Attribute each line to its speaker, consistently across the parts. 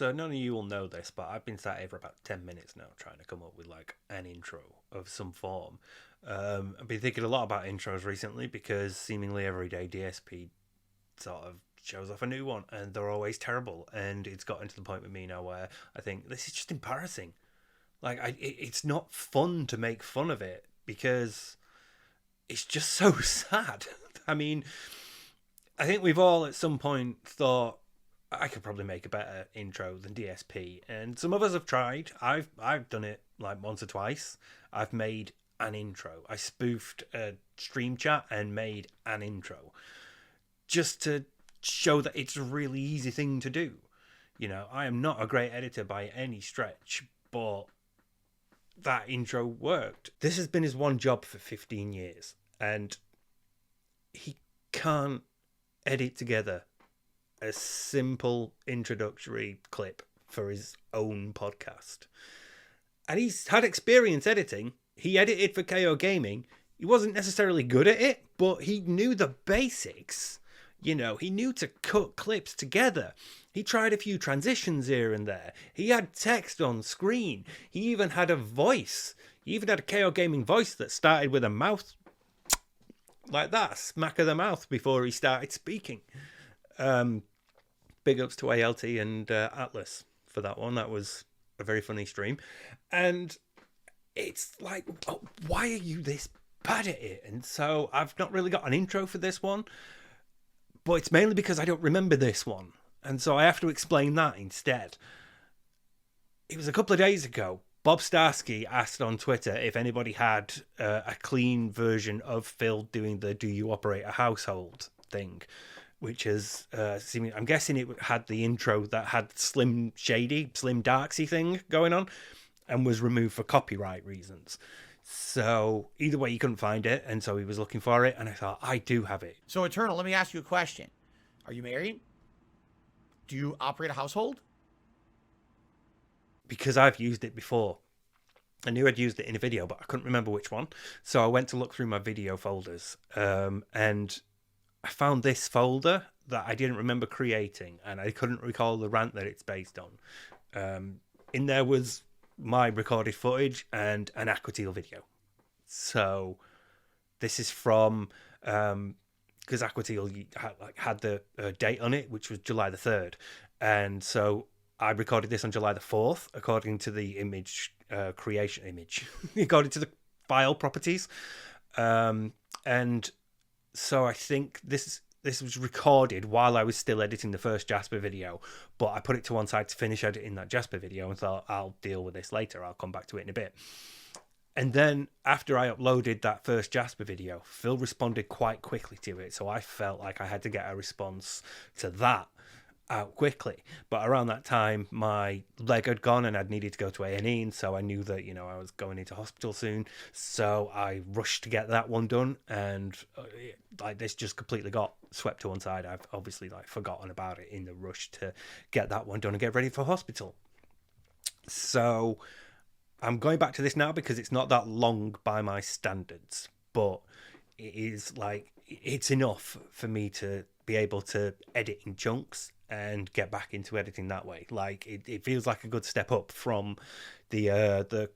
Speaker 1: so none of you will know this, but I've been sat here for about 10 minutes now trying to come up with like an intro of some form. I've been thinking a lot about intros recently because seemingly every day DSP sort of shows off a new one and they're always terrible. And it's gotten to the point with me now where I think this is just embarrassing. Like, it's not fun to make fun of it because it's just so sad. I mean, I think we've all at some point thought, I could probably make a better intro than DSP, and some of us have tried. I've done it like once or twice. I've made an intro. I spoofed a stream chat and made an intro just to show that it's a really easy thing to do. You know, I am not a great editor by any stretch, but that intro worked. This has been his one job for 15 years, and he can't edit together a simple introductory clip for his own podcast. And he's had experience editing. He edited for KO Gaming. He wasn't necessarily good at it, but he knew the basics. You know, he knew to cut clips together. He tried a few transitions here and there. He had text on screen. He even had a voice. He even had a KO Gaming voice that started with a mouth like that, smack of the mouth before he started speaking. Big ups to ALT and Atlas for that one. That was a very funny stream. And it's like, oh, why are you this bad at it? And so I've not really got an intro for this one, but it's mainly because I don't remember this one. And so I have to explain that instead. It was a couple of days ago. Bob Starsky asked on Twitter if anybody had a clean version of Phil doing the "Do you operate a household" thing, which is, I'm guessing it had the intro that had Slim Darksy thing going on and was removed for copyright reasons. So either way, he couldn't find it, and so he was looking for it, and I thought, I do have it.
Speaker 2: So, Eternal, let me ask you a question. Are you married? Do you operate a household?
Speaker 1: Because I've used it before. I knew I'd used it in a video, but I couldn't remember which one. So I went to look through my video folders, and I found this folder that I didn't remember creating, and I couldn't recall the rant that it's based on. In there was my recorded footage and an Aquatil video. So this is from, because Aquatil had the date on it, which was July the 3rd. And so I recorded this on July the 4th, according to the image creation image, according to the file properties. And so I think this was recorded while I was still editing the first Jasper video, but I put it to one side to finish editing that Jasper video and thought, I'll deal with this later. I'll come back to it in a bit. And then after I uploaded that first Jasper video, Phil responded quite quickly to it. So I felt like I had to get a response to that out quickly. But around that time, my leg had gone and I'd needed to go to A&E, and so I knew that, you know, I was going into hospital soon. So I rushed to get that one done, and like this just completely got swept to one side. I've obviously like forgotten about it in the rush to get that one done and get ready for hospital. So I'm going back to this now because it's not that long by my standards, but it is like, it's enough for me to be able to edit in chunks and get back into editing that way. Like it feels like a good step up from the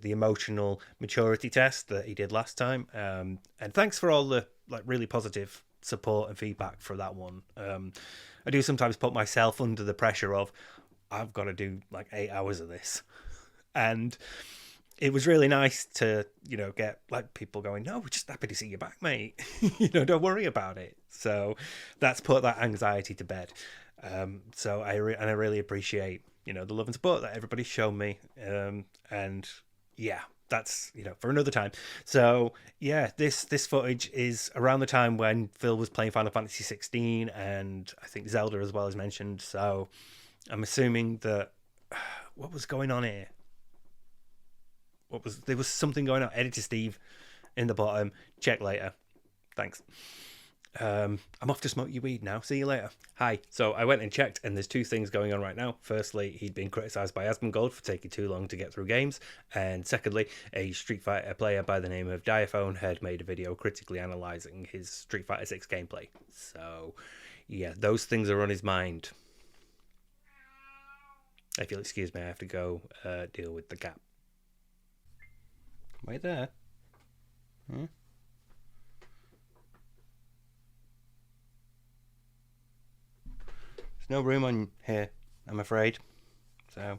Speaker 1: emotional maturity test that he did last time. And thanks for all the like really positive support and feedback for that one. I do sometimes put myself under the pressure of, I've got to do like 8 hours of this. And it was really nice to, you know, get like people going, no, we're just happy to see you back, mate. You know, don't worry about it. So that's put that anxiety to bed. So I really appreciate, you know, the love and support that everybody's shown me. And yeah, that's, you know, for another time. So yeah, this footage is around the time when Phil was playing Final Fantasy 16 and I think Zelda as well as mentioned. So I'm assuming that what was going on here? There was something going on. Editor Steve in the bottom. Check later. Thanks. I'm off to smoke your weed now. See you later. Hi. So I went and checked, and there's two things going on right now. Firstly, he'd been criticised by Asmongold for taking too long to get through games. And secondly, a Street Fighter player by the name of Diaphone had made a video critically analysing his Street Fighter 6 gameplay. So, yeah, those things are on his mind. If you'll excuse me, I have to go deal with the gap. Wait there. Hmm? There's no room on here, I'm afraid. So,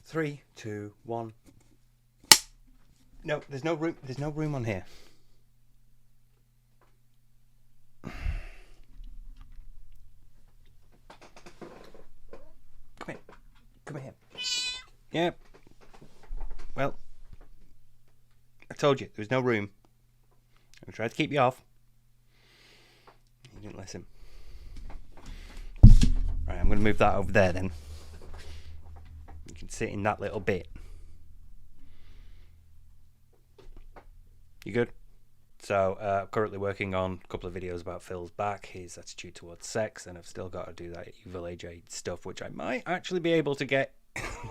Speaker 1: 3, 2, 1. No, there's no room. There's no room on here. Come here. Come here. Yeah. Well, I told you there was no room. I tried to keep you off. You didn't listen. Right, I'm going to move that over there then. You can sit in that little bit. You good? So, currently working on a couple of videos about Phil's back, his attitude towards sex, and I've still got to do that EvilAJ stuff, which I might actually be able to get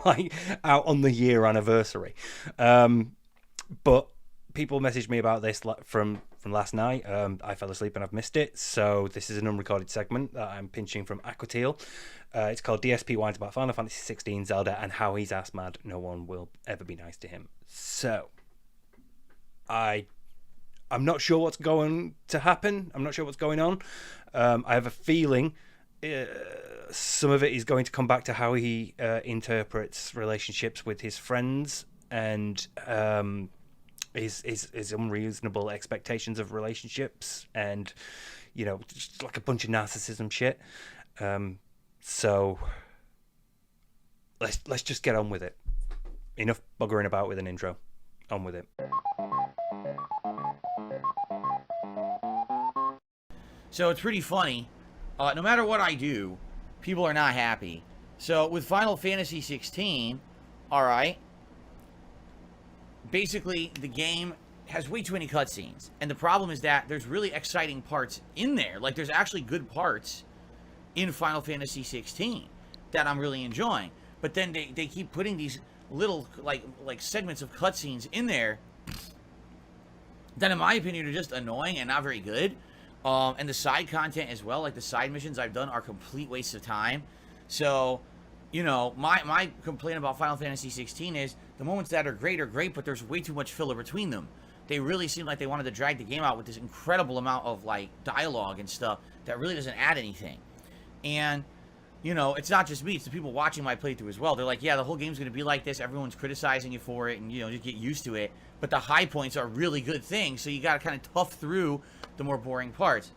Speaker 1: like out on the year anniversary. But people messaged me about this from last night. I fell asleep and I've missed it, so this is an unrecorded segment that I'm pinching from Aquateal. It's called DSP Wines About Final Fantasy 16 Zelda and How He's Assmad. No one will ever be nice to him. So, I'm not sure what's going to happen. I'm not sure what's going on. I have a feeling some of it is going to come back to how he interprets relationships with his friends and his unreasonable expectations of relationships, and you know, just like a bunch of narcissism shit. So let's just get on with it. Enough buggering about with an intro. On with it.
Speaker 2: So it's pretty funny. No matter what I do, people are not happy. So with Final Fantasy 16, all right, basically the game has way too many cutscenes. And the problem is that there's really exciting parts in there. Like, there's actually good parts in Final Fantasy 16 that I'm really enjoying. But then they keep putting these little, like segments of cutscenes in there that, in my opinion, are just annoying and not very good. And the side content as well, like the side missions I've done, are complete wastes of time. So, you know, my complaint about Final Fantasy 16 is the moments that are great, but there's way too much filler between them. They really seem like they wanted to drag the game out with this incredible amount of, like, dialogue and stuff that really doesn't add anything. And, you know, it's not just me, it's the people watching my playthrough as well. They're like, yeah, the whole game's going to be like this, everyone's criticizing you for it, and, you know, just get used to it. But the high points are really good things, so you got to kind of tough through the more boring parts.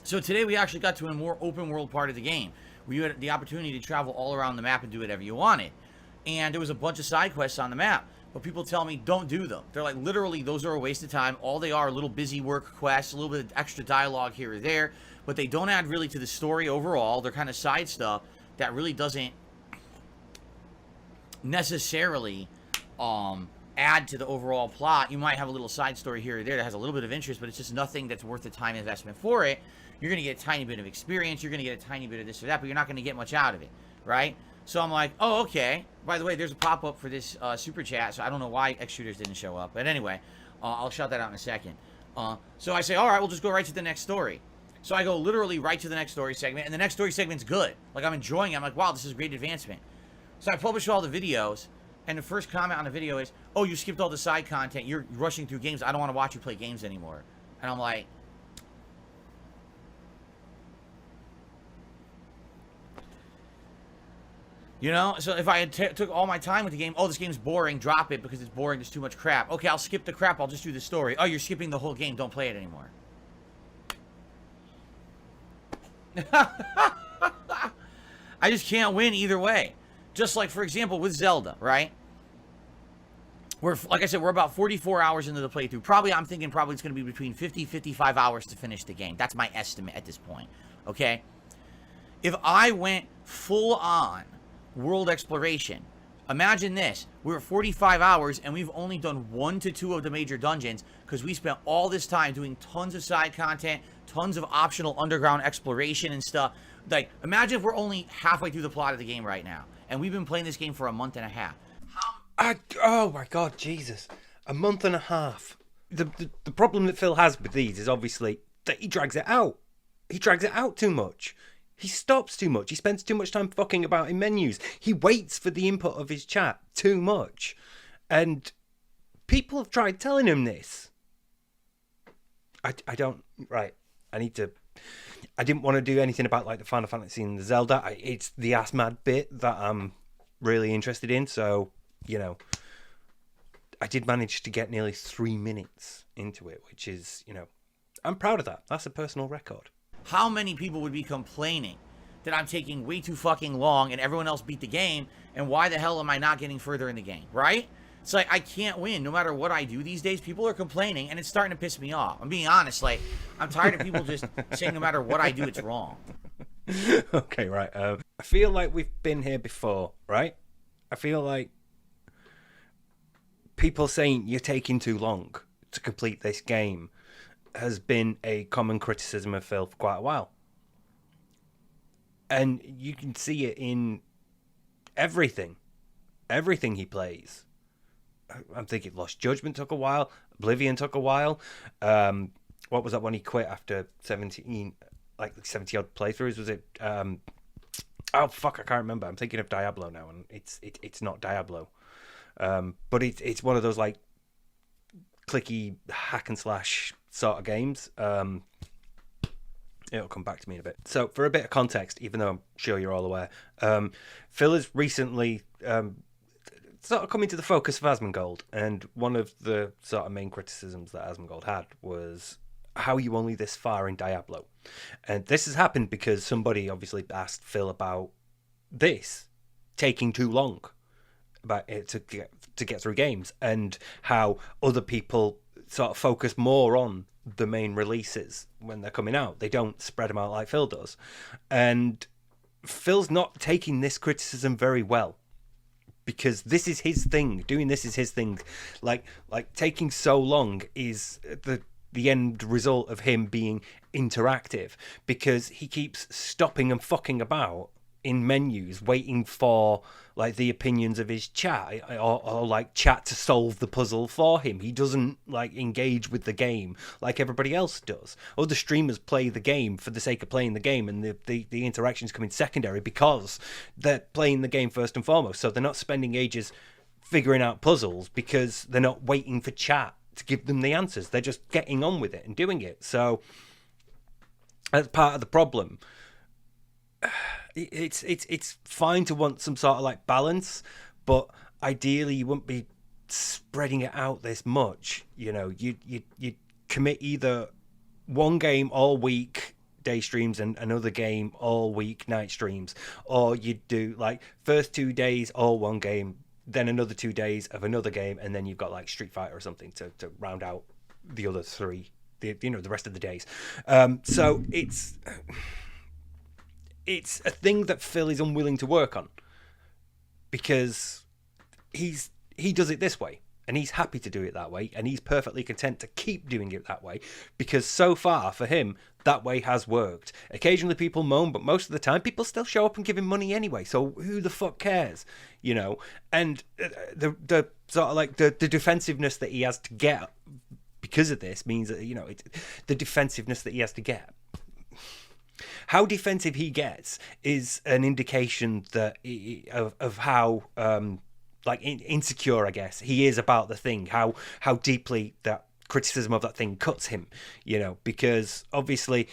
Speaker 2: So today we actually got to a more open world part of the game, where you had the opportunity to travel all around the map and do whatever you wanted. And there was a bunch of side quests on the map, but people tell me don't do them. They're like, literally, those are a waste of time. All they are little busy work quests, a little bit of extra dialogue here or there, but they don't add really to the story overall. They're kind of side stuff that really doesn't necessarily add to the overall plot. You might have a little side story here or there that has a little bit of interest, but it's just nothing that's worth the time investment for it. You're going to get a tiny bit of experience, you're going to get a tiny bit of this or that, but you're not going to get much out of it, right? So I'm like, oh, okay. By the way, there's a pop-up for this super chat, so I don't know why X Shooters didn't show up. But anyway, I'll shout that out in a second. So I say, all right, we'll just go right to the next story. So I go literally right to the next story segment, and the next story segment's good. Like, I'm enjoying it. I'm like, wow, this is great advancement. So I publish all the videos, and the first comment on the video is, oh, you skipped all the side content. You're rushing through games. I don't want to watch you play games anymore. And I'm like, you know, so if I had took all my time with the game, oh, this game's boring, drop it because it's boring, there's too much crap. Okay, I'll skip the crap, I'll just do the story. Oh, you're skipping the whole game, don't play it anymore. I just can't win either way. Just like, for example, with Zelda, right? Like I said, we're about 44 hours into the playthrough. I'm thinking it's going to be between 50, 55 hours to finish the game. That's my estimate at this point, okay? If I went full on world exploration, imagine this. We're at 45 hours and we've only done 1 to 2 of the major dungeons because we spent all this time doing tons of side content, tons of optional underground exploration and stuff. Like, imagine if we're only halfway through the plot of the game right now and we've been playing this game for a month and a half.
Speaker 1: Oh my god, Jesus. A month and a half. The problem that Phil has with these is obviously that he drags it out. He drags it out too much. He stops too much. He spends too much time fucking about in menus. He waits for the input of his chat too much. And people have tried telling him this. I don't... Right. I didn't want to do anything about like the Final Fantasy and the Zelda. It's the assmad bit that I'm really interested in. So, you know, I did manage to get nearly 3 minutes into it, which is, you know, I'm proud of that. That's a personal record.
Speaker 2: How many people would be complaining that I'm taking way too fucking long and everyone else beat the game, and why the hell am I not getting further in the game, right? It's like, I can't win no matter what I do these days. People are complaining, and it's starting to piss me off. I'm being honest. Like, I'm tired of people just saying no matter what I do, it's wrong.
Speaker 1: Okay, right. I feel like we've been here before, right? I feel like people saying you're taking too long to complete this game has been a common criticism of Phil for quite a while. And you can see it in everything he plays. I'm thinking Lost Judgment took a while, Oblivion took a while. What was that one he quit after 70 odd playthroughs? Was it oh fuck, I can't remember. I'm thinking of Diablo now, and it's not Diablo. But it's one of those like clicky hack and slash sort of games. It'll come back to me in a bit. So for a bit of context, even though I'm sure you're all aware, Phil has recently sort of come into the focus of Asmongold, and one of the sort of main criticisms that Asmongold had was how are you only this far in Diablo? And this has happened because somebody obviously asked Phil about this taking too long about it to get through games, and how other people sort of focus more on the main releases when they're coming out. They don't spread them out like Phil does. And Phil's not taking this criticism very well, because this is his thing. Doing this is his thing. Like taking so long is the end result of him being interactive, because he keeps stopping and fucking about in menus waiting for like the opinions of his chat, or like chat to solve the puzzle for him. He doesn't like engage with the game like everybody else does. Other streamers play the game for the sake of playing the game, and the interactions come in secondary because they're playing the game first and foremost. So they're not spending ages figuring out puzzles because they're not waiting for chat to give them the answers. They're just getting on with it and doing it. So that's part of the problem. It's fine to want some sort of like balance, but ideally you wouldn't be spreading it out this much. You know, you commit either one game all week day streams and another game all week night streams, or you do like first 2 days all one game, then another 2 days of another game, and then you've got like Street Fighter or something to round out the other three, the rest of the days. So it's a thing that Phil is unwilling to work on, because he does it this way, and he's happy to do it that way, and he's perfectly content to keep doing it that way, because so far for him that way has worked. Occasionally people moan, but most of the time people still show up and give him money anyway, so who the fuck cares, you know? And the sort of like the defensiveness that he has to get because of this means that, you know, the defensiveness that he has to get. How defensive he gets is an indication that of how insecure, I guess, he is about the thing. How deeply that criticism of that thing cuts him, you know, because obviously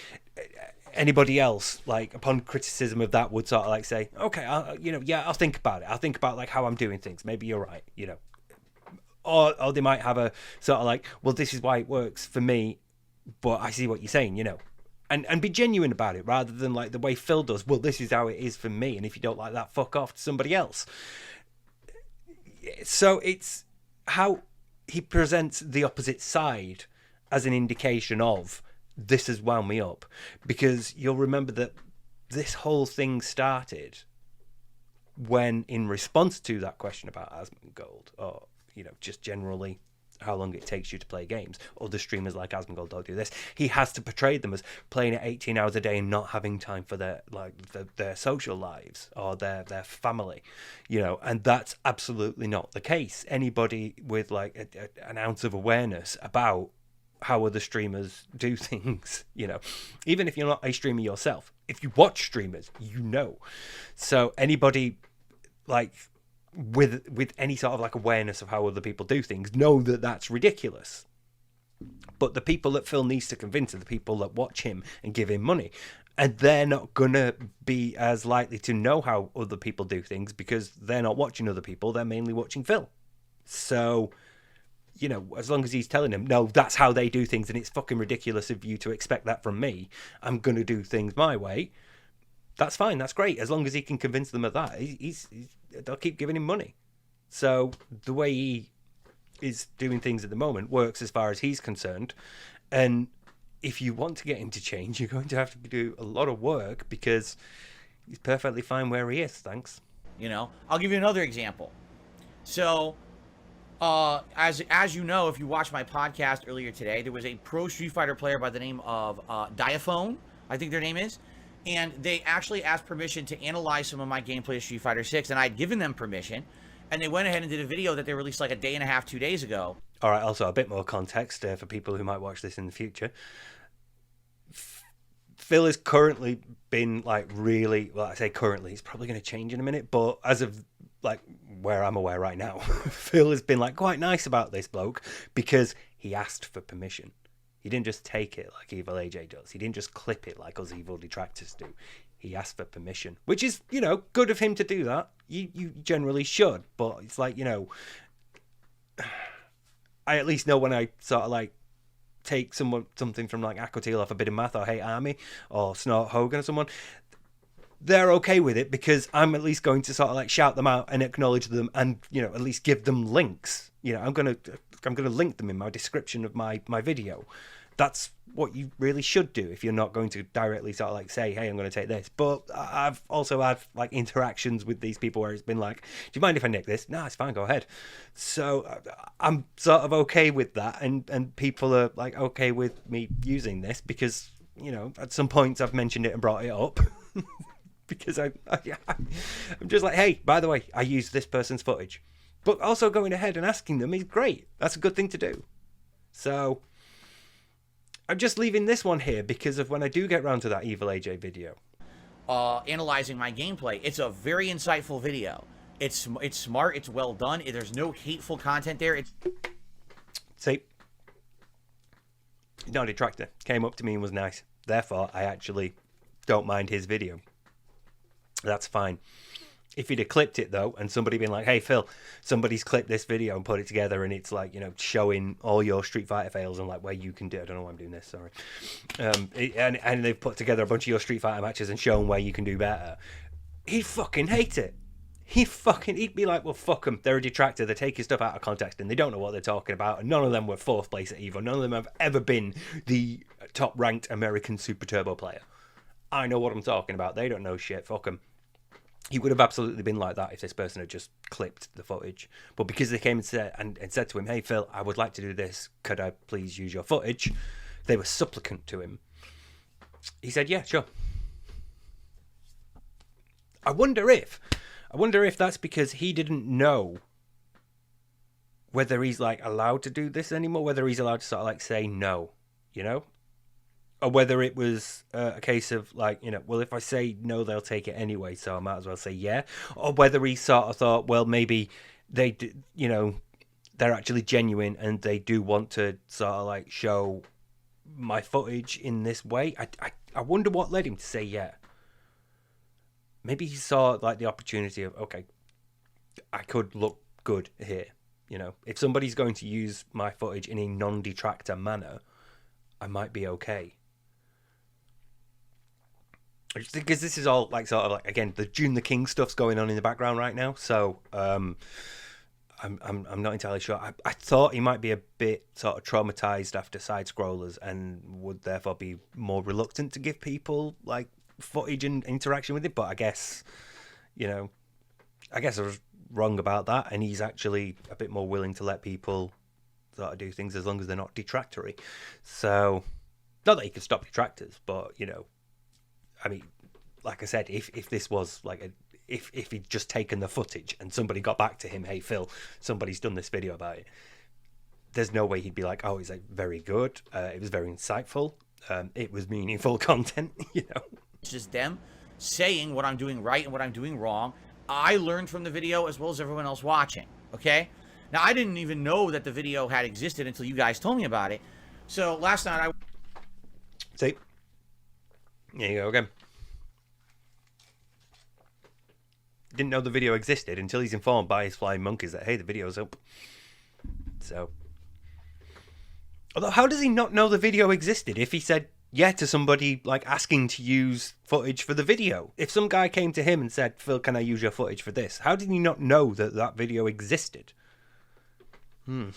Speaker 1: anybody else, like upon criticism of that, would sort of like say, okay, I'll think about it. I'll think about like how I'm doing things. Maybe you're right, you know. Or they might have a sort of like, well, this is why it works for me, but I see what you're saying, you know. And be genuine about it, rather than like the way Phil does, well, this is how it is for me, and if you don't like that, fuck off to somebody else. So it's how he presents the opposite side as an indication of this has wound me up. Because you'll remember that this whole thing started when, in response to that question about Asmongold, or, you know, just generally how long it takes you to play games, other streamers like Asmongold don't do this. He has to portray them as playing at 18 hours a day and not having time for their social lives or their family, you know, and that's absolutely not the case. Anybody with like an ounce of awareness about how other streamers do things, you know, even if you're not a streamer yourself, if you watch streamers, you know. So anybody like with any sort of like awareness of how other people do things know that that's ridiculous. But the people that Phil needs to convince are the people that watch him and give him money. And they're not going to be as likely to know how other people do things because they're not watching other people. They're mainly watching Phil. So, you know, as long as he's telling them, no, that's how they do things and it's fucking ridiculous of you to expect that from me. I'm going to do things my way. That's fine. That's great. As long as he can convince them of that, they'll keep giving him money. So the way he is doing things at the moment works as far as he's concerned. And if you want to get him to change, you're going to have to do a lot of work because he's perfectly fine where he is. Thanks.
Speaker 2: You know, I'll give you another example. So, as you know, if you watched my podcast earlier today, there was a pro Street Fighter player by the name of Diaphone, I think their name is, and they actually asked permission to analyze some of my gameplay of Street Fighter 6, and I'd given them permission, and they went ahead and did a video that they released like a day and a half, 2 days ago.
Speaker 1: All right, also a bit more context for people who might watch this in the future. Phil has currently been like really, well, I say currently, it's probably going to change in a minute, but as of like where I'm aware right now, Phil has been like quite nice about this bloke because he asked for permission. He didn't just take it like EvilAJ does. He didn't just clip it like us evil detractors do. He asked for permission, which is, you know, good of him to do that. You generally should, but it's like, you know, I at least know when I sort of like take something from like Akotil off a bit of math or Hate Army or Snort Hogan or someone, they're okay with it because I'm at least going to sort of like shout them out and acknowledge them and, you know, at least give them links. You know, I'm gonna link them in my description of my video. That's what you really should do if you're not going to directly sort of like say, hey, I'm going to take this. But I've also had like interactions with these people where it's been like, do you mind if I nick this? No, it's fine, go ahead. So I'm sort of okay with that, and people are like okay with me using this because, you know, at some points I've mentioned it and brought it up because I'm just like, hey, by the way, I used this person's footage. But also going ahead and asking them is great. That's a good thing to do. So I'm just leaving this one here because of when I do get around to that EvilAJ video.
Speaker 2: Analyzing my gameplay. It's a very insightful video. It's smart. It's well done. There's no hateful content there.
Speaker 1: See? No, Detractor came up to me and was nice. Therefore, I actually don't mind his video. That's fine. If he'd have clipped it, though, and somebody been like, hey, Phil, somebody's clipped this video and put it together, and it's like, you know, showing all your Street Fighter fails and like where you can do, I don't know why I'm doing this, sorry. And they've put together a bunch of your Street Fighter matches and shown where you can do better. He'd fucking hate it. He'd be like, well, fuck them. They're a detractor. They're taking stuff out of context and they don't know what they're talking about. And none of them were 4th place at EVO. None of them have ever been the top ranked American Super Turbo player. I know what I'm talking about. They don't know shit. Fuck them. He would have absolutely been like that if this person had just clipped the footage. But because they came and said to him, hey, Phil, I would like to do this. Could I please use your footage? They were supplicant to him. He said, yeah, sure. I wonder if that's because he didn't know whether he's like allowed to do this anymore, whether he's allowed to sort of like say no, you know? Or whether it was a case of like, you know, well, if I say no, they'll take it anyway, so I might as well say yeah. Or whether he sort of thought, well, maybe they, you know, they're actually genuine and they do want to sort of like show my footage in this way. I wonder what led him to say yeah. Maybe he saw like the opportunity of, okay, I could look good here. You know, if somebody's going to use my footage in a non-detractor manner, I might be okay. Because this is all like sort of like, again, the June the King stuff's going on in the background right now, so I'm not entirely sure. I thought he might be a bit sort of traumatized after side scrollers and would therefore be more reluctant to give people like footage and interaction with it. But I guess, you know, I was wrong about that, and he's actually a bit more willing to let people sort of do things as long as they're not detractory. So, not that he could stop detractors, but you know. I mean, like I said, if this was like if he'd just taken the footage and somebody got back to him, hey Phil, somebody's done this video about it, there's no way he'd be like, oh, it's like very good, it was very insightful, it was meaningful content, you know.
Speaker 2: It's just them saying what I'm doing right and what I'm doing wrong. I learned from the video as well as everyone else watching, okay? Now, I didn't even know that the video had existed until you guys told me about it. So last night I...
Speaker 1: See? There you go again. Didn't know the video existed until he's informed by his flying monkeys that, hey, the video's up. So... Although, how does he not know the video existed if he said yeah to somebody, like, asking to use footage for the video? If some guy came to him and said, Phil, can I use your footage for this? How did he not know that that video existed? I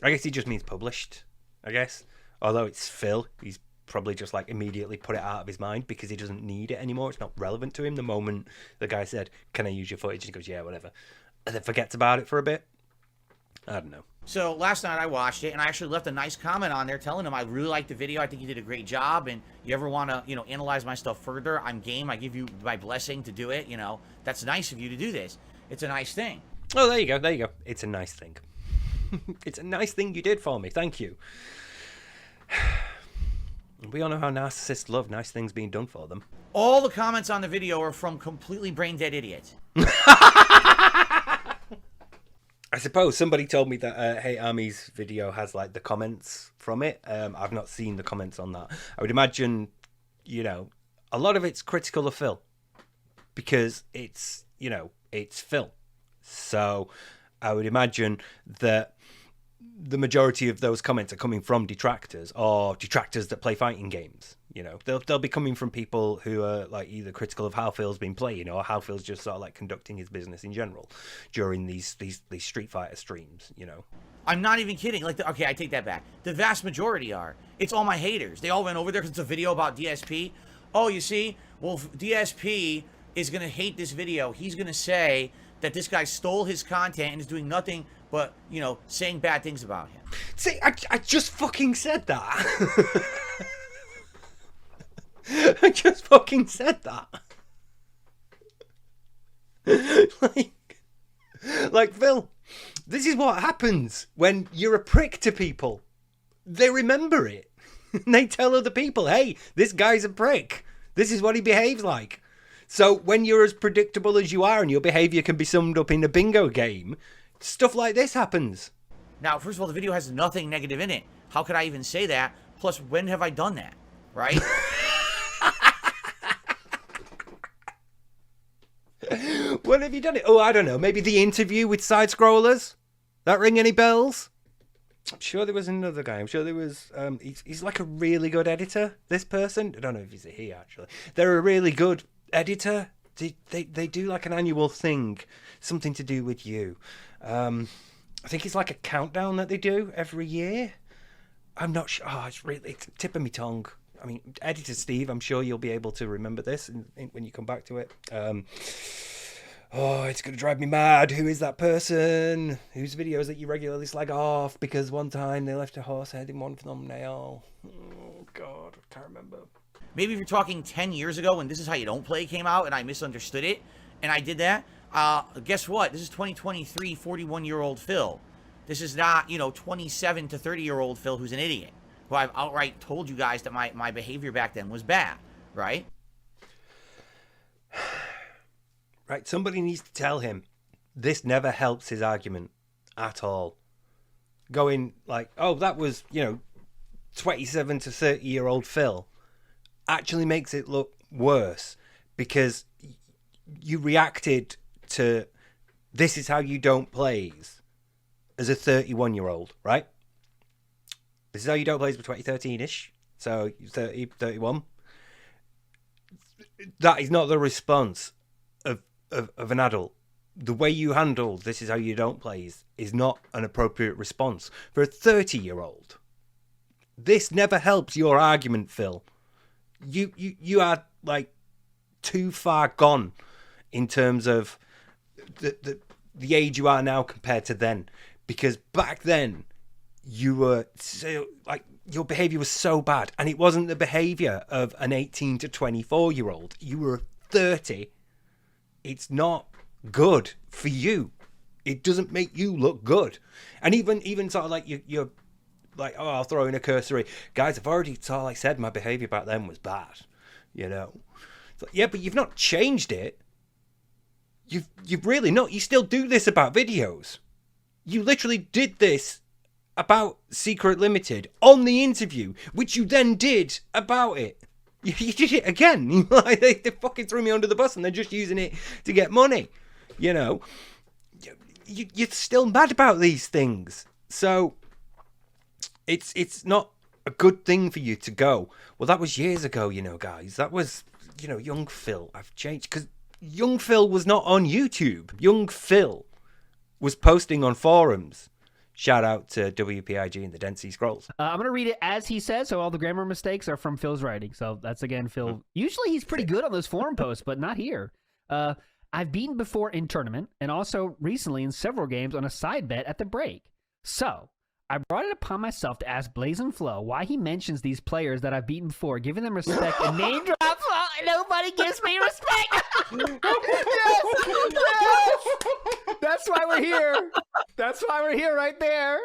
Speaker 1: guess he just means published, I guess. Although it's Phil, he's probably just, like, immediately put it out of his mind because he doesn't need it anymore. It's not relevant to him the moment the guy said, can I use your footage? And he goes, yeah, whatever. And then forgets about it for a bit. I don't know.
Speaker 2: So last night I watched it, and I actually left a nice comment on there telling him I really liked the video. I think you did a great job, and you ever want to, analyze my stuff further, I'm game. I give you my blessing to do it. That's nice of you to do this. It's a nice thing.
Speaker 1: Oh, there you go. There you go. It's a nice thing. It's a nice thing you did for me. Thank you. We all know how narcissists love nice things being done for them.
Speaker 2: All the comments on the video are from completely brain-dead idiots.
Speaker 1: I suppose somebody told me that Hey Army's video has, like, the comments from it. I've not seen the comments on that. I would imagine, a lot of it's critical of Phil. Because it's, it's Phil. So I would imagine that the majority of those comments are coming from detractors or detractors that play fighting games. They'll be coming from people who are, like, either critical of how Phil's been playing or how Phil's just sort of, like, conducting his business in general during these Street Fighter streams.
Speaker 2: I'm not even kidding. Okay, I take that back. The vast majority are. It's all my haters. They all went over there because it's a video about DSP. Oh, you see? Well, DSP is going to hate this video. He's going to say that this guy stole his content and is doing nothing but, saying bad things about him.
Speaker 1: See, I just fucking said that. I just fucking said that. like, Phil, this is what happens when you're a prick to people. They remember it. They tell other people, hey, this guy's a prick. This is what he behaves like. So when you're as predictable as you are and your behavior can be summed up in a bingo game, stuff like this happens.
Speaker 2: Now, first of all, the video has nothing negative in it. How could I even say that? Plus, when have I done that? Right?
Speaker 1: When have you done it? Oh, I don't know. Maybe the interview with side scrollers? That ring any bells? I'm sure there was another guy. I'm sure there was... he's like a really good editor, this person. I don't know if he's a he, actually. They're a really good editor. They do like an annual thing. Something to do with you. I think it's like a countdown that they do every year. I'm not sure. Oh, it's tip of my tongue. I mean, Editor Steve, I'm sure you'll be able to remember this when you come back to it. Oh, it's going to drive me mad. Who is that person? Whose videos that you regularly slag off because one time they left a horse head in one thumbnail? Oh, God, I can't remember.
Speaker 2: Maybe if you're talking 10 years ago when This Is How You Don't Play came out and I misunderstood it and I did that, guess what? This is 2023 41-year-old Phil. This is not, 27 to 30-year-old Phil who's an idiot. Who I've outright told you guys that my behavior back then was bad, right?
Speaker 1: Right, somebody needs to tell him this never helps his argument at all. Going like, oh, that was, 27 to 30-year-old Phil actually makes it look worse because you reacted to This Is How You Don't Plays as a 31-year-old, right? This Is How You Don't Plays for 2013-ish, so 30, 31. That is not the response of an adult. The way you handle This Is How You Don't Plays is not an appropriate response for a 30-year-old. This never helps your argument, Phil. You are, like, too far gone in terms of the age you are now compared to then. Because back then, you were so, like, your behavior was so bad, and it wasn't the behavior of an 18 to 24-year-old. You were 30. It's not good for you. It doesn't make you look good. And even sort of like you're like, oh, I'll throw in a cursory. Guys, I've already sort of like said my behavior back then was bad. Yeah, but you've not changed it. You've really not. You still do this about videos. You literally did this about Secret Limited on the interview, which you then did about it. You did it again. They fucking threw me under the bus and they're just using it to get money. You know, you're still mad about these things. So it's not a good thing for you to go, well, that was years ago, you know, guys. That was, you know, young Phil. I've changed. Because young Phil was not on YouTube. Young Phil was posting on forums. Shout out to WPIG and the Dead Sea Scrolls.
Speaker 3: I'm going to read it as he says, so all the grammar mistakes are from Phil's writing. So that's, again, Phil. Usually he's pretty good on those forum posts, but not here. I've beaten before in tournament and also recently in several games on a side bet at the break. So I brought it upon myself to ask Blazing Flow why he mentions these players that I've beaten before, giving them respect and name drops. Nobody gives me respect. yes! That's why we're here. That's why we're here right there.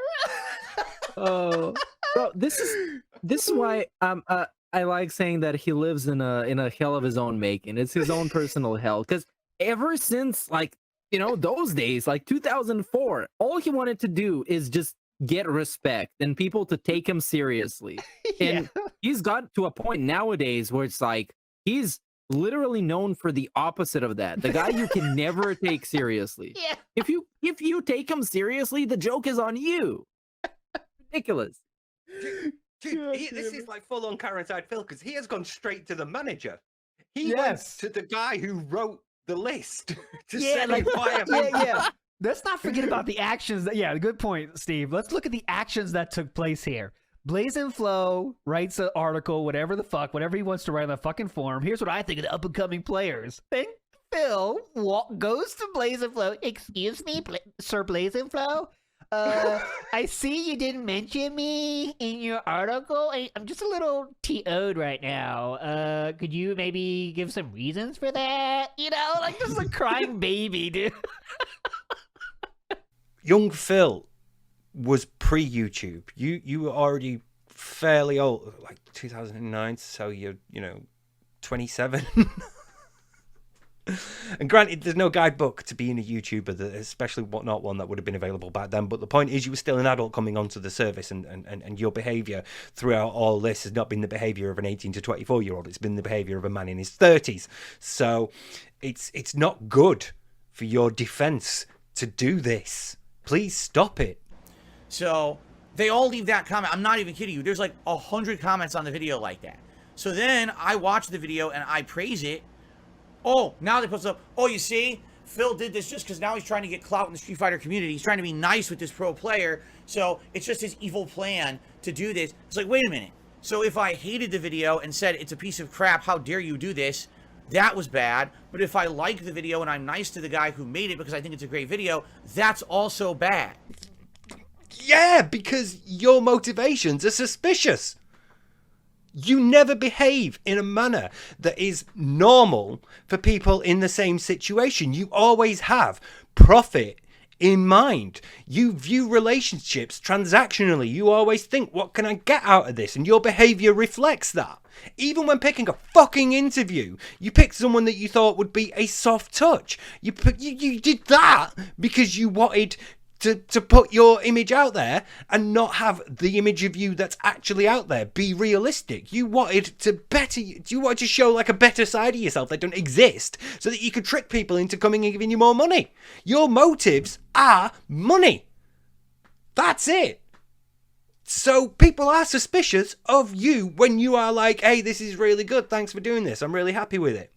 Speaker 4: Oh, bro, this is why I like saying that he lives in a hell of his own making. It's his own personal hell, because ever since, like, you know, those days, like 2004, all he wanted to do is just get respect and people to take him seriously. And he's got to a point nowadays where it's like he's literally known for the opposite of that. The guy you can never take seriously.
Speaker 3: Yeah.
Speaker 4: If you take him seriously, the joke is on you. Ridiculous.
Speaker 1: Dude, this is like full on Karen-side Phil, because he has gone straight to the manager. He went to the guy who wrote the list to say why
Speaker 3: yeah. Let's not forget about the actions. Good point, Steve. Let's look at the actions that took place here. Blazing Flow writes an article, whatever he wants to write on the fucking forum. Here's what I think of the up-and-coming players. Then Phil goes to Blazing Flow. Excuse me, Sir Blazing Flow? I see you didn't mention me in your article. I'm just a little TO'd right now. Could you maybe give some reasons for that? You know, like just a crying baby, dude.
Speaker 1: Young Phil was pre-YouTube. You were already fairly old, like 2009, so you're 27. And granted, there's no guidebook to being a YouTuber, especially not one that would have been available back then. But the point is, you were still an adult coming onto the service, and your behaviour throughout all this has not been the behaviour of an 18 to 24-year-old. It's been the behaviour of a man in his 30s. So it's not good for your defence to do this. Please stop it.
Speaker 2: So they all leave that comment. I'm not even kidding you. There's like 100 comments on the video like that. So then I watch the video and I praise it. Oh, now they post up, oh, you see, Phil did this just because now he's trying to get clout in the Street Fighter community. He's trying to be nice with this pro player. So it's just his evil plan to do this. It's like, wait a minute. So if I hated the video and said it's a piece of crap, how dare you do this? That was bad. But if I like the video and I'm nice to the guy who made it because I think it's a great video, that's also bad.
Speaker 1: Yeah, because your motivations are suspicious. You never behave in a manner that is normal for people in the same situation. You always have profit in mind. You view relationships transactionally. You always think, what can I get out of this? And your behavior reflects that. Even when picking a fucking interview, you picked someone that you thought would be a soft touch. You did that because you wanted to put your image out there and not have the image of you that's actually out there be realistic. You wanted to show like a better side of yourself that don't exist, so that you could trick people into coming and giving you more money. Your motives are money. That's it. So people are suspicious of you when you are like, hey, this is really good, thanks for doing this, I'm really happy with it.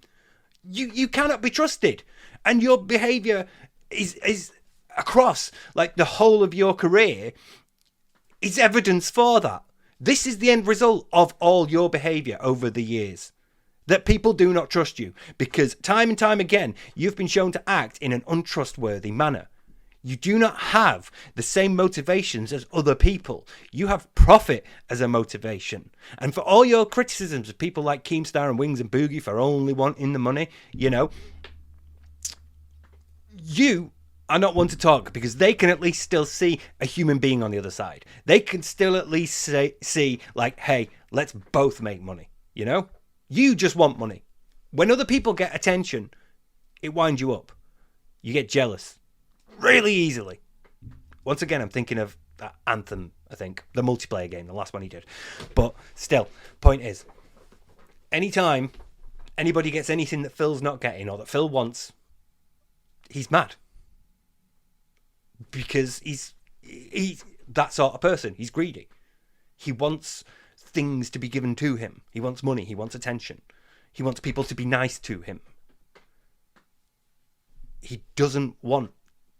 Speaker 1: You cannot be trusted, and your behavior is across like the whole of your career is evidence for that. This is the end result of all your behavior over the years, that people do not trust you because time and time again you've been shown to act in an untrustworthy manner. You do not have the same motivations as other people. You have profit as a motivation. And for all your criticisms of people like Keemstar and Wings and Boogie for only wanting the money, you are not one to talk, because they can at least still see a human being on the other side. They can still at least see like, hey, let's both make money, You just want money. When other people get attention, it winds you up. You get jealous really easily. Once again, I'm thinking of that Anthem, I think, the multiplayer game, the last one he did. But still, point is, anytime anybody gets anything that Phil's not getting or that Phil wants, he's mad. Because he's that sort of person. He's greedy. He wants things to be given to him. He wants money. He wants attention. He wants people to be nice to him. He doesn't want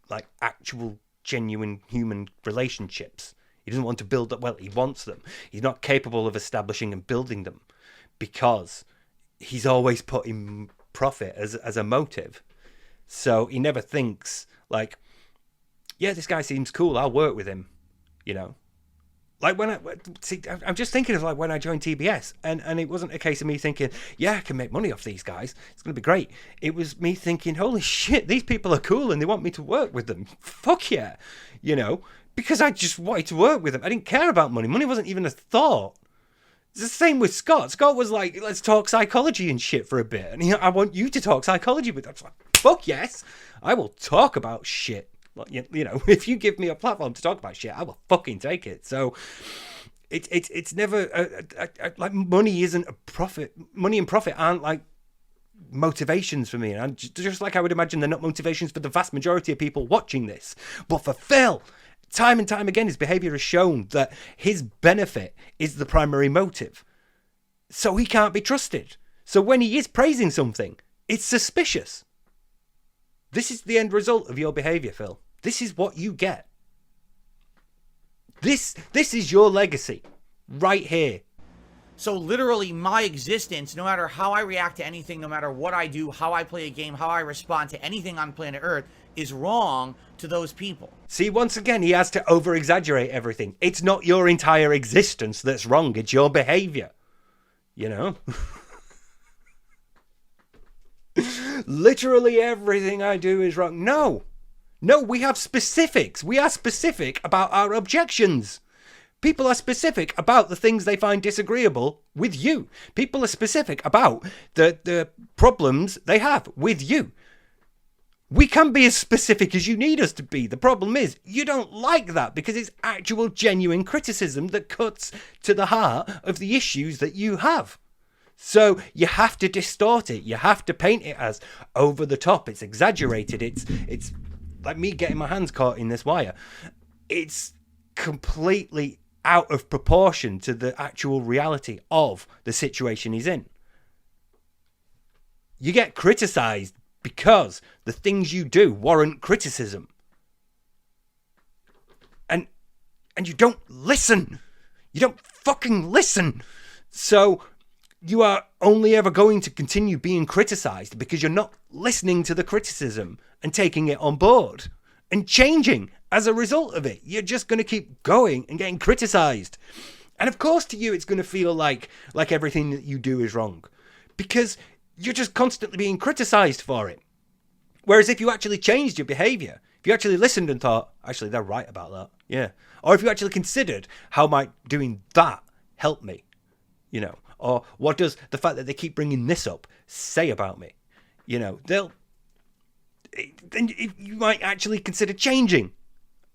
Speaker 1: like actual genuine human relationships. He doesn't want to build up. Well, he wants them. He's not capable of establishing and building them because he's always putting profit as a motive. So he never thinks like, yeah, this guy seems cool, I'll work with him, you know. Like when I'm just thinking of like when I joined TBS, and it wasn't a case of me thinking, yeah, I can make money off these guys, it's going to be great. It was me thinking, holy shit, these people are cool and they want me to work with them. Fuck yeah, you know, because I just wanted to work with them. I didn't care about money. Money wasn't even a thought. It's the same with Scott. Scott was like, let's talk psychology and shit for a bit. And I want you to talk psychology, but I was like, fuck yes, I will talk about shit. You know, if you give me a platform to talk about shit, I will fucking take it. So it's never like money isn't a profit. Money and profit aren't like motivations for me. And just like I would imagine they're not motivations for the vast majority of people watching this. But for Phil, time and time again, his behavior has shown that his benefit is the primary motive. So he can't be trusted. So when he is praising something, it's suspicious. This is the end result of your behavior, Phil. This is what you get. This is your legacy right here.
Speaker 2: So literally my existence, no matter how I react to anything, no matter what I do, how I play a game, how I respond to anything on planet Earth, is wrong to those people.
Speaker 1: See, once again, he has to over-exaggerate everything. It's not your entire existence that's wrong. It's your behavior. You know? Literally everything I do is wrong. No, we have specifics. We are specific about our objections. People are specific about the things they find disagreeable with you. People are specific about the problems they have with you. We can be as specific as you need us to be. The problem is you don't like that because it's actual genuine criticism that cuts to the heart of the issues that you have. So you have to distort it. You have to paint it as over the top. It's exaggerated. It's like me getting my hands caught in this wire. It's completely out of proportion to the actual reality of the situation he's in. You get criticized because the things you do warrant criticism. And you don't listen. You don't fucking listen. So you are only ever going to continue being criticized because you're not listening to the criticism and taking it on board and changing as a result of it. You're just going to keep going and getting criticized. And of course to you, it's going to feel like everything that you do is wrong because you're just constantly being criticized for it. Whereas if you actually changed your behavior, if you actually listened and thought, actually, they're right about that. Yeah. Or if you actually considered how might doing that help me, you know, or what does the fact that they keep bringing this up say about me? You know, then you might actually consider changing.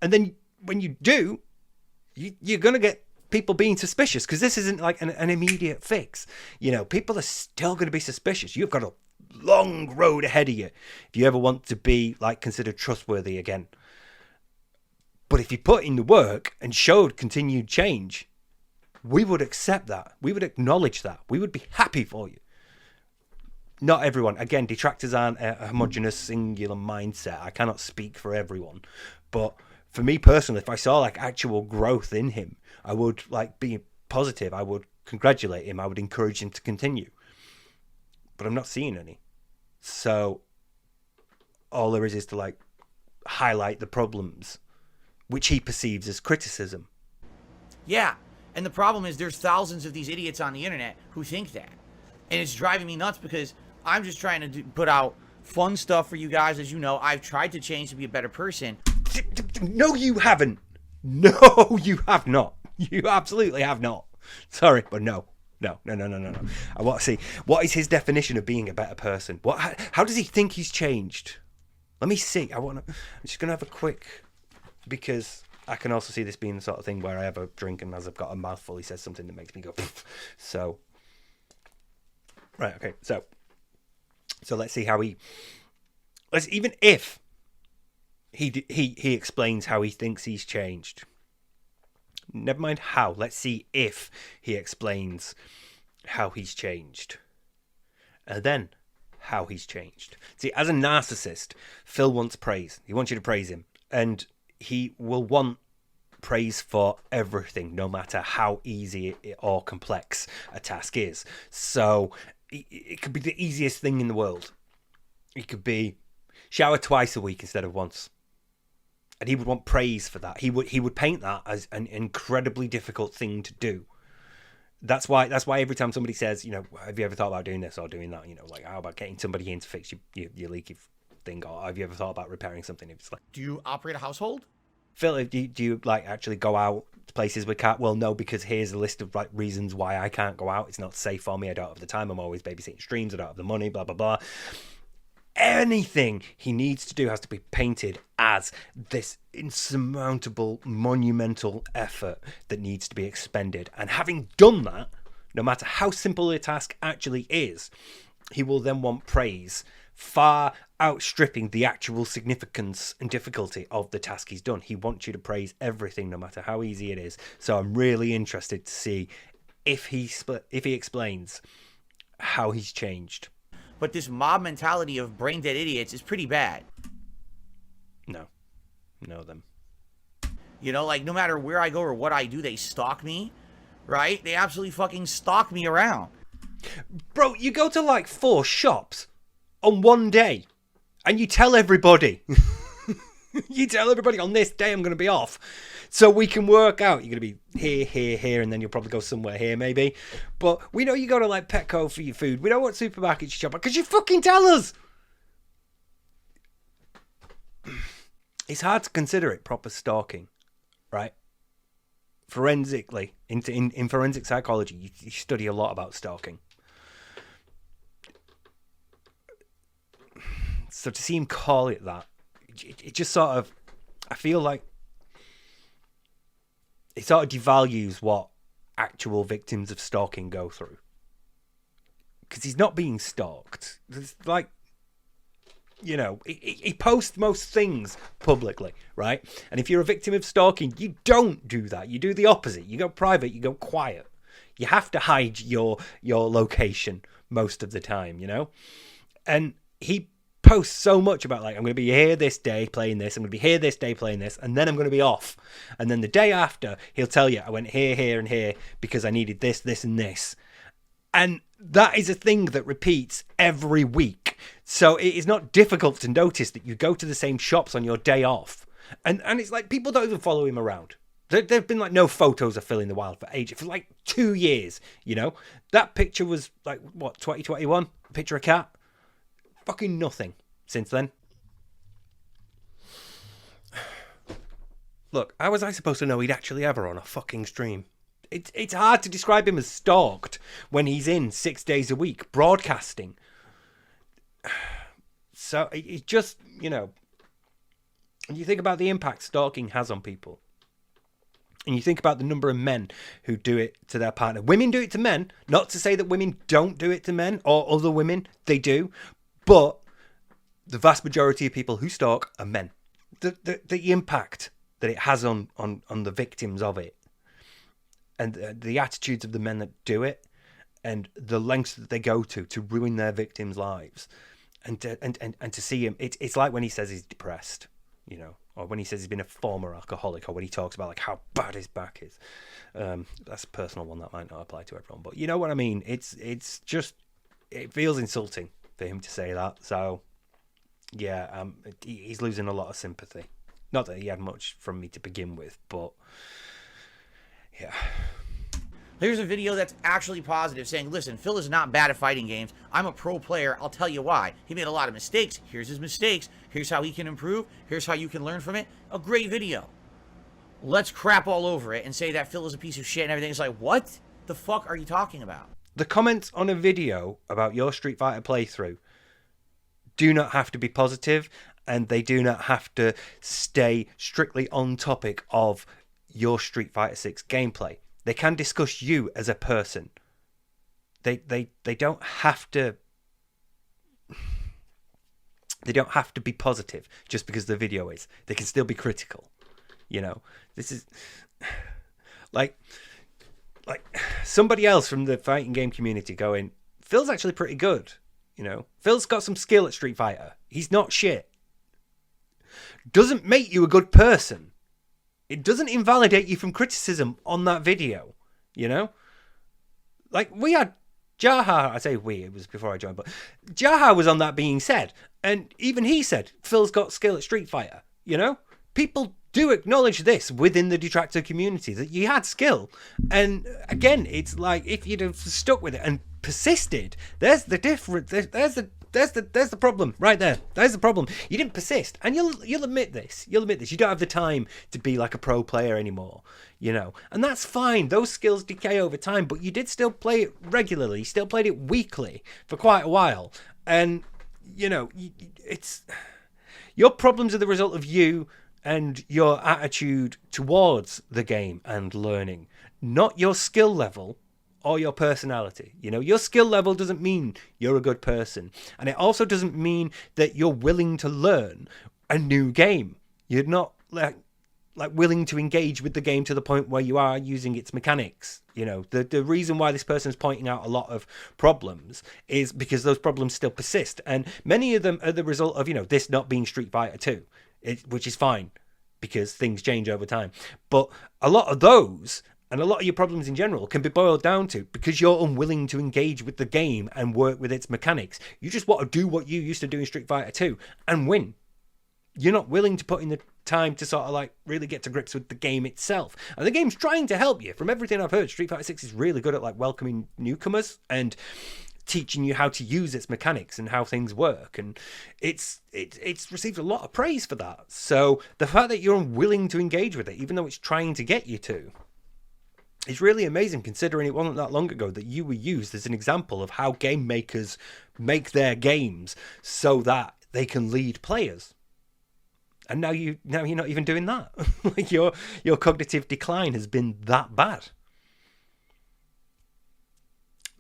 Speaker 1: And then when you do, you're going to get people being suspicious because this isn't like an immediate fix. You know, people are still going to be suspicious. You've got a long road ahead of you if you ever want to be like considered trustworthy again. But if you put in the work and showed continued change, we would accept that. We would acknowledge that. We would be happy for you. Not everyone. Again, detractors aren't a homogenous, singular mindset. I cannot speak for everyone. But for me personally, if I saw like actual growth in him, I would like be positive. I would congratulate him. I would encourage him to continue. But I'm not seeing any. So all there is to like highlight the problems, which he perceives as criticism.
Speaker 2: Yeah. And the problem is there's thousands of these idiots on the internet who think that. And it's driving me nuts because I'm just trying to put out fun stuff for you guys. As you know, I've tried to change to be a better person.
Speaker 1: No, you haven't. No, you have not. You absolutely have not. Sorry, but no. No. I want to see, what is his definition of being a better person? How does he think he's changed? Let me see. I'm just going to have a quick, because I can also see this being the sort of thing where I have a drink and as I've got a mouthful, he says something that makes me go, pfft. So, right, okay. So let's see how even if he explains how he thinks he's changed. Never mind how. Let's see if he explains how he's changed. And then how he's changed. See, as a narcissist, Phil wants praise. He wants you to praise him. And he will want praise for everything, no matter how easy or complex a task is. So it could be the easiest thing in the world. It could be shower twice a week instead of once. And he would want praise for that. He would paint that as an incredibly difficult thing to do. That's why every time somebody says, you know, have you ever thought about doing this or doing that? You know, like, how about getting somebody in to fix your leaky thing? Or have you ever thought about repairing something? It's like,
Speaker 2: Do you operate a household?
Speaker 1: Phil, do you like actually go out to places with cat? Well, no, because here's a list of reasons why I can't go out. It's not safe for me. I don't have the time. I'm always babysitting streams. I don't have the money, blah, blah, blah. Anything he needs to do has to be painted as this insurmountable, monumental effort that needs to be expended. And having done that, no matter how simple a task actually is, he will then want praise far outstripping the actual significance and difficulty of the task he's done. He wants you to praise everything, no matter how easy it is. So I'm really interested to see if he explains how he's changed.
Speaker 2: But this mob mentality of brain dead idiots is pretty bad.
Speaker 1: No. Know them.
Speaker 2: You know, like, no matter where I go or what I do, they stalk me, right? They absolutely fucking stalk me around.
Speaker 1: Bro, you go to like 4 shops on one day and you tell everybody. You tell everybody on this day I'm going to be off. So we can work out. You're going to be here, and then you'll probably go somewhere here, maybe. But we know you go to like Petco for your food. We know what supermarkets you shop at because you fucking tell us. It's hard to consider it proper stalking, right? Forensically, in forensic psychology, you study a lot about stalking. So to see him call it that, it just sort of, I feel like it sort of devalues what actual victims of stalking go through. Because he's not being stalked. It's like, you know, he posts most things publicly, right? And if you're a victim of stalking, you don't do that. You do the opposite. You go private, you go quiet. You have to hide your location most of the time, you know? And he posts so much about, like, I'm going to be here this day playing this, I'm going to be here this day playing this, and then I'm going to be off. And then the day after, he'll tell you, I went here, and here because I needed this, this, and this. And that is a thing that repeats every week. So it is not difficult to notice that you go to the same shops on your day off. And it's like, people don't even follow him around. There have been like no photos of Phil in the wild for ages, for like 2 years, you know? That picture was like, what, 2021? Picture of cat? Fucking nothing since then. Look, how was I supposed to know he'd actually ever on a fucking stream? It's hard to describe him as stalked when he's in 6 days a week broadcasting. So it just, you know, and you think about the impact stalking has on people. And you think about the number of men who do it to their partner. Women do it to men. Not to say that women don't do it to men or other women. They do. But the vast majority of people who stalk are men. The impact that it has on the victims of it, and the attitudes of the men that do it, and the lengths that they go to ruin their victims' lives, and to see him, it's like when he says he's depressed, you know, or when he says he's been a former alcoholic, or when he talks about like how bad his back is. That's a personal one that might not apply to everyone, but you know what I mean. It's just, it feels insulting for him to say that. So yeah, he's losing a lot of sympathy. Not that he had much from me to begin with, but yeah.
Speaker 2: Here's a video that's actually positive, saying, listen, Phil is not bad at fighting games. I'm a pro player. I'll tell you why. He made a lot of mistakes. Here's his mistakes. Here's how he can improve. Here's how you can learn from it. A great video. Let's crap all over it and say that Phil is a piece of shit and everything. It's like, what? The fuck are you talking about?
Speaker 1: The comments on a video about your Street Fighter playthrough do not have to be positive, and they do not have to stay strictly on topic of your Street Fighter 6 gameplay. They can discuss you as a person. They don't have to. They don't have to be positive just because the video is. They can still be critical. You know, this is like somebody else from the fighting game community going, Phil's actually pretty good. You know, Phil's got some skill at Street Fighter. He's not shit. Doesn't make you a good person. It doesn't invalidate you from criticism on that video. You know, like we had Jaha. I say we. It was before I joined, but Jaha was on that being said, and even he said Phil's got skill at Street Fighter. You know, people do acknowledge this within the Detractor community, that you had skill. And again, it's like, if you'd have stuck with it and persisted, there's the difference. There's the problem right there. There's the problem. You didn't persist, and you'll admit this. You'll admit this. You don't have the time to be like a pro player anymore, you know, and that's fine. Those skills decay over time, but you did still play it regularly. You still played it weekly for quite a while, and you know, it's your problems are the result of you and your attitude towards the game and learning, not your skill level or your personality. You know, your skill level doesn't mean you're a good person. And it also doesn't mean that you're willing to learn a new game. You're not like willing to engage with the game to the point where you are using its mechanics. You know, the reason why this person's pointing out a lot of problems is because those problems still persist. And many of them are the result of, you know, this not being Street Fighter 2. Which is fine because things change over time. But a lot of those and a lot of your problems in general can be boiled down to because you're unwilling to engage with the game and work with its mechanics. You just want to do what you used to do in Street Fighter 2 and win. You're not willing to put in the time to sort of like really get to grips with the game itself. And the game's trying to help you. From everything I've heard, Street Fighter 6 is really good at like welcoming newcomers and teaching you how to use its mechanics and how things work, and it's received a lot of praise for that. So the fact that you're unwilling to engage with it, even though it's trying to get you to, is really amazing, considering it wasn't that long ago that you were used as an example of how game makers make their games so that they can lead players. And now you're not even doing that. Like your cognitive decline has been that bad.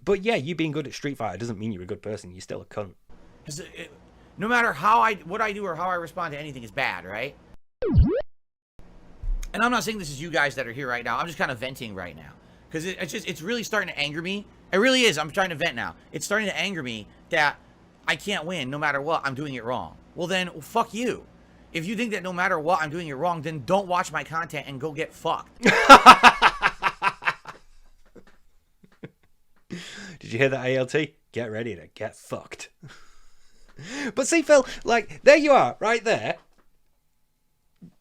Speaker 1: But yeah, you being good at Street Fighter doesn't mean you're a good person. You're still a cunt.
Speaker 2: No matter what I do or how I respond to anything is bad, right? And I'm not saying this is you guys that are here right now. I'm just kind of venting right now. Because it's really starting to anger me. It really is. I'm trying to vent now. It's starting to anger me that I can't win no matter what. I'm doing it wrong. Well then, fuck you. If you think that no matter what I'm doing it wrong, then don't watch my content and go get fucked.
Speaker 1: Did you hear that, ALT? Get ready to get fucked. But see, Phil, like, there you are, right there,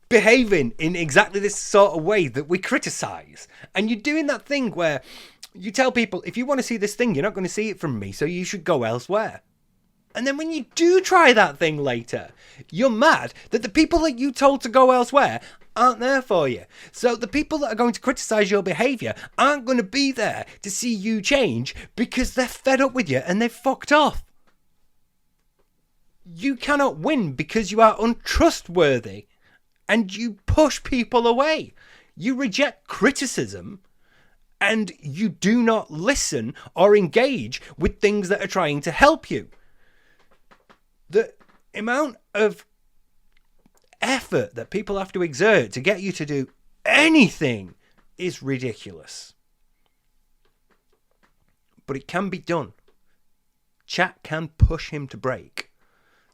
Speaker 1: behaving in exactly this sort of way that we criticize. And you're doing that thing where you tell people, if you want to see this thing, you're not going to see it from me, so you should go elsewhere. And then when you do try that thing later, you're mad that the people that you told to go elsewhere aren't there for you. So the people that are going to criticize your behavior aren't going to be there to see you change because they're fed up with you and they've fucked off. You cannot win because you are untrustworthy and you push people away. You reject criticism and you do not listen or engage with things that are trying to help you. The amount of effort that people have to exert to get you to do anything is ridiculous. But it can be done. Chat can push him to break.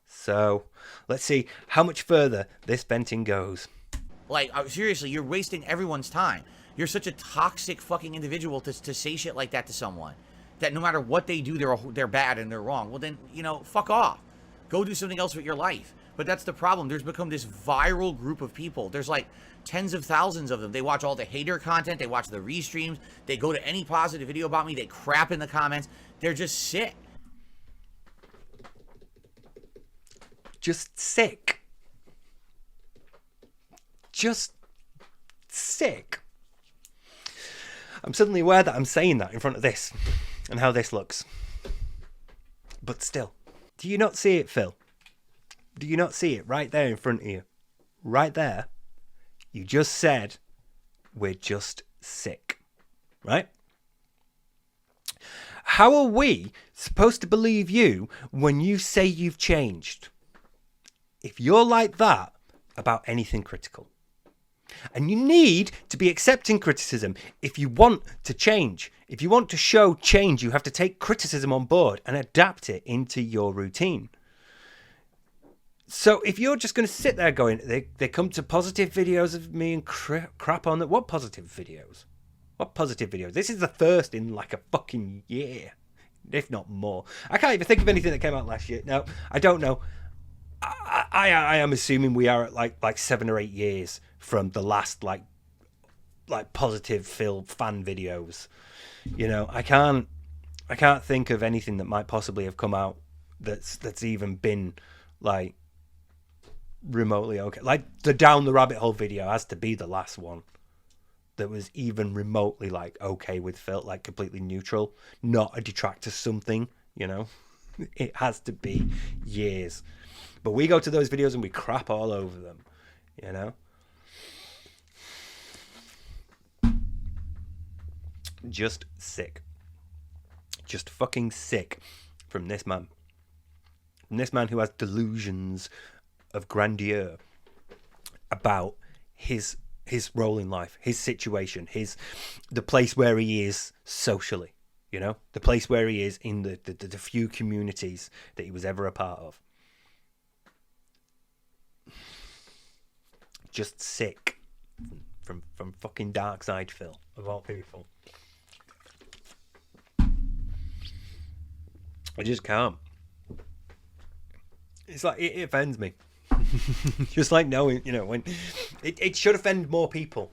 Speaker 1: So let's see how much further this venting goes.
Speaker 2: Like, seriously, you're wasting everyone's time. You're such a toxic fucking individual to say shit like that to someone. That no matter what they do, they're bad and they're wrong. Well then, you know, fuck off. Go do something else with your life. But that's the problem. There's become this viral group of people. There's like tens of thousands of them. They watch all the hater content. They watch the restreams. They go to any positive video about me. They crap in the comments. They're just sick.
Speaker 1: Just sick. Just sick. I'm suddenly aware that I'm saying that in front of this and how this looks. But still, do you not see it, Phil? Do you not see it right there in front of you? Right there. You just said, we're just sick. Right? How are we supposed to believe you when you say you've changed? If you're like that about anything critical. And you need to be accepting criticism if you want to change. If you want to show change, you have to take criticism on board and adapt it into your routine. So if you're just going to sit there going, they come to positive videos of me and crap on that. What positive videos? What positive videos? This is the first in like a fucking year, if not more. I can't even think of anything that came out last year. No, I don't know. I am assuming we are at like 7 or 8 years from the last like positive Phil fan videos. You know, I can't think of anything that might possibly have come out that's even been like remotely okay. Like the down the rabbit hole video has to be the last one that was even remotely like okay with Phil, like completely neutral, not a detractor something, you know. It has to be years. But we go to those videos and we crap all over them, you know. Just sick. Just fucking sick from this man. From this man who has delusions of grandeur about his role in life, his situation, the place where he is socially, you know, the place where he is in the few communities that he was ever a part of. Just sick from fucking dark side Phil, of all people. I just can't. It's like it offends me. Just like knowing, you know, when it should offend more people.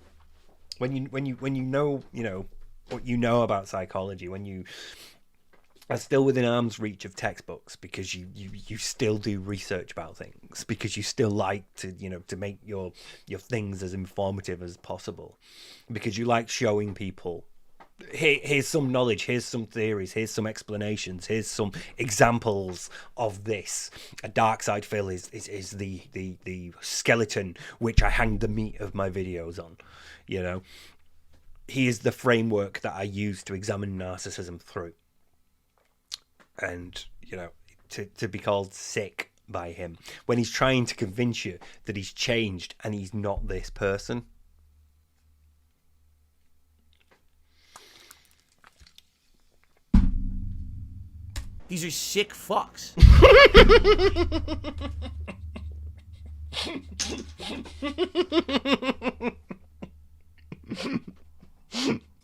Speaker 1: When you know, you know what you know about psychology, when you are still within arm's reach of textbooks, because you still do research about things, because you still like to, you know, to make your things as informative as possible, because you like showing people, here's some knowledge, here's some theories, here's some explanations, here's some examples of this. A dark side Phil is the skeleton which I hang the meat of my videos on, you know. He is the framework that I use to examine narcissism through. And, you know, to be called sick by him when he's trying to convince you that he's changed and he's not this person.
Speaker 2: These are sick fucks.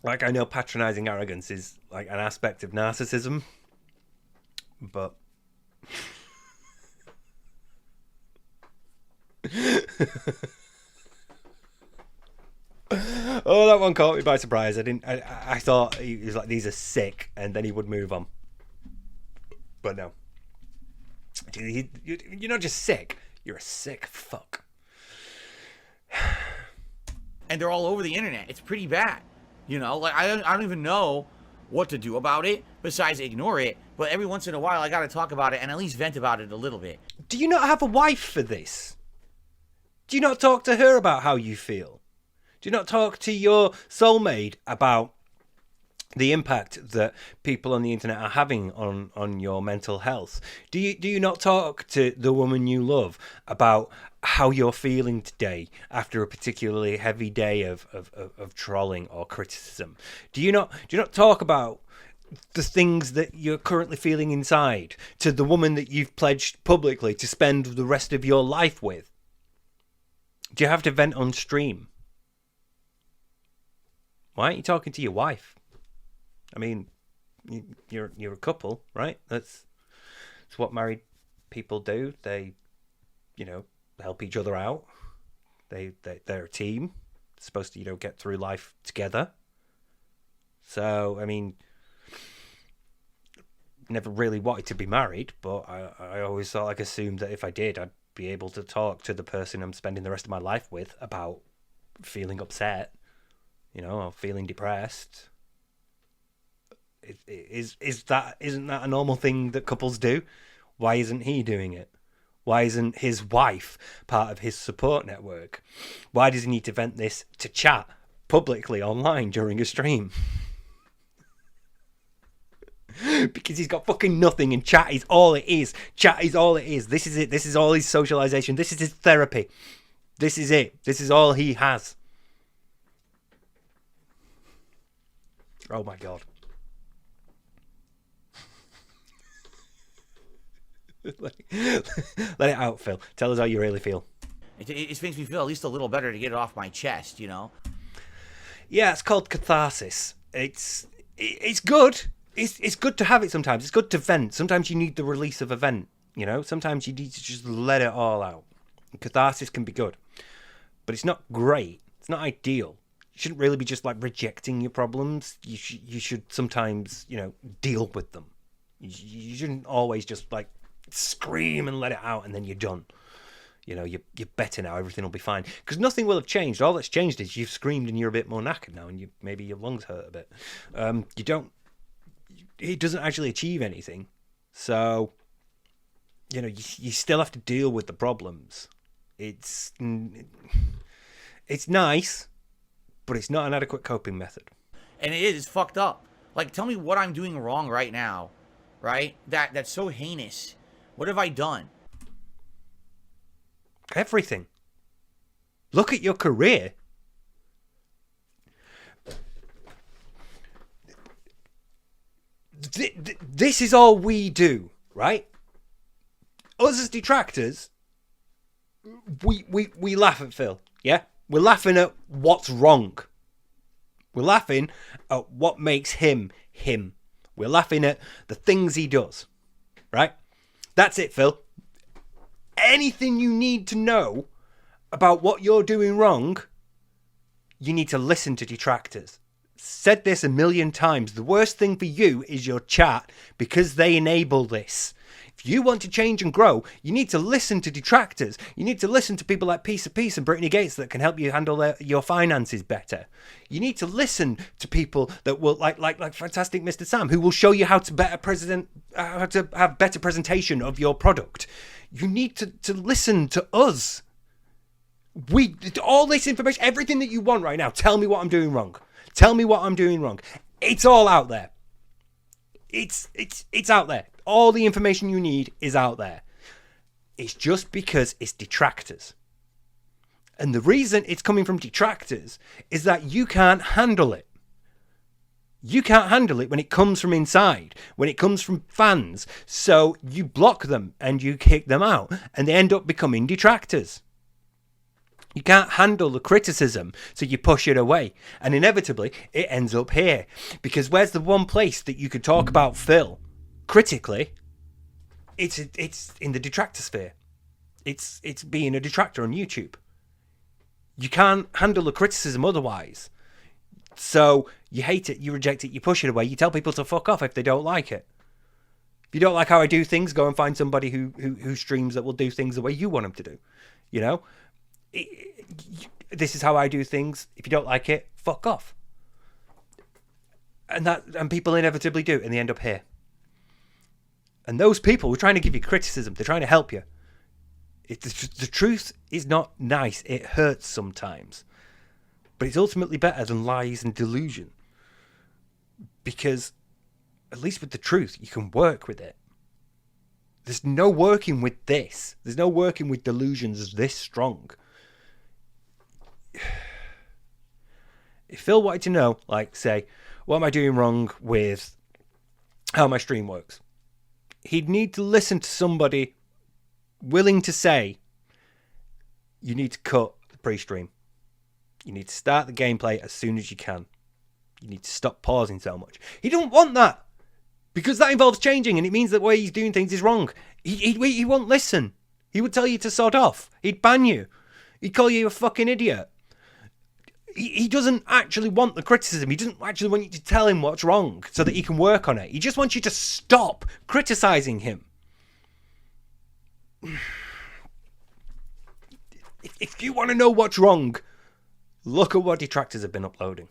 Speaker 1: Like, I know patronizing arrogance is like an aspect of narcissism, but oh, that one caught me by surprise. I thought he was like, these are sick, and then he would move on. But no. Dude, you're not just sick, you're a sick fuck.
Speaker 2: And they're all over the internet. It's pretty bad. You know, like I don't even know what to do about it besides ignore it. But every once in a while I gotta talk about it and at least vent about it a little bit.
Speaker 1: Do you not have a wife for this? Do you not talk to her about how you feel? Do you not talk to your soulmate about the impact that people on the internet are having on your mental health? Do you not talk to the woman you love about how you're feeling today after a particularly heavy day of trolling or criticism? Do you not talk about the things that you're currently feeling inside to the woman that you've pledged publicly to spend the rest of your life with? Do you have to vent on stream? Why aren't you talking to your wife? I mean, you're a couple, right? That's what married people do. They, you know, help each other out. They're a team. They're supposed to, you know, get through life together. So, I mean, never really wanted to be married, but I always thought, like, assumed that if I did, I'd be able to talk to the person I'm spending the rest of my life with about feeling upset, you know, or feeling depressed, Isn't that a normal thing that couples do? Why isn't he doing it? Why isn't his wife part of his support network? Why does he need to vent this to chat publicly online during a stream? Because he's got fucking nothing, and chat is all it is. Chat is all it is. This is it. This is all his socialization. This is his therapy. This is it. This is all he has. Oh my god. Let it out, Phil. Tell us how you really feel.
Speaker 2: It makes me feel at least a little better to get it off my chest, you know?
Speaker 1: Yeah, it's called catharsis. It's good. It's good to have it sometimes. It's good to vent. Sometimes you need the release of a vent, you know? Sometimes you need to just let it all out. And catharsis can be good. But it's not great. It's not ideal. You shouldn't really be just like rejecting your problems. You should sometimes, you know, deal with them. You shouldn't always just like scream and let it out and then you're done. You know, you're better now, everything will be fine. Because nothing will have changed. All that's changed is you've screamed and you're a bit more knackered now, and maybe your lungs hurt a bit. It doesn't actually achieve anything. So, you know, you still have to deal with the problems. It's nice, but it's not an adequate coping method.
Speaker 2: And it's fucked up. Like, tell me what I'm doing wrong right now, right? That's so heinous. What have I done?
Speaker 1: Everything. Look at your career. This is all we do, right? Us as detractors, we laugh at Phil, yeah? We're laughing at what's wrong. We're laughing at what makes him, him. We're laughing at the things he does, right? That's it, Phil. Anything you need to know about what you're doing wrong, you need to listen to detractors. Said this a million times. The worst thing for you is your chat, because they enable this. If you want to change and grow, you need to listen to detractors. You need to listen to people like Piece of Peace and Brittany Gates that can help you handle your finances better. You need to listen to people that will, like Fantastic Mr. Sam, who will show you how to have better presentation of your product. You need to listen to us. All this information, everything that you want right now, tell me what I'm doing wrong. Tell me what I'm doing wrong. It's all out there. It's out there. All the information you need is out there. It's just because it's detractors. And the reason it's coming from detractors is that you can't handle it. You can't handle it when it comes from inside, when it comes from fans. So you block them and you kick them out, and they end up becoming detractors. You can't handle the criticism, so you push it away. And inevitably, it ends up here. Because where's the one place that you could talk about Phil critically? It's in the detractor sphere. It's being a detractor on YouTube. You can't handle the criticism otherwise. So you hate it, you reject it, you push it away, you tell people to fuck off if they don't like it. If you don't like how I do things, go and find somebody who streams that will do things the way you want them to do. You know? This is how I do things. If you don't like it, fuck off. And people inevitably do, and they end up here. And those people who are trying to give you criticism, they're trying to help you. The truth is not nice. It hurts sometimes. But it's ultimately better than lies and delusion. Because at least with the truth, you can work with it. There's no working with this. There's no working with delusions this strong. If Phil wanted to know, like, say, what am I doing wrong with how my stream works? He'd need to listen to somebody willing to say, you need to cut the pre-stream. You need to start the gameplay as soon as you can. You need to stop pausing so much. He doesn't want that, because that involves changing, and it means that the way he's doing things is wrong. He won't listen. He would tell you to sod off. He'd ban you. He'd call you a fucking idiot. He doesn't actually want the criticism. He doesn't actually want you to tell him what's wrong so that he can work on it. He just wants you to stop criticizing him. If you want to know what's wrong, look at what detractors have been uploading.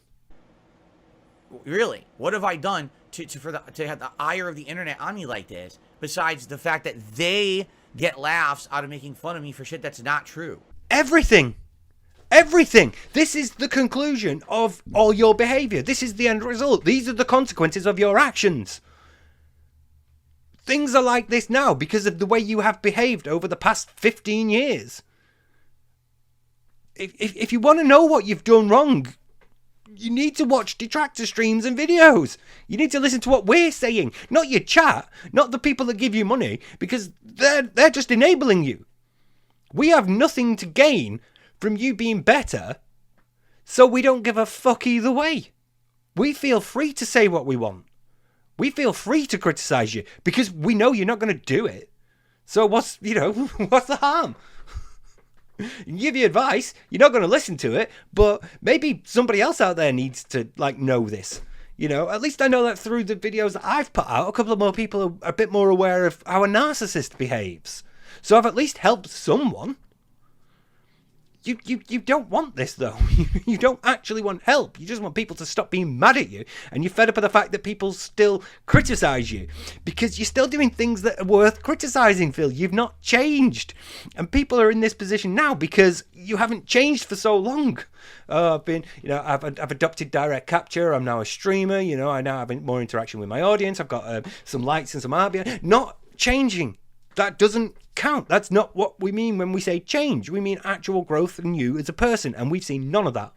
Speaker 2: Really? What have I done to have the ire of the internet on me like this, besides the fact that they get laughs out of making fun of me for shit that's not true?
Speaker 1: Everything. Everything. This is the conclusion of all your behavior. This is the end result. These are the consequences of your actions. Things are like this now because of the way you have behaved over the past 15 years. If you want to know what you've done wrong, you need to watch Detractor streams and videos. You need to listen to what we're saying, not your chat, not the people that give you money, because they're just enabling you. We have nothing to gain from you being better, so we don't give a fuck either way. We feel free to say what we want. We feel free to criticize you because we know you're not going to do it. So what's the harm? Give you advice, you're not going to listen to it, but maybe somebody else out there needs to know this. At least I know that through the videos that I've put out, a couple of more people are a bit more aware of how a narcissist behaves. So I've at least helped someone. You don't want this, though. You don't actually want help. You just want people to stop being mad at you. And you're fed up with the fact that people still criticize you. Because you're still doing things that are worth criticizing, Phil. You've not changed. And people are in this position now because you haven't changed for so long. I've adopted direct capture. I'm now a streamer. I now have more interaction with my audience. I've got some likes and some RBI. Not changing. That doesn't count. That's not what we mean when we say change. We mean actual growth in you as a person, and we've seen none of that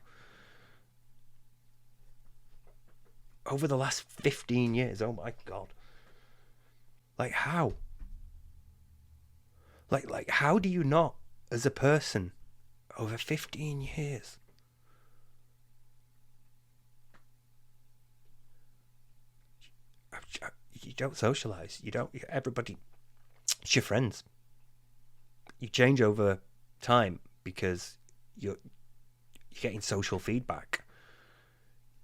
Speaker 1: over the last 15 years. Oh my God. Like how? Like how do you not, as a person, over 15 years? You don't socialize. Everybody, it's your friends. You change over time because you're getting social feedback.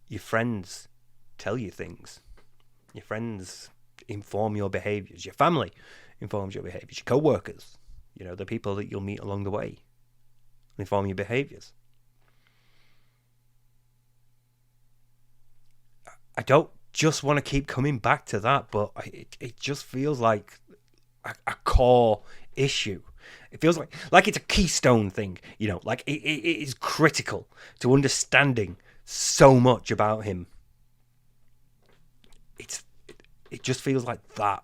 Speaker 1: Your friends tell you things. Your friends inform your behaviors. Your family informs your behaviors. Your co-workers, the people that you'll meet along the way, inform your behaviors. I don't just want to keep coming back to that, but it just feels like a core issue. It feels like it's a keystone thing, like it is critical to understanding so much about him. It just feels like that.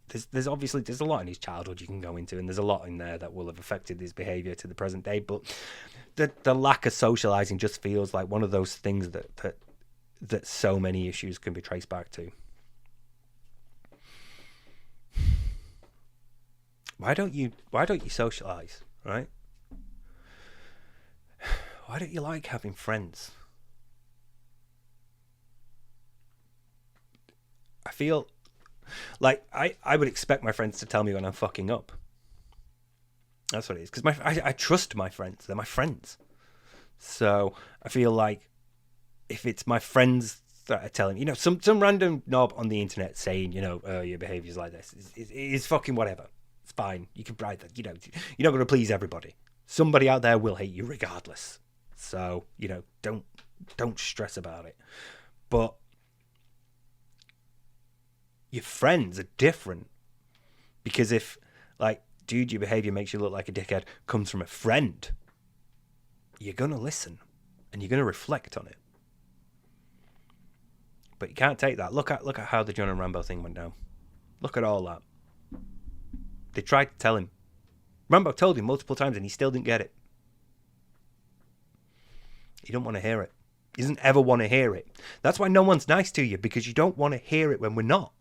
Speaker 1: There's a lot in his childhood you can go into, and there's a lot in there that will have affected his behavior to the present day, but the lack of socializing just feels like one of those things that so many issues can be traced back to. Why don't you socialize, right? Why don't you like having friends? I feel like I would expect my friends to tell me when I'm fucking up. That's what it is. Because I trust my friends. They're my friends. So I feel like if it's my friends that are telling, some random knob on the internet saying, your behaviour's like this, it is fucking whatever. It's fine. You can write that. You're not going to please everybody. Somebody out there will hate you regardless. So, don't stress about it. But your friends are different. Because if, dude, your behavior makes you look like a dickhead comes from a friend, you're going to listen and you're going to reflect on it. But you can't take that. Look at how the John and Rambo thing went down. Look at all that. They tried to tell him. Rambo told him multiple times and he still didn't get it. He don't want to hear it. He doesn't ever want to hear it. That's why no one's nice to you, because you don't want to hear it when we're not.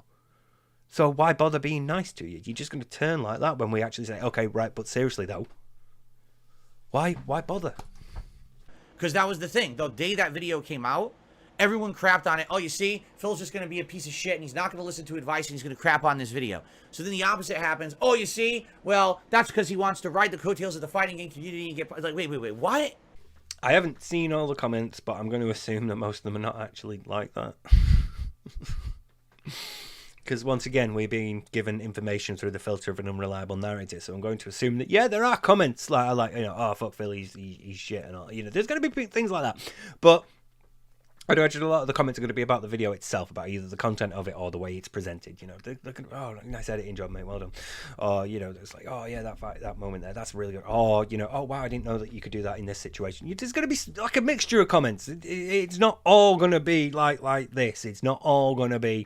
Speaker 1: So why bother being nice to you? You're just going to turn like that when we actually say, okay, right, but seriously though, why bother?
Speaker 2: Because that was the thing. The day that video came out, everyone crapped on it. Oh, you see, Phil's just going to be a piece of shit and he's not going to listen to advice and he's going to crap on this video. So then the opposite happens. Oh, you see, well, that's because he wants to ride the coattails of the fighting game community and get like, wait, what?
Speaker 1: I haven't seen all the comments, but I'm going to assume that most of them are not actually like that. Because once again, we're being given information through the filter of an unreliable narrative. So I'm going to assume that, yeah, there are comments like oh, fuck Phil, he's shit and all. There's going to be things like that. But I do actually, a lot of the comments are going to be about the video itself, about either the content of it or the way it's presented. You know, they're going, oh, nice editing job, mate, well done. Or, you know, it's like, oh yeah, that moment there, that's really good. Or, you know, oh wow, I didn't know that you could do that in this situation. There's going to be like a mixture of comments. It's not all going to be like this. It's not all going to be,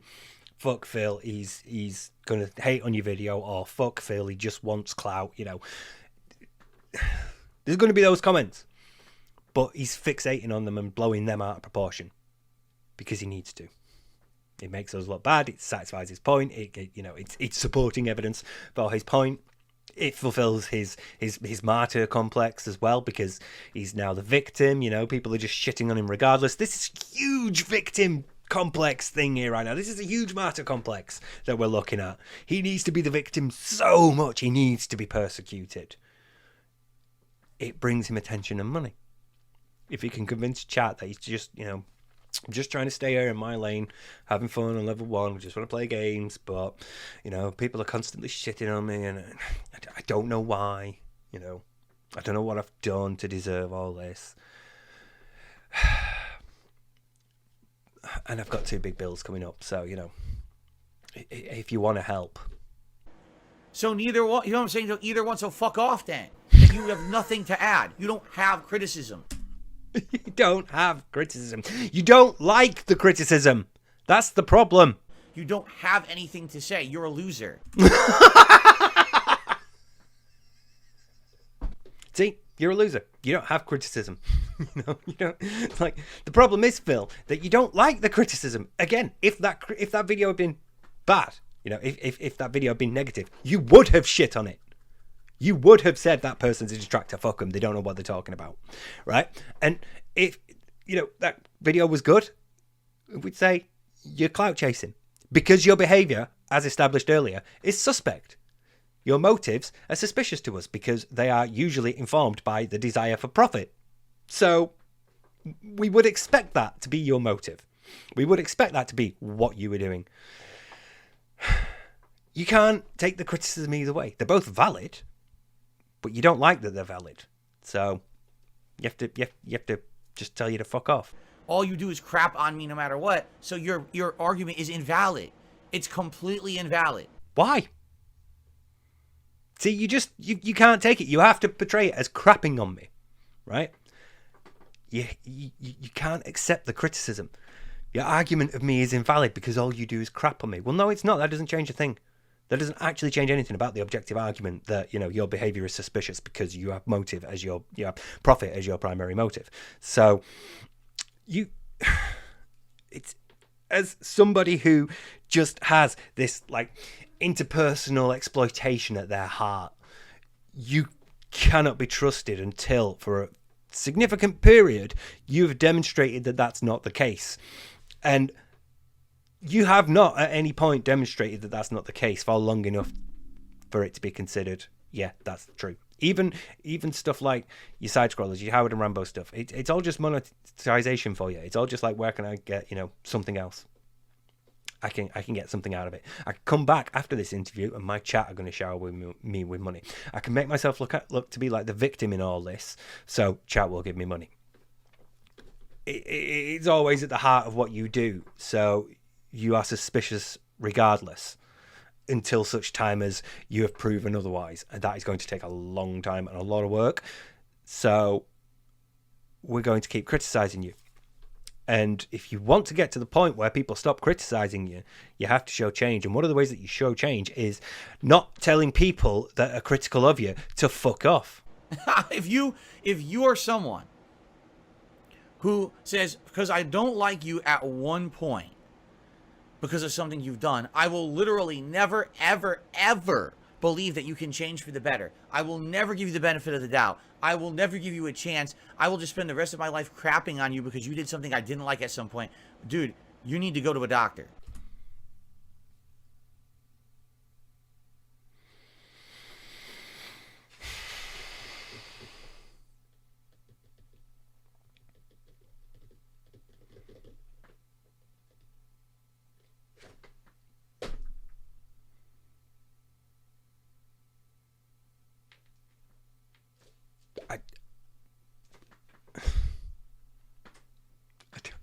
Speaker 1: fuck Phil, he's going to hate on your video, or fuck Phil, he just wants clout. You know, there's going to be those comments. But he's fixating on them and blowing them out of proportion because he needs to. It makes us look bad. It satisfies his point. It's supporting evidence for his point. It fulfills his martyr complex as well, because he's now the victim. You know, people are just shitting on him regardless. This is huge victim complex thing here right now. This is a huge martyr complex that we're looking at. He needs to be the victim so much. He needs to be persecuted. It brings him attention and money. If he can convince chat that he's just, you know, I'm just trying to stay here in my lane, having fun on level 1, just want to play games, but, you know, people are constantly shitting on me, and I don't know why, you know. I don't know what I've done to deserve all this. And I've got 2 big bills coming up, so, you know, if you want to help.
Speaker 2: So neither one, you know what I'm saying? So either one, so fuck off then. If you have nothing to add, you don't have criticism.
Speaker 1: You don't have criticism. You don't like the criticism. That's the problem.
Speaker 2: You don't have anything to say. You're a loser.
Speaker 1: See, you're a loser. You don't have criticism. You don't. It's like, the problem is, Phil, that you don't like the criticism. Again, if that video had been bad, you know, if that video had been negative, you would have shit on it. You would have said that person's a detractor, fuck them, they don't know what they're talking about, right? And if, you know, that video was good, we'd say you're clout chasing, because your behaviour, as established earlier, is suspect. Your motives are suspicious to us because they are usually informed by the desire for profit. So we would expect that to be your motive. We would expect that to be what you were doing. You can't take the criticism either way. They're both valid, but you don't like that they're valid. So you have to just tell you to fuck off.
Speaker 2: All you do is crap on me no matter what, so your argument is invalid. It's completely invalid.
Speaker 1: Why? See, you can't take it. You have to portray it as crapping on me, right? You can't accept the criticism. Your argument of me is invalid because all you do is crap on me. Well, no, it's not. That doesn't change a thing. That doesn't actually change anything about the objective argument that, you know, your behavior is suspicious because you have motive as you have profit as your primary motive. So it's, as somebody who just has this like interpersonal exploitation at their heart, you cannot be trusted until, for a significant period, you've demonstrated that that's not the case. And you have not at any point demonstrated that that's not the case for long enough for it to be considered, yeah, that's true. Even stuff like your side scrollers, your Howard and Rambo stuff, it's all just monetization for you. It's all just like, where can I get, you know, something else? I can get something out of it. I can come back after this interview and my chat are going to shower with me with money. I can make myself look to be like the victim in all this, so chat will give me money. It's always at the heart of what you do, so you are suspicious regardless until such time as you have proven otherwise, and that is going to take a long time and a lot of work. So we're going to keep criticizing you. And if you want to get to the point where people stop criticizing you, you have to show change. And one of the ways that you show change is not telling people that are critical of you to fuck off.
Speaker 2: If you are someone who says, because I don't like you at one point because of something you've done, I will literally never, ever, ever believe that you can change for the better. I will never give you the benefit of the doubt. I will never give you a chance. I will just spend the rest of my life crapping on you because you did something I didn't like at some point. Dude, you need to go to a doctor.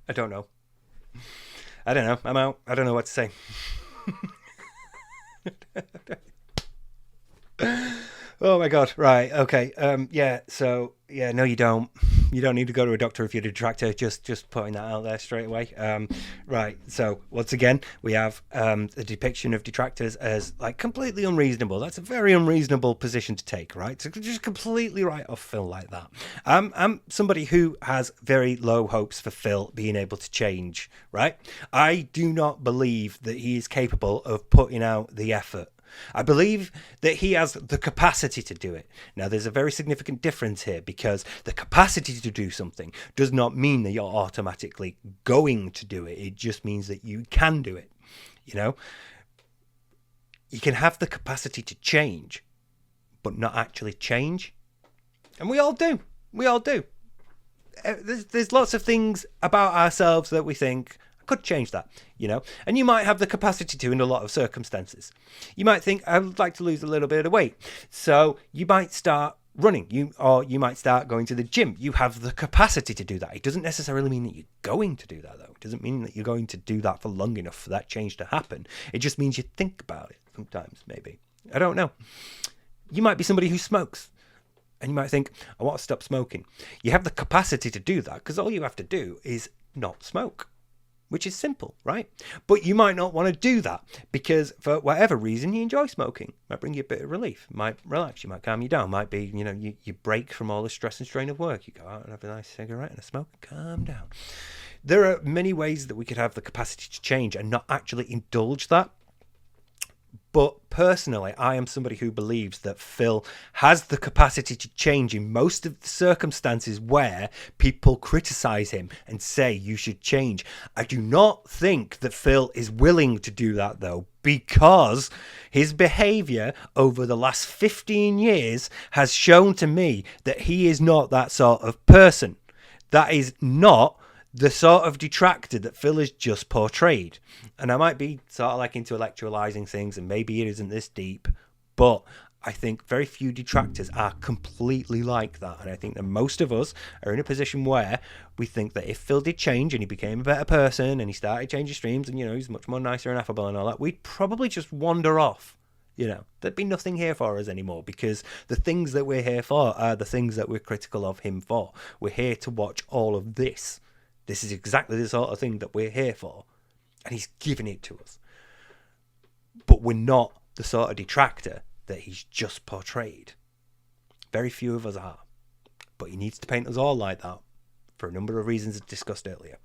Speaker 1: I don't know. I'm out. I don't know what to say. Oh my god. Right. Okay. Yeah. So yeah. No, you don't. You don't need to go to a doctor if you're a detractor. Just putting that out there straight away. Right. So once again, we have the depiction of detractors as like completely unreasonable. That's a very unreasonable position to take, right? So just completely write off Phil like that. I'm somebody who has very low hopes for Phil being able to change, right? I do not believe that he is capable of putting out the effort. I believe that he has the capacity to do it. Now, there's a very significant difference here, because the capacity to do something does not mean that you're automatically going to do it. It just means that you can do it. You know, you can have the capacity to change, but not actually change. And we all do. We all do. There's lots of things about ourselves that we think, could change that, you know, and you might have the capacity to in a lot of circumstances. You might think, I would like to lose a little bit of weight, so you might start running, you might start going to the gym. You have the capacity to do that. It doesn't necessarily mean that you're going to do that, though. It doesn't mean that you're going to do that for long enough for that change to happen. It just means you think about it sometimes. Maybe, I don't know. You might be somebody who smokes, and you might think, I want to stop smoking. You have the capacity to do that, because all you have to do is not smoke, which is simple, right? But you might not want to do that because for whatever reason you enjoy smoking. Might bring you a bit of relief, might relax you, might calm you down, might be, you know, you break from all the stress and strain of work. You go out and have a nice cigarette and a smoke and calm down. There are many ways that we could have the capacity to change and not actually indulge that. But personally, I am somebody who believes that Phil has the capacity to change in most of the circumstances where people criticize him and say you should change. I do not think that Phil is willing to do that, though, because his behavior over the last 15 years has shown to me that he is not that sort of person. That is not the sort of detractor that Phil has just portrayed. And I might be sort of like intellectualizing things, and maybe it isn't this deep, but I think very few detractors are completely like that. And I think that most of us are in a position where we think that if Phil did change and he became a better person and he started changing streams and, you know, he's much more nicer and affable and all that, we'd probably just wander off. You know, there'd be nothing here for us anymore, because the things that we're here for are the things that we're critical of him for. We're here to watch all of this. This is exactly the sort of thing that we're here for. And he's giving it to us. But we're not the sort of detractor that he's just portrayed. Very few of us are. But he needs to paint us all like that for a number of reasons discussed earlier.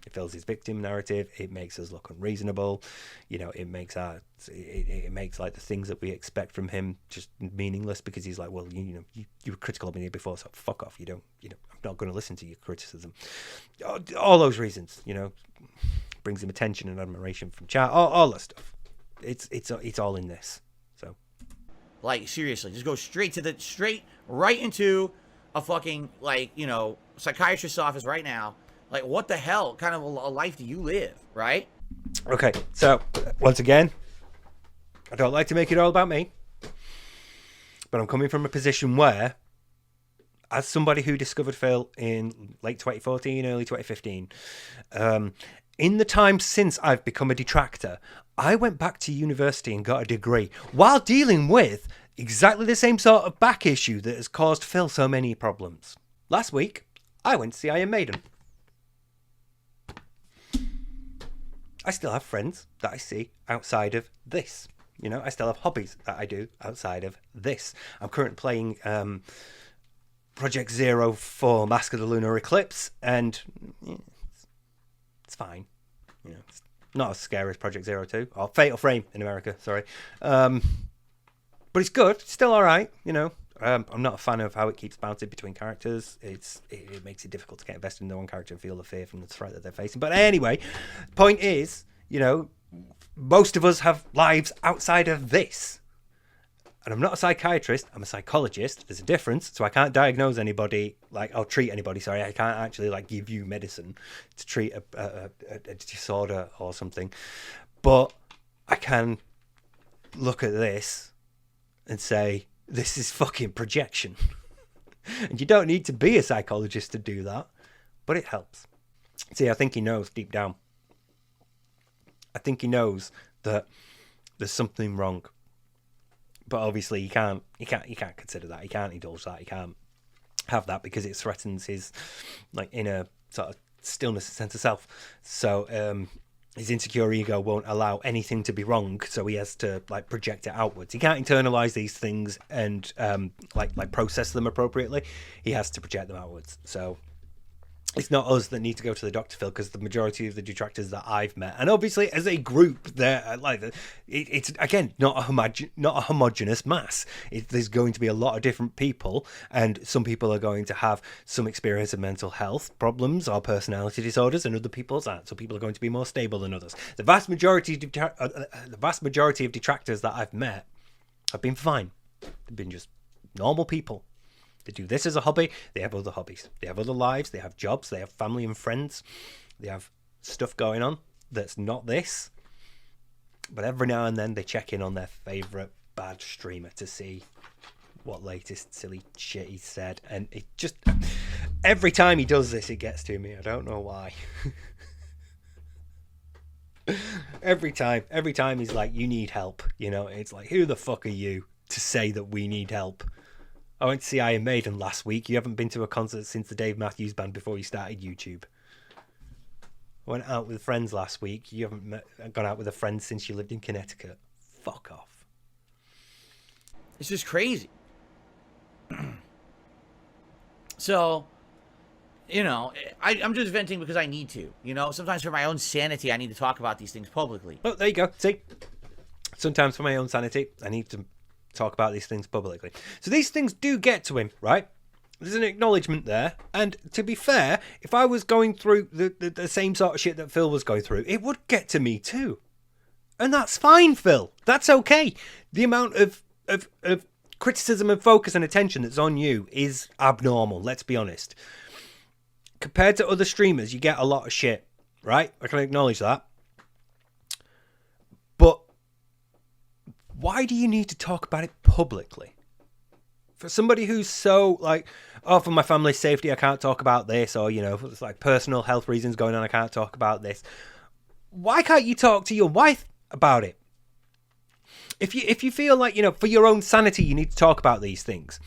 Speaker 1: It fills his victim narrative. It makes us look unreasonable. You know, it makes like the things that we expect from him just meaningless, because he's like, well, you were critical of me before, so fuck off. I'm not going to listen to your criticism. All those reasons, you know, brings him attention and admiration from chat. All that stuff. It's all in this. So,
Speaker 2: like, seriously, just go straight right into a fucking, like, you know, psychiatrist's office right now. Like, what the hell kind of a life do you live, right?
Speaker 1: Okay, so, once again, I don't like to make it all about me, but I'm coming from a position where, as somebody who discovered Phil in late 2014, early 2015, in the time since I've become a detractor, I went back to university and got a degree while dealing with exactly the same sort of back issue that has caused Phil so many problems. Last week, I went to see Iron Maiden. I still have friends that I see outside of this. You know, I still have hobbies that I do outside of this. I'm currently playing Project Zero for Mask of the Lunar Eclipse, and it's fine. You know, it's not as scary as Project Zero 2, or Fatal Frame in America, sorry. But it's good. It's still all right, you know. I'm not a fan of how it keeps bouncing between characters. It makes it difficult to get invested in the one character and feel the fear from the threat that they're facing. But anyway, point is, you know, most of us have lives outside of this. And I'm not a psychiatrist, I'm a psychologist. There's a difference. So I can't diagnose anybody, like, I'll treat anybody, sorry. I can't actually, like, give you medicine to treat a disorder or something. But I can look at this and say, this is fucking projection. And you don't need to be a psychologist to do that, but it helps. See, I think he knows deep down. I think he knows that there's something wrong. But obviously he can't consider that. He can't indulge that. He can't have that because it threatens his like inner sort of stillness and sense of self. So his insecure ego won't allow anything to be wrong, so he has to like project it outwards. He can't internalize these things and like process them appropriately. He has to project them outwards. So it's not us that need to go to the doctor, Phil, because the majority of the detractors that I've met, and obviously as a group, they're like it's again not a homogenous mass. There's going to be a lot of different people, and some people are going to have some experience of mental health problems or personality disorders, and other people's aren't. So people are going to be more stable than others. The vast majority of detractors that I've met have been fine. They've been just normal people. They do this as a hobby. They have other hobbies. They have other lives. They have jobs. They have family and friends. They have stuff going on that's not this. But every now and then they check in on their favourite bad streamer to see what latest silly shit he's said. And it just... every time he does this, it gets to me. I don't know why. Every time he's like, you need help. You know, it's like, who the fuck are you to say that we need help? I went to see Iron Maiden last week. You haven't been to a concert since the Dave Matthews Band before you started YouTube. I went out with friends last week. You haven't gone out with a friend since you lived in Connecticut. Fuck off.
Speaker 2: It's just crazy. So, you know, I'm just venting because I need to. You know, sometimes for my own sanity, I need to talk about these things publicly.
Speaker 1: Oh, there you go. See? Sometimes for my own sanity, I need to talk about these things publicly. So these things do get to him, right? There's an acknowledgement there. And to be fair, if I was going through the same sort of shit that Phil was going through, it would get to me too. And that's fine, Phil. That's okay. The amount of criticism and focus and attention that's on you is abnormal, let's be honest. Compared to other streamers, you get a lot of shit, right? I can acknowledge that. But why do you need to talk about it publicly? For somebody who's so like, oh, for my family's safety, I can't talk about this, or, you know, if it's like personal health reasons going on, I can't talk about this. Why can't you talk to your wife about it? If you feel like, you know, for your own sanity, you need to talk about these things.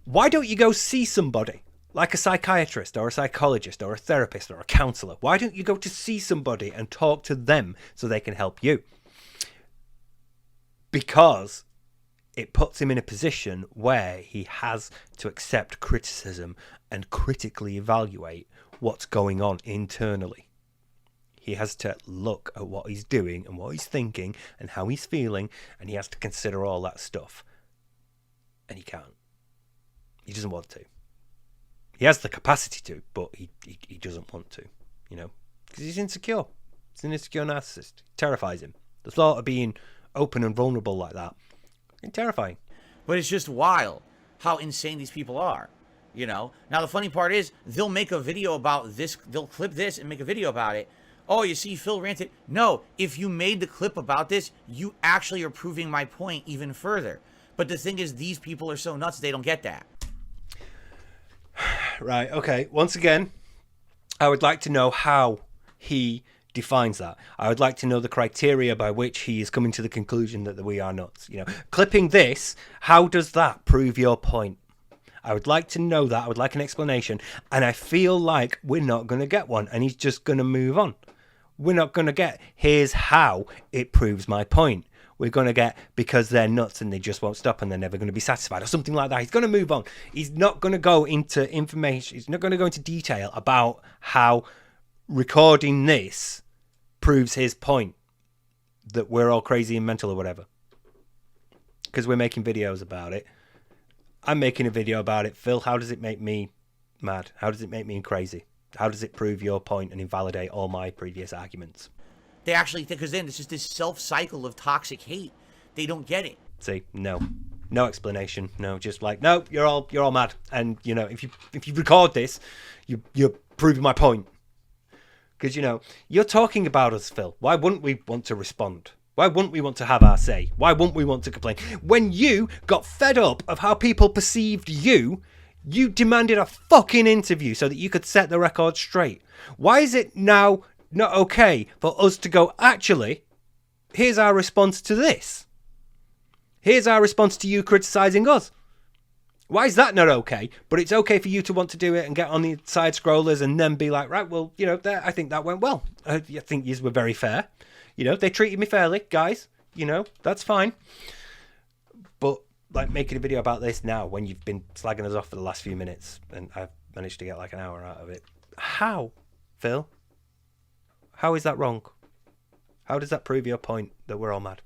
Speaker 1: Why don't you go see somebody like a psychiatrist or a psychologist or a therapist or a counselor? Why don't you go to see somebody and talk to them so they can help you? Because it puts him in a position where he has to accept criticism and critically evaluate what's going on internally. He has to look at what he's doing and what he's thinking and how he's feeling, and he has to consider all that stuff. And he can't. He doesn't want to. He has the capacity to, but he doesn't want to, you know, because he's insecure. He's an insecure narcissist. It terrifies him. The thought of being open and vulnerable like that, it's terrifying.
Speaker 2: But it's just wild how insane these people are, you know. Now the funny part is they'll make a video about this, they'll clip this and make a video about it. Oh, you see Phil ranted. No, if you made the clip about this, you actually are proving my point even further. But the thing is, these people are so nuts, they don't get that.
Speaker 1: Right, okay. Once again, I would like to know how he defines that. I would like to know the criteria by which he is coming to the conclusion that we are nuts. You know, clipping this, how does that prove your point? I would like to know that. I would like an explanation. And I feel like we're not going to get one, and he's just going to move on. We're not going to get, here's how it proves my point. We're going to get, because they're nuts and they just won't stop and they're never going to be satisfied, or something like that. He's going to move on. He's not going to go into information. He's not going to go into detail about how recording this proves his point that we're all crazy and mental or whatever. Because we're making videos about it. I'm making a video about it. Phil, how does it make me mad? How does it make me crazy? How does it prove your point and invalidate all my previous arguments?
Speaker 2: They actually think, because then it's just this self-cycle of toxic hate. They don't get it.
Speaker 1: See, no explanation. No, just like, no, you're all mad. And, you know, if you record this, you're proving my point. Because, you know, you're talking about us, Phil. Why wouldn't we want to respond? Why wouldn't we want to have our say? Why wouldn't we want to complain? When you got fed up of how people perceived you, You demanded a fucking interview so that you could set the record straight. Why is it now not okay for us to go, actually, here's our response to this. Here's our response to you criticising us. Why is that not okay? But it's okay for you to want to do it and get on the side scrollers and then be like, right, well, you know, I think that went well. I think you were very fair. You know, they treated me fairly, guys. You know, that's fine. But like making a video about this now when you've been slagging us off for the last few minutes and I've managed to get like an hour out of it. How, Phil? How is that wrong? How does that prove your point that we're all mad?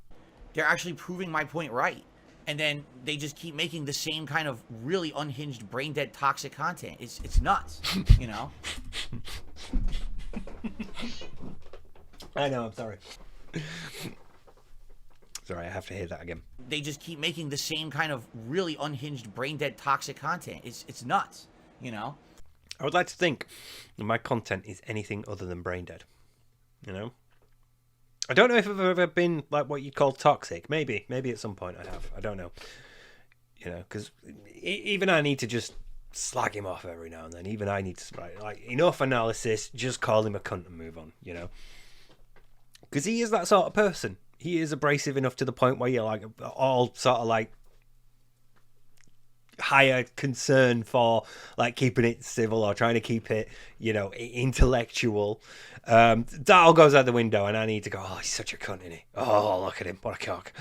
Speaker 2: They're actually proving my point right. And then they just keep making the same kind of really unhinged, brain-dead, toxic content. It's nuts, you know?
Speaker 1: I know, I'm sorry. Sorry, I have to hear that again.
Speaker 2: They just keep making the same kind of really unhinged, brain-dead, toxic content. It's nuts, you know?
Speaker 1: I would like to think that my content is anything other than brain-dead, you know? I don't know if I've ever been like what you'd call toxic. Maybe at some point I have. I don't know. You know, because even I need to just slag him off every now and then. Even I need to, like, enough analysis, just call him a cunt and move on, you know? Because he is that sort of person. He is abrasive enough to the point where you're like all sort of like higher concern for like keeping it civil or trying to keep it, you know, intellectual. That all goes out the window and I need to go, oh, he's such a cunt, isn't he? Oh, look at him, what a cock.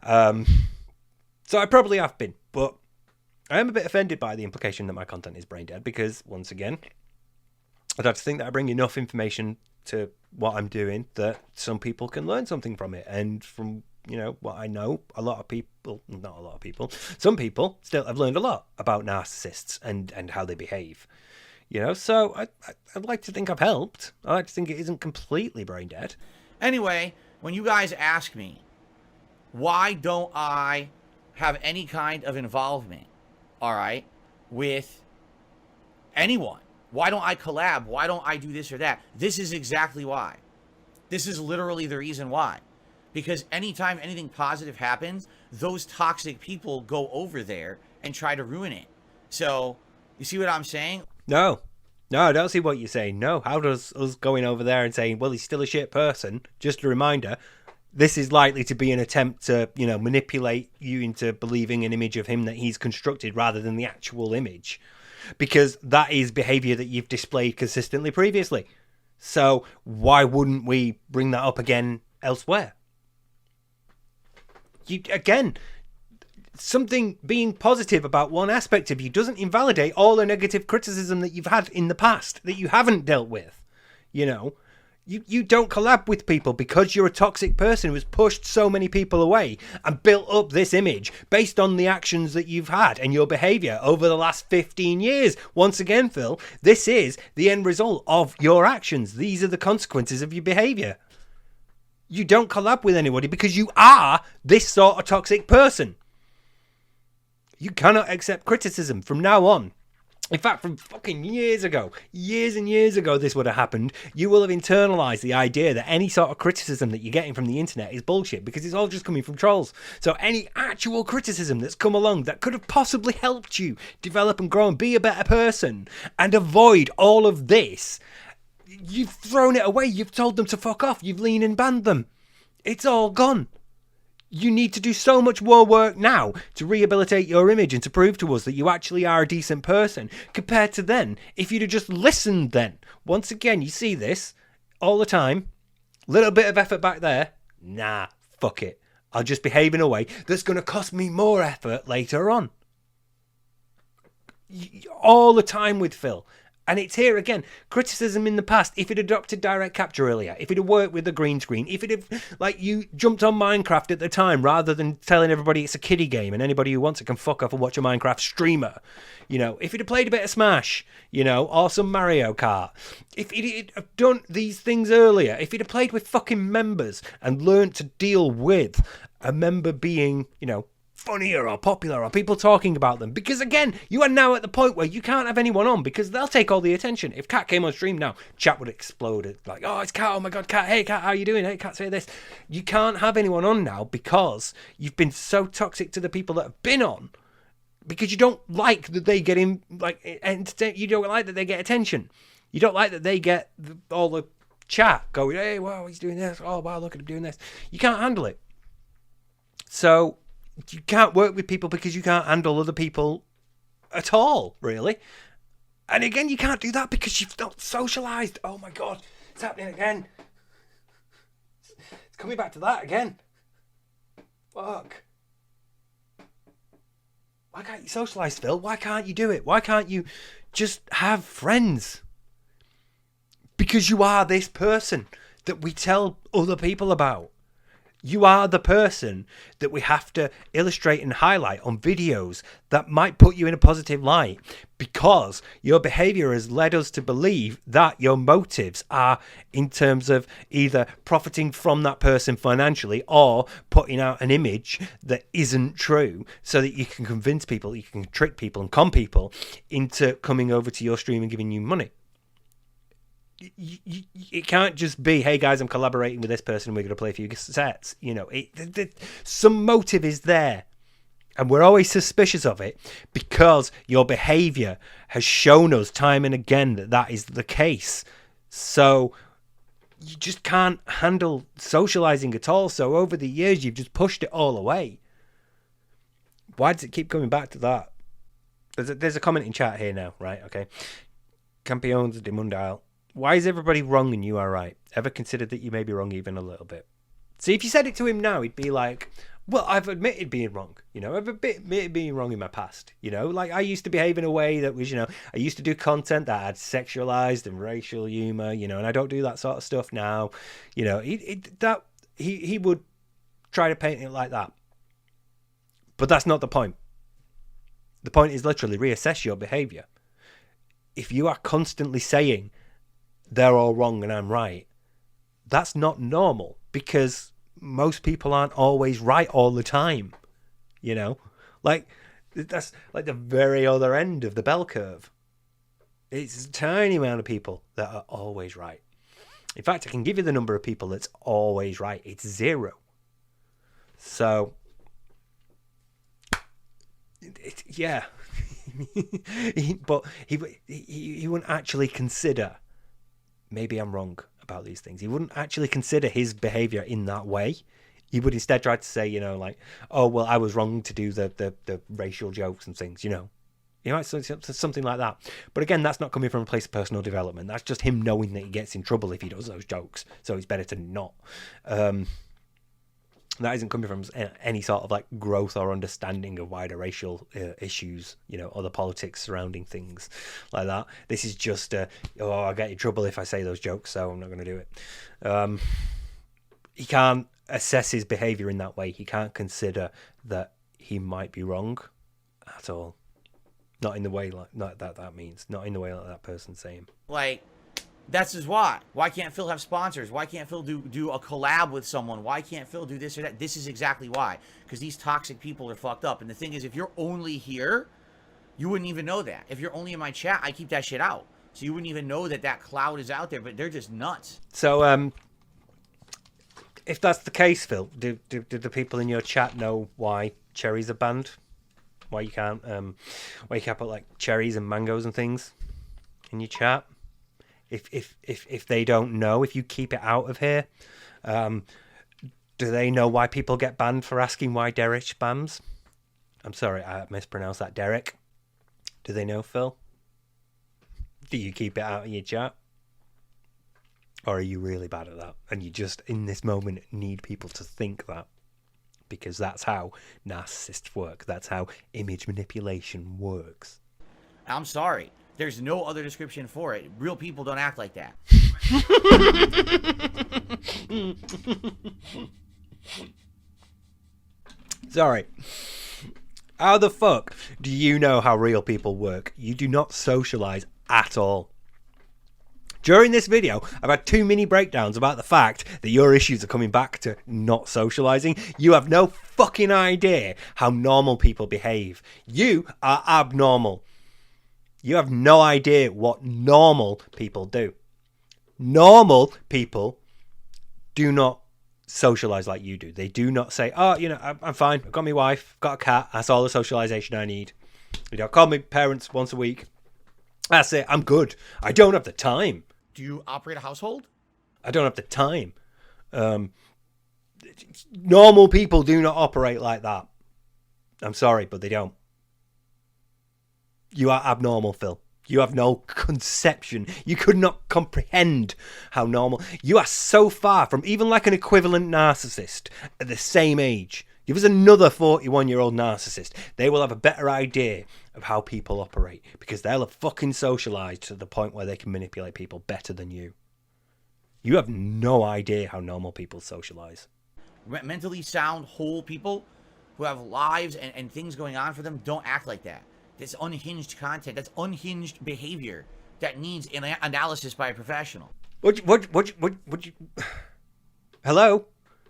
Speaker 1: So I probably have been, but I am a bit offended by the implication that my content is brain dead because, once again, I'd like to think that I bring enough information to what I'm doing that some people can learn something from it. And from, you know, what I know, a lot of people, not a lot of people, some people still have learned a lot about narcissists and how they behave. You know, so I'd like to think I've helped. I like to think it isn't completely brain dead.
Speaker 2: Anyway, when you guys ask me, why don't I have any kind of involvement, all right, with anyone? Why don't I collab? Why don't I do this or that? This is exactly why. This is literally the reason why. Because anytime anything positive happens, those toxic people go over there and try to ruin it. So, you see what I'm saying?
Speaker 1: No, I don't see what you're saying. No, how does us going over there and saying, well, he's still a shit person, just a reminder, this is likely to be an attempt to, you know, manipulate you into believing an image of him that he's constructed rather than the actual image. Because that is behavior that you've displayed consistently previously. So why wouldn't we bring that up again elsewhere? Again, something being positive about one aspect of you doesn't invalidate all the negative criticism that you've had in the past that you haven't dealt with. You know, you don't collab with people because you're a toxic person who's pushed so many people away and built up this image based on the actions that you've had and your behavior over the last 15 years. Once again, Phil, this is the end result of your actions. These are the consequences of your behavior. You don't collab with anybody because you are this sort of toxic person. You cannot accept criticism from now on. In fact, from fucking years and years ago, this would have happened. You will have internalized the idea that any sort of criticism that you're getting from the internet is bullshit because it's all just coming from trolls. So any actual criticism that's come along that could have possibly helped you develop and grow and be a better person and avoid all of this, you've thrown it away. You've told them to fuck off. You've leaned and banned them. It's all gone. You need to do so much more work now to rehabilitate your image and to prove to us that you actually are a decent person compared to then. If you'd have just listened then. Once again, you see this all the time. Little bit of effort back there. Nah, fuck it. I'll just behave in a way that's going to cost me more effort later on. All the time with Phil. And it's here again, criticism in the past, if it adopted direct capture earlier, if it had worked with the green screen, if it had, like, you jumped on Minecraft at the time rather than telling everybody it's a kiddie game and anybody who wants it can fuck off and watch a Minecraft streamer, you know, if it had played a bit of Smash, you know, or some Mario Kart, if it had done these things earlier, if it had played with fucking members and learned to deal with a member being, you know, funnier or popular or people talking about them, because again you are now at the point where you can't have anyone on because they'll take all the attention. If Kat came on stream now, chat would explode. It's like, oh, it's Kat, oh my god, Kat, hey Kat, how you doing, hey Kat, say this. You can't have anyone on now because you've been so toxic to the people that have been on because you don't like that they get in, like, you don't like that they get attention. You don't like that they get all the chat going, hey, wow, he's doing this. Oh, wow, look at him doing this. You can't handle it. So you can't work with people because you can't handle other people at all, really. And again, you can't do that because you've not socialized. Oh my God, it's happening again. It's coming back to that again. Fuck. Why can't you socialize, Phil? Why can't you do it? Why can't you just have friends? Because you are this person that we tell other people about. You are the person that we have to illustrate and highlight on videos that might put you in a positive light, because your behavior has led us to believe that your motives are in terms of either profiting from that person financially or putting out an image that isn't true, so that you can convince people, you can trick people and con people into coming over to your stream and giving you money. It can't just be, hey guys, I'm collaborating with this person, we're going to play a few sets. You know, some motive is there, and we're always suspicious of it because your behavior has shown us time and again that that is the case. So you just can't handle socializing at all. So over the years, you've just pushed it all away. Why does it keep coming back to that? There's a comment in chat here now, right? Okay. Campeones de Mundial. Why is everybody wrong and you are right? Ever considered that you may be wrong even a little bit? See, if you said it to him now, he'd be like, well, I've admitted being wrong. You know, I've admitted being wrong in my past. You know, like I used to behave in a way that was, you know, I used to do content that had sexualized and racial humor, you know, and I don't do that sort of stuff now. You know, he would try to paint it like that. But that's not the point. The point is literally reassess your behavior. If you are constantly saying, they're all wrong and I'm right, that's not normal, because most people aren't always right all the time. You know, like that's like the very other end of the bell curve. It's a tiny amount of people that are always right. In fact, I can give you the number of people that's always right. It's 0. So yeah. But he wouldn't actually consider, maybe I'm wrong about these things. He wouldn't actually consider his behavior in that way. He would instead try to say, you know, like, oh, well, I was wrong to do the racial jokes and things, you know. You know, something like that. But again, that's not coming from a place of personal development. That's just him knowing that he gets in trouble if he does those jokes. So it's better to not. That isn't coming from any sort of like growth or understanding of wider racial issues, you know, or the politics surrounding things like that. This is just, I get in trouble if I say those jokes, so I'm not going to do it. He can't assess his behavior in that way. He can't consider that he might be wrong at all. Not in the way like that means. Not in the way like that person's saying.
Speaker 2: Like, that's just why. Why can't Phil have sponsors? Why can't Phil do a collab with someone? Why can't Phil do this or that? This is exactly why. Because these toxic people are fucked up. And the thing is, if you're only here, you wouldn't even know that. If you're only in my chat, I keep that shit out. So you wouldn't even know that cloud is out there. But they're just nuts.
Speaker 1: So, if that's the case, Phil, do the people in your chat know why cherries are banned? Why you can't put like cherries and mangoes and things in your chat? If they don't know, if you keep it out of here, do they know why people get banned for asking why Derek spams? I'm sorry, I mispronounced that. Derek. Do they know, Phil? Do you keep it out in your chat? Or are you really bad at that? And you just, in this moment, need people to think that. Because that's how narcissists work. That's how image manipulation works.
Speaker 2: I'm sorry. There's no other description for it. Real people don't act like that.
Speaker 1: Sorry. How the fuck do you know how real people work? You do not socialize at all. During this video, I've had 2 mini breakdowns about the fact that your issues are coming back to not socializing. You have no fucking idea how normal people behave. You are abnormal. You have no idea what normal people do. Normal people do not socialize like you do. They do not say, oh, you know, I'm fine. I've got my wife, got a cat. That's all the socialization I need. You know, call me parents once a week. That's it. I'm good. I don't have the time.
Speaker 2: Do you operate a household?
Speaker 1: I don't have the time. Normal people do not operate like that. I'm sorry, but they don't. You are abnormal, Phil. You have no conception. You could not comprehend how normal. You are so far from even like an equivalent narcissist at the same age. Give us another 41-year-old narcissist. They will have a better idea of how people operate because they'll have fucking socialized to the point where they can manipulate people better than you. You have no idea how normal people socialize.
Speaker 2: Mentally sound, whole people who have lives and things going on for them don't act like that. This unhinged content, that's unhinged behavior that needs an analysis by a professional.
Speaker 1: What you hello?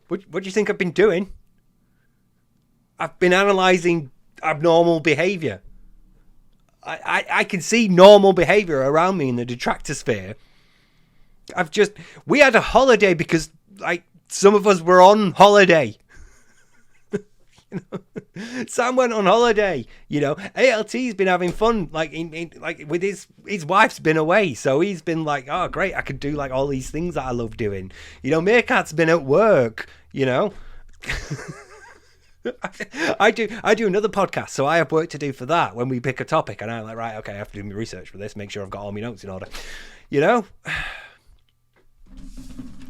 Speaker 1: What do you think I've been doing? I've been analysing abnormal behaviour. I can see normal behaviour around me in the detractor sphere. We had a holiday because, like, some of us were on holiday. You know? Sam went on holiday, you know. ALT's been having fun, like with his wife's been away, so he's been like, oh great, I could do like all these things that I love doing. You know, Meerkat's been at work, you know. I do another podcast, so I have work to do for that when we pick a topic, and I'm like, right, okay, I have to do my research for this, make sure I've got all my notes in order. You know?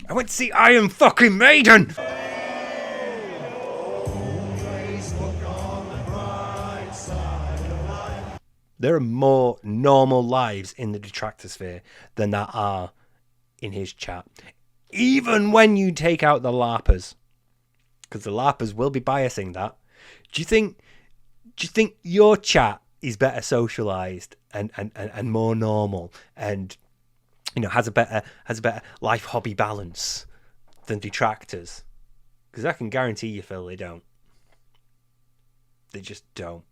Speaker 1: I went to see Iron fucking Maiden! There are more normal lives in the detractor sphere than there are in his chat. Even when you take out the LARPers. Because the LARPers will be biasing that. Do you think your chat is better socialized and more normal and, you know, has a better life hobby balance than detractors? Because I can guarantee you, Phil, they don't. They just don't.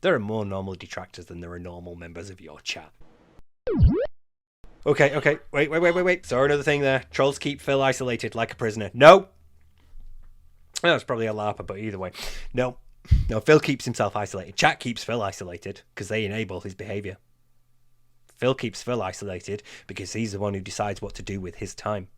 Speaker 1: There are more normal detractors than there are normal members of your chat. Okay. Wait. Sorry, another thing there. Trolls keep Phil isolated like a prisoner. No. That's probably a LARPer, but either way. No, Phil keeps himself isolated. Chat keeps Phil isolated because they enable his behaviour. Phil keeps Phil isolated because he's the one who decides what to do with his time.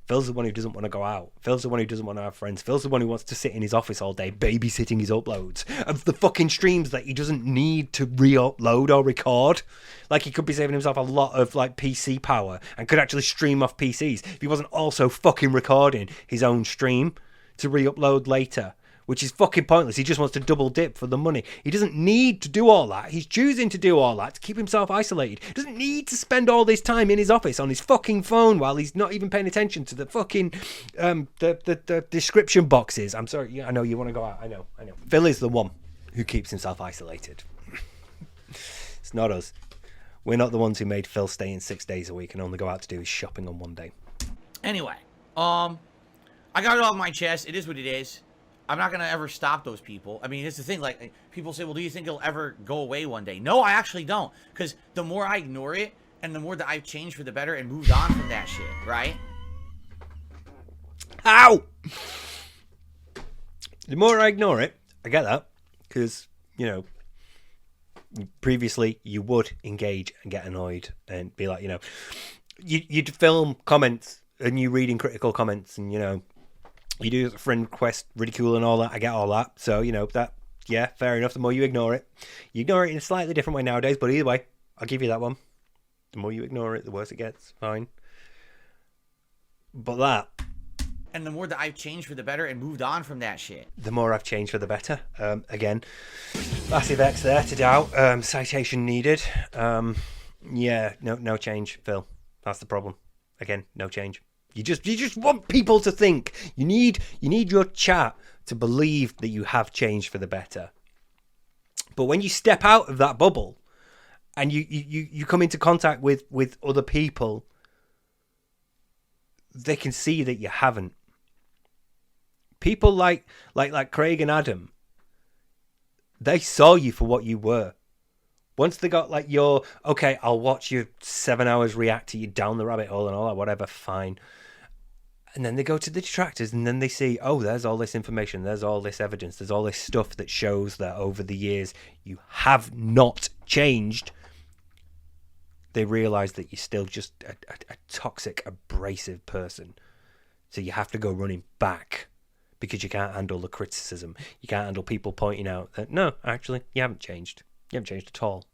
Speaker 1: Phil's the one who doesn't want to go out. Phil's the one who doesn't want to have friends. Phil's the one who wants to sit in his office all day babysitting his uploads of the fucking streams that he doesn't need to re-upload or record. Like, he could be saving himself a lot of, like, PC power and could actually stream off PCs if he wasn't also fucking recording his own stream to re-upload later, which is fucking pointless. He just wants to double dip for the money. He doesn't need to do all that. He's choosing to do all that to keep himself isolated. He doesn't need to spend all this time in his office on his fucking phone while he's not even paying attention to the fucking the description boxes. I'm sorry, I know you want to go out. I know. Phil is the one who keeps himself isolated. It's not us. We're not the ones who made Phil stay in 6 days a week and only go out to do his shopping on one day.
Speaker 2: Anyway, I got it off my chest. It is what it is. I'm not going to ever stop those people. I mean, it's the thing. Like, people say, well, do you think it'll ever go away one day? No, I actually don't. Because the more I ignore it, and the more that I've changed for the better and moved on from that shit, right?
Speaker 1: Ow! The more I ignore it, I get that. Because, you know, previously you would engage and get annoyed and be like, you know, you'd film comments and you reading critical comments and, you know, you do friend request, ridicule and all that. I get all that. So, you know, that, yeah, fair enough. The more you ignore it in a slightly different way nowadays, but either way, I'll give you that one. The more you ignore it, the worse it gets. Fine. But that.
Speaker 2: And the more that I've changed for the better and moved on from that shit.
Speaker 1: The more I've changed for the better. Again, massive X there to doubt. Citation needed. Yeah, no change, Phil. That's the problem. Again, no change. You just want people to think. You need your chat to believe that you have changed for the better. But when you step out of that bubble and you come into contact with other people, they can see that you haven't. People like Craig and Adam, they saw you for what you were. Once they got like your, okay, I'll watch you 7 hours react to you down the rabbit hole and all that, whatever, fine. And then they go to the detractors, and then they see, oh, there's all this information, there's all this evidence, there's all this stuff that shows that over the years you have not changed. They realise that you're still just a toxic, abrasive person. So you have to go running back because you can't handle the criticism. You can't handle people pointing out that, no, actually, you haven't changed. You haven't changed at all.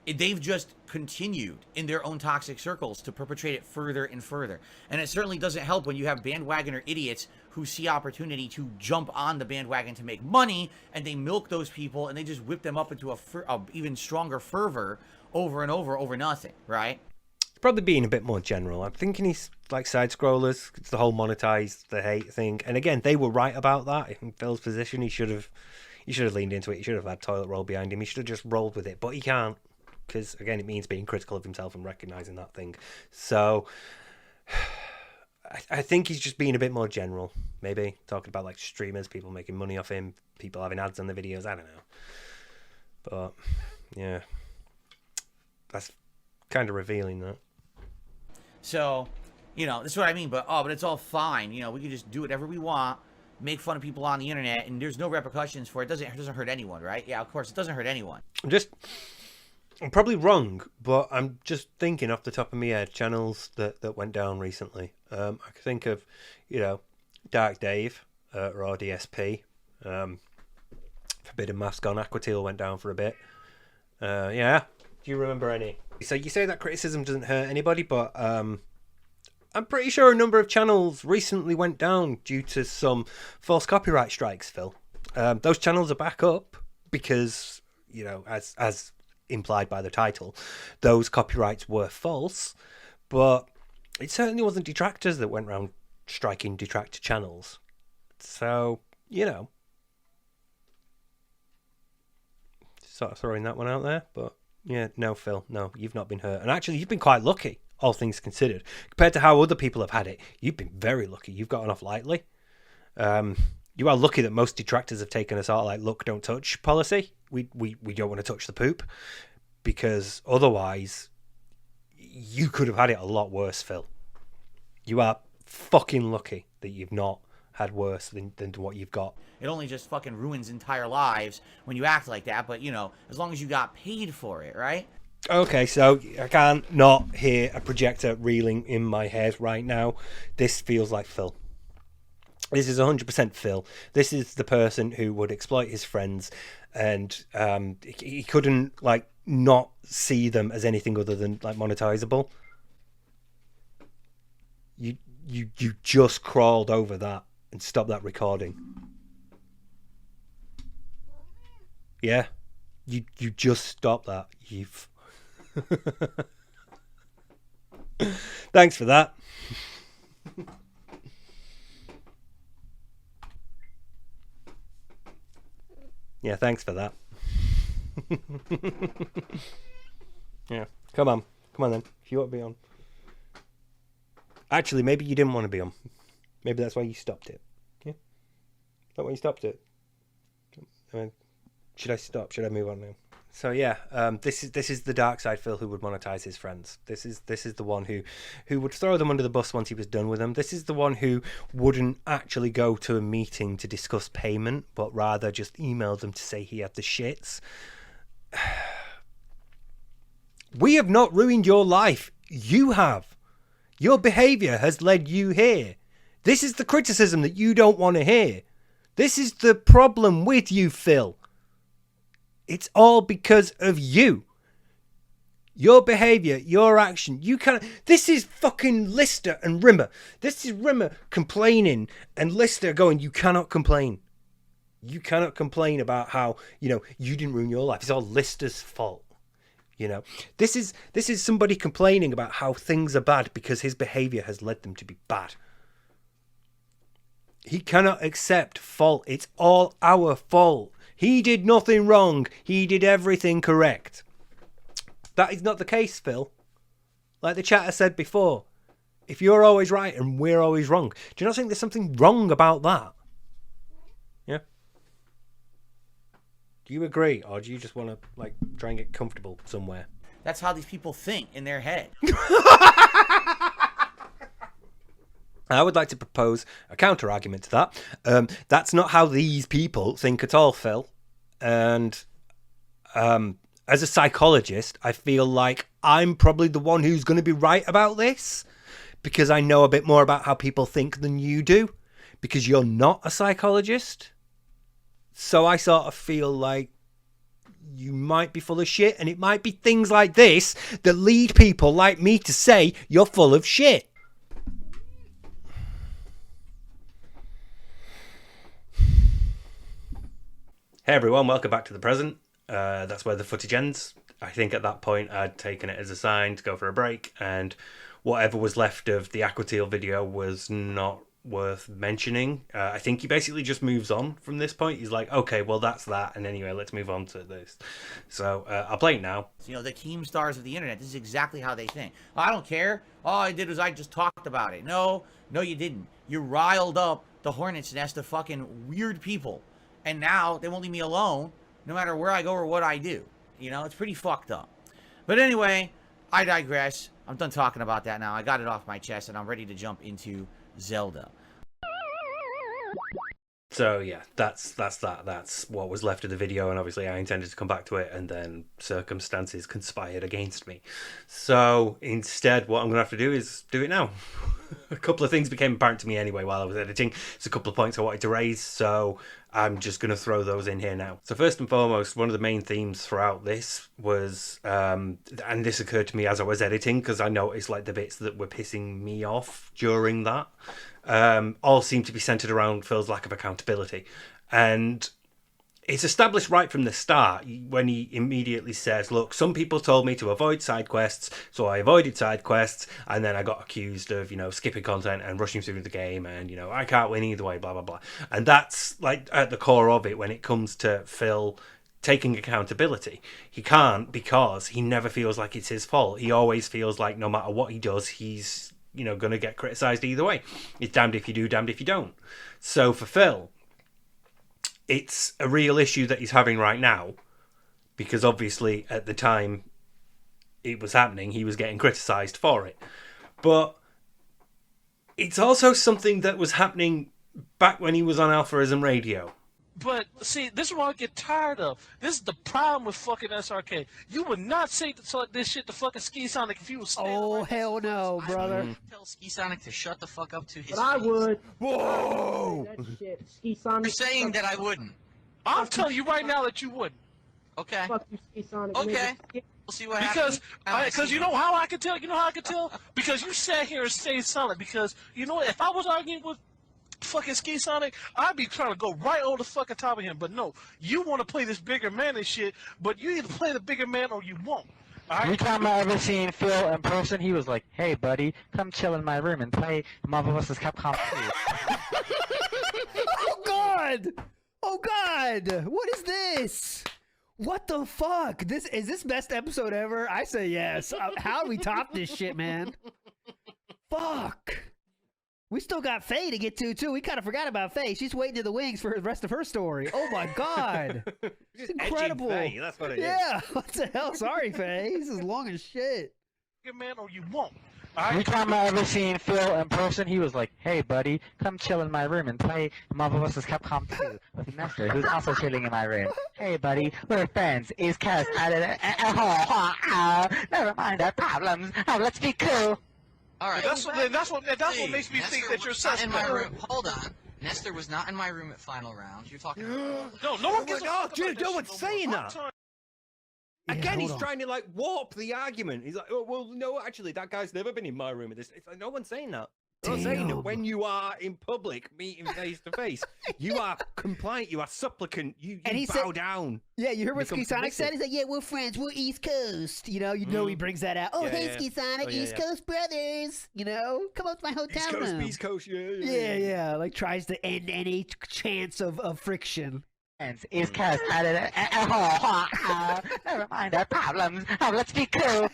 Speaker 2: They've just continued in their own toxic circles to perpetrate it further and further. And it certainly doesn't help when you have bandwagoner idiots who see opportunity to jump on the bandwagon to make money, and they milk those people and they just whip them up into a even stronger fervor over and over nothing, right?
Speaker 1: It's probably being a bit more general. I'm thinking he's like side scrollers. It's the whole monetize the hate thing. And again, they were right about that. In Phil's position, he should have leaned into it. He should have had toilet roll behind him. He should have just rolled with it, but he can't. Because, again, it means being critical of himself and recognising that thing. So, I think he's just being a bit more general. Maybe talking about, like, streamers, people making money off him, people having ads on the videos, I don't know. But, yeah. That's kind of revealing, that.
Speaker 2: So, you know, this is what I mean, but it's all fine. You know, we can just do whatever we want, make fun of people on the internet, and there's no repercussions for it. It doesn't hurt anyone, right? Yeah, of course, it doesn't hurt anyone.
Speaker 1: I'm probably wrong, but I'm just thinking off the top of my head, channels that went down recently. I could think of, you know, Dark Dave, Raw DSP, Forbidden Mask on Aquatil went down for a bit. Yeah, do you remember any? So you say that criticism doesn't hurt anybody, but I'm pretty sure a number of channels recently went down due to some false copyright strikes, Phil. Those channels are back up because, you know, as implied by the title, those copyrights were false, but it certainly wasn't detractors that went around striking detractor channels. So, you know, sort of throwing that one out there. But yeah, no, Phil, no, you've not been hurt. And actually, you've been quite lucky, all things considered. Compared to how other people have had it, you've been very lucky. You've gotten off lightly. You are lucky that most detractors have taken a sort of like look, don't touch policy. We don't want to touch the poop, because otherwise you could have had it a lot worse, Phil. You are fucking lucky that you've not had worse than what you've got.
Speaker 2: It only just fucking ruins entire lives when you act like that, but, you know, as long as you got paid for it, right?
Speaker 1: Okay, so I can't not hear a projector reeling in my head right now. This feels like Phil. This is 100% Phil. This is the person who would exploit his friends, and he couldn't, like, not see them as anything other than, like, monetizable. You just crawled over that and stopped that recording. Yeah, you just stopped that. You've thanks for that. Yeah, thanks for that. Yeah, come on then, if you want to be on. Actually, maybe you didn't want to be on. Maybe that's why you stopped it. Yeah, is that why you stopped it? I mean, should I stop? Should I move on now? So yeah, this is the dark side Phil who would monetize his friends. This is the one who would throw them under the bus once he was done with them. This is the one who wouldn't actually go to a meeting to discuss payment, but rather just email them to say he had the shits. We have not ruined your life. You have. Your behavior has led you here. This is the criticism that you don't want to hear. This is the problem with you, Phil. It's all because of you. Your behavior, your action. This is fucking Lister and Rimmer. This is Rimmer complaining and Lister going, you cannot complain. You cannot complain about how, you know, you didn't ruin your life. It's all Lister's fault. You know, this is somebody complaining about how things are bad because his behavior has led them to be bad. He cannot accept fault. It's all our fault. He did nothing wrong. He did everything correct. That is not the case, Phil. Like the chatter said before, if you're always right and we're always wrong, do you not think there's something wrong about that? Yeah? Do you agree, or do you just want to, like, try and get comfortable somewhere?
Speaker 2: That's how these people think in their head.
Speaker 1: I would like to propose a counter argument to that. That's not how these people think at all, Phil. And as a psychologist, I feel like I'm probably the one who's going to be right about this because I know a bit more about how people think than you do, because you're not a psychologist. So I sort of feel like you might be full of shit, and it might be things like this that lead people like me to say you're full of shit. Hey everyone, welcome back to the present. That's where the footage ends. I think at that point I'd taken it as a sign to go for a break, and whatever was left of the Aquateal video was not worth mentioning. I think he basically just moves on from this point. He's like, okay, well that's that, and anyway, let's move on to this. So I'll play it now.
Speaker 2: You know, the Keemstars of the internet, this is exactly how they think. I don't care. All I did was I just talked about it. No, you didn't. You riled up the hornet's nest of fucking weird people. And now they won't leave me alone no matter where I go or what I do. You know, it's pretty fucked up. But anyway, I digress. I'm done talking about that now. I got it off my chest and I'm ready to jump into Zelda.
Speaker 1: So yeah, that's that. That's what was left of the video, and obviously I intended to come back to it, and then circumstances conspired against me. So instead, what I'm going to have to do is do it now. A couple of things became apparent to me anyway while I was editing. There's a couple of points I wanted to raise, so I'm just going to throw those in here now. So first and foremost, one of the main themes throughout this was, and this occurred to me as I was editing, because I noticed like the bits that were pissing me off during that, all seem to be centered around Phil's lack of accountability. And it's established right from the start when he immediately says, look, some people told me to avoid side quests, so I avoided side quests, and then I got accused of, skipping content and rushing through the game, and, I can't win either way, blah, blah, blah. And that's, like, at the core of it when it comes to Phil taking accountability. He can't, because he never feels like it's his fault. He always feels like no matter what he does, he's, going to get criticised either way. It's damned if you do, damned if you don't. So for Phil, it's a real issue that he's having right now, because obviously at the time it was happening, he was getting criticised for it. But it's also something that was happening back when he was on Alphaism Radio.
Speaker 5: But, see, this is what I get tired of. This is the problem with fucking SRK. You would not say this shit to fucking Ski Sonic if you was standing
Speaker 3: Oh,
Speaker 5: right
Speaker 3: hell no, brother.
Speaker 6: I would tell Ski Sonic to shut the fuck up to his
Speaker 7: But I
Speaker 6: face.
Speaker 7: would.
Speaker 1: Whoa!
Speaker 7: That shit. Ski Sonic.
Speaker 6: You're saying that I wouldn't.
Speaker 5: I'm telling you right now that you wouldn't.
Speaker 6: Okay.
Speaker 7: Fuck you, Ski Sonic.
Speaker 6: Okay.
Speaker 7: nigga.
Speaker 6: We'll see what happens.
Speaker 5: Because you know how I can tell? You know how I can tell? Because you sat here and stayed silent. Because, you know what? If I was arguing with fucking Ski Sonic, I'd be trying to go right over the fucking top of him. But no, you want to play this bigger man and shit, but you either play the bigger man or you won't.
Speaker 8: Every time I ever seen Phil in person, he was like, "Hey, buddy, come chill in my room and play Marvel vs. Capcom 2."
Speaker 3: Oh God! Oh God! What is this? What the fuck? Is this best episode ever? I say yes. How do we top this shit, man? Fuck. We still got Faye to get to too. We kind of forgot about Faye. She's waiting in the wings for the rest of her story. Oh my God! It's incredible.
Speaker 1: Faye, that's what it is.
Speaker 3: Yeah. What the hell? Sorry, Faye. This is long as shit.
Speaker 5: Bigger man or you won't.
Speaker 8: Every time I ever seen Phil in person, he was like, "Hey, buddy, come chill in my room and play Marvel vs. Capcom 2 with Master, who's also chilling in my room. Hey, buddy, we're friends. Is Kaz never mind our problems. Let's be cool."
Speaker 6: All right.
Speaker 5: That's what makes me think that you're
Speaker 6: not in my
Speaker 5: suspect.
Speaker 6: room. Hold on. Nestor was not in my room at final round. You're talking about...
Speaker 5: No one gives a fuck
Speaker 1: dude,
Speaker 5: about
Speaker 1: no
Speaker 5: this
Speaker 1: one's
Speaker 5: shit no
Speaker 1: saying
Speaker 5: more.
Speaker 1: that.
Speaker 3: Yeah,
Speaker 1: Again, he's
Speaker 3: hold on.
Speaker 1: trying to warp the argument. He's like, oh, well, no, actually, that guy's never been in my room at this. It's like, no one's saying that. They're not saying that
Speaker 3: Damn.
Speaker 1: when you are in public, meeting face to face, you are compliant, you are supplicant, you
Speaker 3: And he
Speaker 1: bow
Speaker 3: said-
Speaker 1: down.
Speaker 3: Yeah, you heard what
Speaker 1: Become
Speaker 3: Ski Sonic said?
Speaker 1: submissive.
Speaker 3: He's like, yeah, we're friends. We're East Coast. You know he brings that out. Oh,
Speaker 1: Yeah,
Speaker 3: hey,
Speaker 1: yeah.
Speaker 3: Ski Sonic,
Speaker 1: Oh, yeah,
Speaker 3: East
Speaker 1: yeah.
Speaker 3: Coast brothers. Come up to my hotel room.
Speaker 1: East Coast,
Speaker 3: Yeah. Like tries to end any chance of friction.
Speaker 8: Is Kaz never mind our problems. Let's be cool.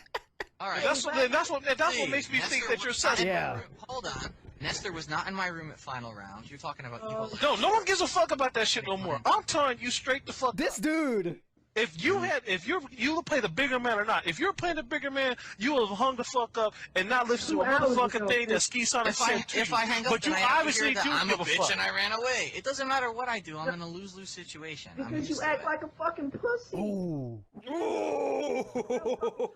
Speaker 6: All right.
Speaker 5: That's what makes me think that you're
Speaker 6: was not in
Speaker 5: suspect.
Speaker 6: my
Speaker 3: Yeah.
Speaker 6: room. Hold on. Nestor was not in my room at final round. You're talking about EvilAJ.
Speaker 5: No one gives a fuck about that shit no more. I'm telling you straight the fuck
Speaker 3: This
Speaker 5: up.
Speaker 3: dude.
Speaker 5: If you play the bigger man or not, if you're playing the bigger man, you will have hung the fuck up and not listen to a motherfucking thing that Ski Sonic said to you.
Speaker 6: If I hang up,
Speaker 5: but
Speaker 6: then
Speaker 5: you
Speaker 6: I have to
Speaker 5: obviously
Speaker 6: hear that
Speaker 5: do
Speaker 6: I'm
Speaker 5: give
Speaker 6: a
Speaker 5: a
Speaker 6: bitch
Speaker 5: fuck.
Speaker 6: and I ran away. It doesn't matter what I do. I'm in a lose-lose situation.
Speaker 7: Because you act like a fucking pussy.
Speaker 3: Ooh.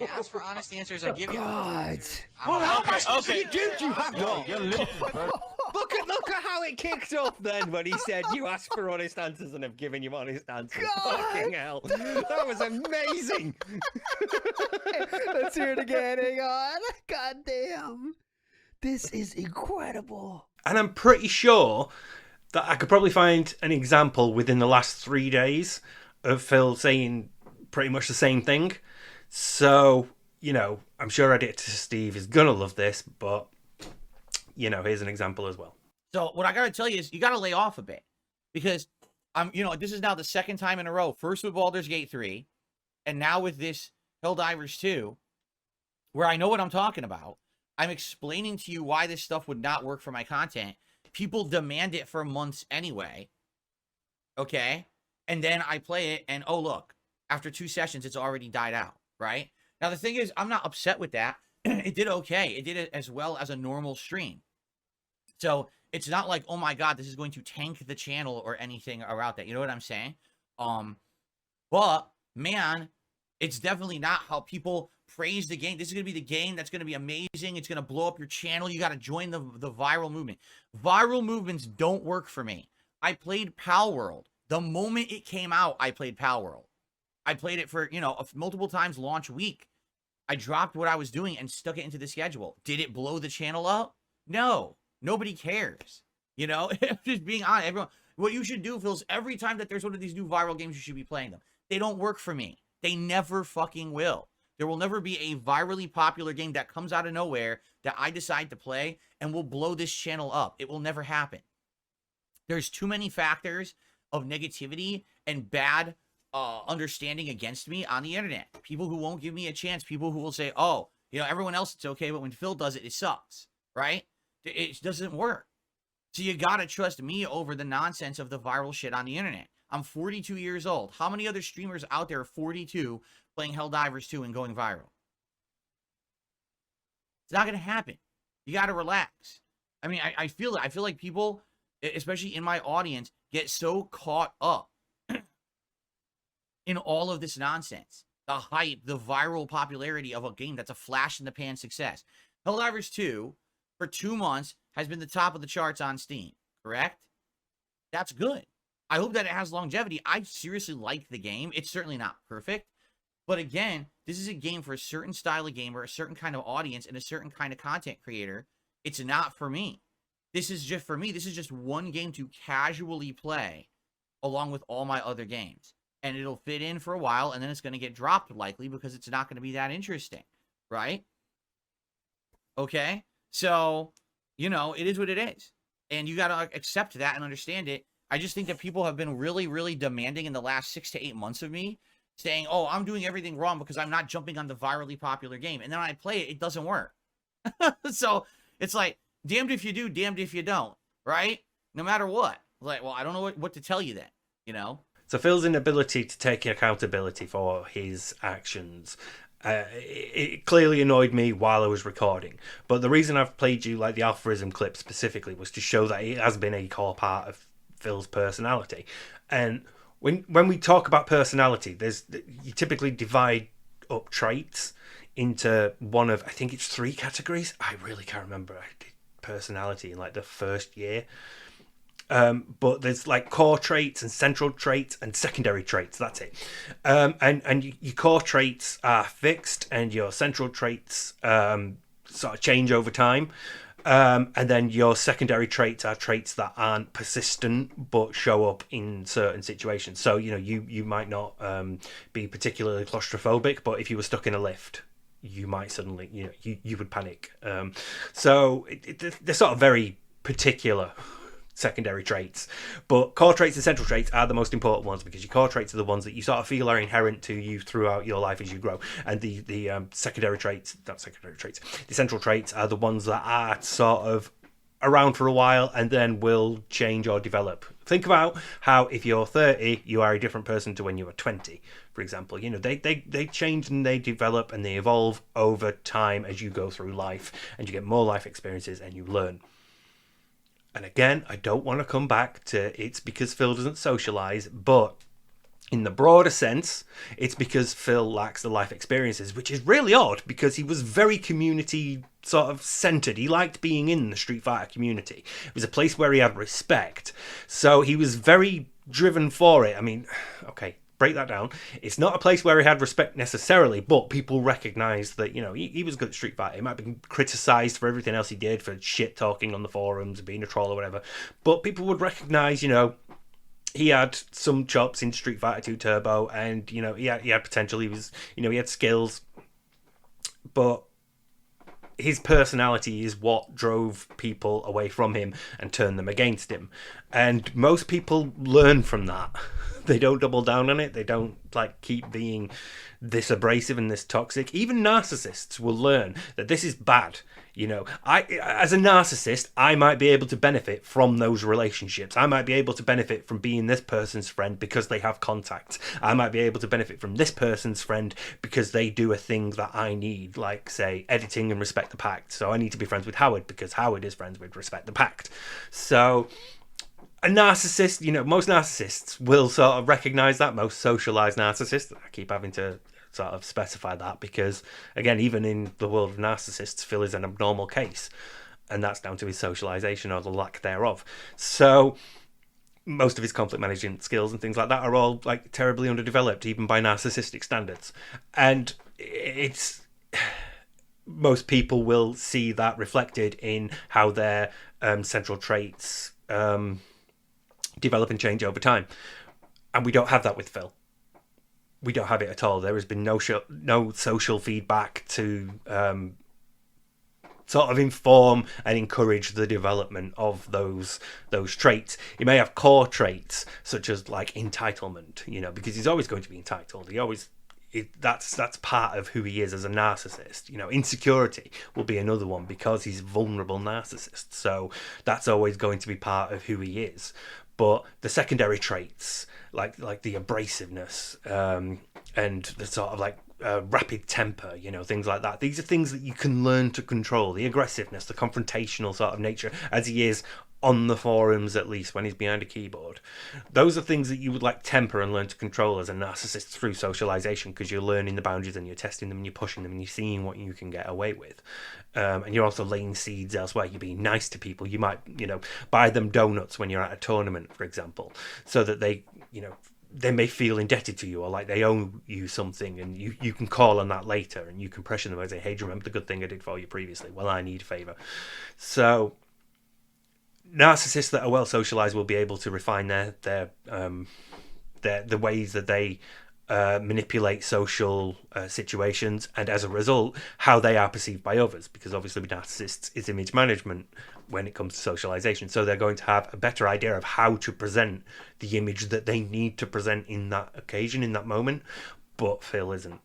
Speaker 6: Yeah, ask for honest answers. I give you
Speaker 3: God.
Speaker 6: answers.
Speaker 5: Well, how much
Speaker 1: You have no. Look at how it kicked off then when he said you asked for honest answers and have given you honest answers.
Speaker 3: God.
Speaker 1: Fucking hell. That was amazing.
Speaker 3: Let's hear it again. Hang on. God damn. This is incredible.
Speaker 1: And I'm pretty sure that I could probably find an example within the last 3 days of Phil saying pretty much the same thing. So, I'm sure Editor Steve is going to love this, but, here's an example as well.
Speaker 2: So what I got to tell you is you got to lay off a bit because this is now the second time in a row, first with Baldur's Gate 3 and now with this Helldivers 2, where I know what I'm talking about. I'm explaining to you why this stuff would not work for my content. People demand it for months anyway. Okay. And then I play it and, oh, look, after 2 sessions, it's already died out. Right. Now, the thing is, I'm not upset with that. It did okay. It did it as well as a normal stream. So it's not like, oh my God, this is going to tank the channel or anything around that. You know what I'm saying? But man, it's definitely not how people praise the game. This is going to be the game that's going to be amazing. It's going to blow up your channel. You got to join the viral movement. Viral movements don't work for me. I played Pal World. The moment it came out, I played Pal World. I played it for, multiple times launch week. I dropped what I was doing and stuck it into the schedule. Did it blow the channel up? No. Nobody cares. Just being honest, everyone. What you should do, Phil, is every time that there's one of these new viral games, you should be playing them. They don't work for me. They never fucking will. There will never be a virally popular game that comes out of nowhere that I decide to play and will blow this channel up. It will never happen. There's too many factors of negativity and bad understanding against me on the internet. People who won't give me a chance. People who will say, oh, everyone else, it's okay, but when Phil does it, it sucks. Right? It doesn't work. So you got to trust me over the nonsense of the viral shit on the internet. I'm 42 years old. How many other streamers out there are 42 playing Helldivers 2 and going viral? It's not going to happen. You got to relax. I mean, I feel it. I feel like people, especially in my audience, get so caught up in all of this nonsense. The hype, the viral popularity of a game that's a flash in the pan success. Helldivers 2, for 2 months, has been the top of the charts on Steam, correct? That's good. I hope that it has longevity. I seriously like the game. It's certainly not perfect. But again, this is a game for a certain style of gamer, a certain kind of audience, and a certain kind of content creator. It's not for me. This is just for me. This is just one game to casually play along with all my other games. And it'll fit in for a while, and then it's going to get dropped likely because it's not going to be that interesting, right? Okay? So, it is what it is. And you got to accept that and understand it. I just think that people have been really, really demanding in the last 6 to 8 months of me, saying, oh, I'm doing everything wrong because I'm not jumping on the virally popular game. And then when I play it, it doesn't work. So it's like, damned if you do, damned if you don't, right? No matter what. Like, well, I don't know what to tell you then,
Speaker 1: So Phil's inability to take accountability for his actions, it clearly annoyed me while I was recording. But the reason I've played you like the Alpharism clip specifically was to show that it has been a core part of Phil's personality. And when we talk about personality, you typically divide up traits into one of, I think it's 3 categories. I really can't remember. I did personality in like the first year. But there's like core traits and central traits and secondary traits. That's it. And your core traits are fixed, and your central traits sort of change over time. And then your secondary traits are traits that aren't persistent but show up in certain situations. So you might not be particularly claustrophobic, but if you were stuck in a lift, you might suddenly you would panic. So they're sort of very particular secondary traits, but core traits and central traits are the most important ones, because your core traits are the ones that you sort of feel are inherent to you throughout your life as you grow, and the secondary traits, not secondary traits, the central traits are the ones that are sort of around for a while and then will change or develop. Think about how if you're 30, you are a different person to when you were 20, for example. You know, they change and they develop and they evolve over time as you go through life, and you get more life experiences and you learn. And again, I don't want to come back to it's because Phil doesn't socialize, but in the broader sense, it's because Phil lacks the life experiences, which is really odd because he was very community sort of centered. He liked being in the Street Fighter community. It was a place where he had respect. So he was very driven for it. I mean, okay, break that down. It's not a place where he had respect necessarily, but people recognized that, you know, he was good at Street Fighter. He might be criticized for everything else he did, for shit talking on the forums, being a troll or whatever. But people would recognize, you know, he had some chops in Street Fighter 2 Turbo, and you know he had potential. He was, you know, he had skills, but his personality is what drove people away from him and turned them against him. And most people learn from that. They don't double down on it. They don't like keep being this abrasive and this toxic. Even narcissists will learn that this is bad. You know, as a narcissist, I might be able to benefit from those relationships. I might be able to benefit from being this person's friend because they have contacts. I might be able to benefit from this person's friend because they do a thing that I need, like, say, editing and Respect the Pact. So I need to be friends with Howard because Howard is friends with Respect the Pact. So a narcissist, you know, most narcissists will sort of recognize that. Most socialized narcissists, I keep having to sort of specify that because, again, even in the world of narcissists, Phil is an abnormal case, and that's down to his socialization or the lack thereof. So most of his conflict management skills and things like that are all like terribly underdeveloped, even by narcissistic standards. And it's most people will see that reflected in how their central traits develop and change over time. And we don't have that with Phil. We don't have it at all. There has been no social feedback to sort of inform and encourage the development of those traits. He may have core traits such as like entitlement, you know, because he's always going to be entitled. That's part of who he is as a narcissist. You know, insecurity will be another one because he's a vulnerable narcissist. So that's always going to be part of who he is. But the secondary traits, like the abrasiveness and the sort of like rapid temper, you know, things like that. These are things that you can learn to control. The aggressiveness, the confrontational sort of nature, as he is on the forums, at least when he's behind a keyboard. Those are things that you would like temper and learn to control as a narcissist through socialization, because you're learning the boundaries and you're testing them and you're pushing them and you're seeing what you can get away with. And you're also laying seeds elsewhere. You're being nice to people. You might, you know, buy them donuts when you're at a tournament, for example, so that they, you know, they may feel indebted to you or like they owe you something, and you can call on that later and you can pressure them and say, hey, do you remember the good thing I did for you previously? Well, I need a favour. So narcissists that are well socialized will be able to refine the ways that they manipulate social situations, and as a result, how they are perceived by others. Because obviously, with narcissists, it's image management when it comes to socialization. So they're going to have a better idea of how to present the image that they need to present in that occasion, in that moment. But Phil isn't.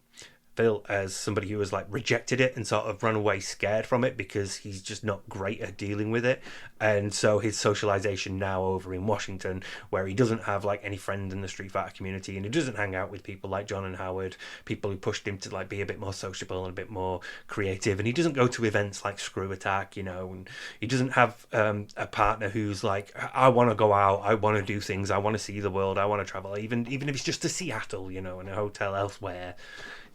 Speaker 1: Phil, as somebody who has like rejected it and sort of run away scared from it because he's just not great at dealing with it. And so his socialization now over in Washington, where he doesn't have like any friends in the Street Fighter community, and he doesn't hang out with people like John and Howard, people who pushed him to like be a bit more sociable and a bit more creative. And he doesn't go to events like Screw Attack, you know, and he doesn't have a partner who's like, I want to go out, I want to do things, I want to see the world, I want to travel, even if it's just to Seattle, you know, in a hotel elsewhere.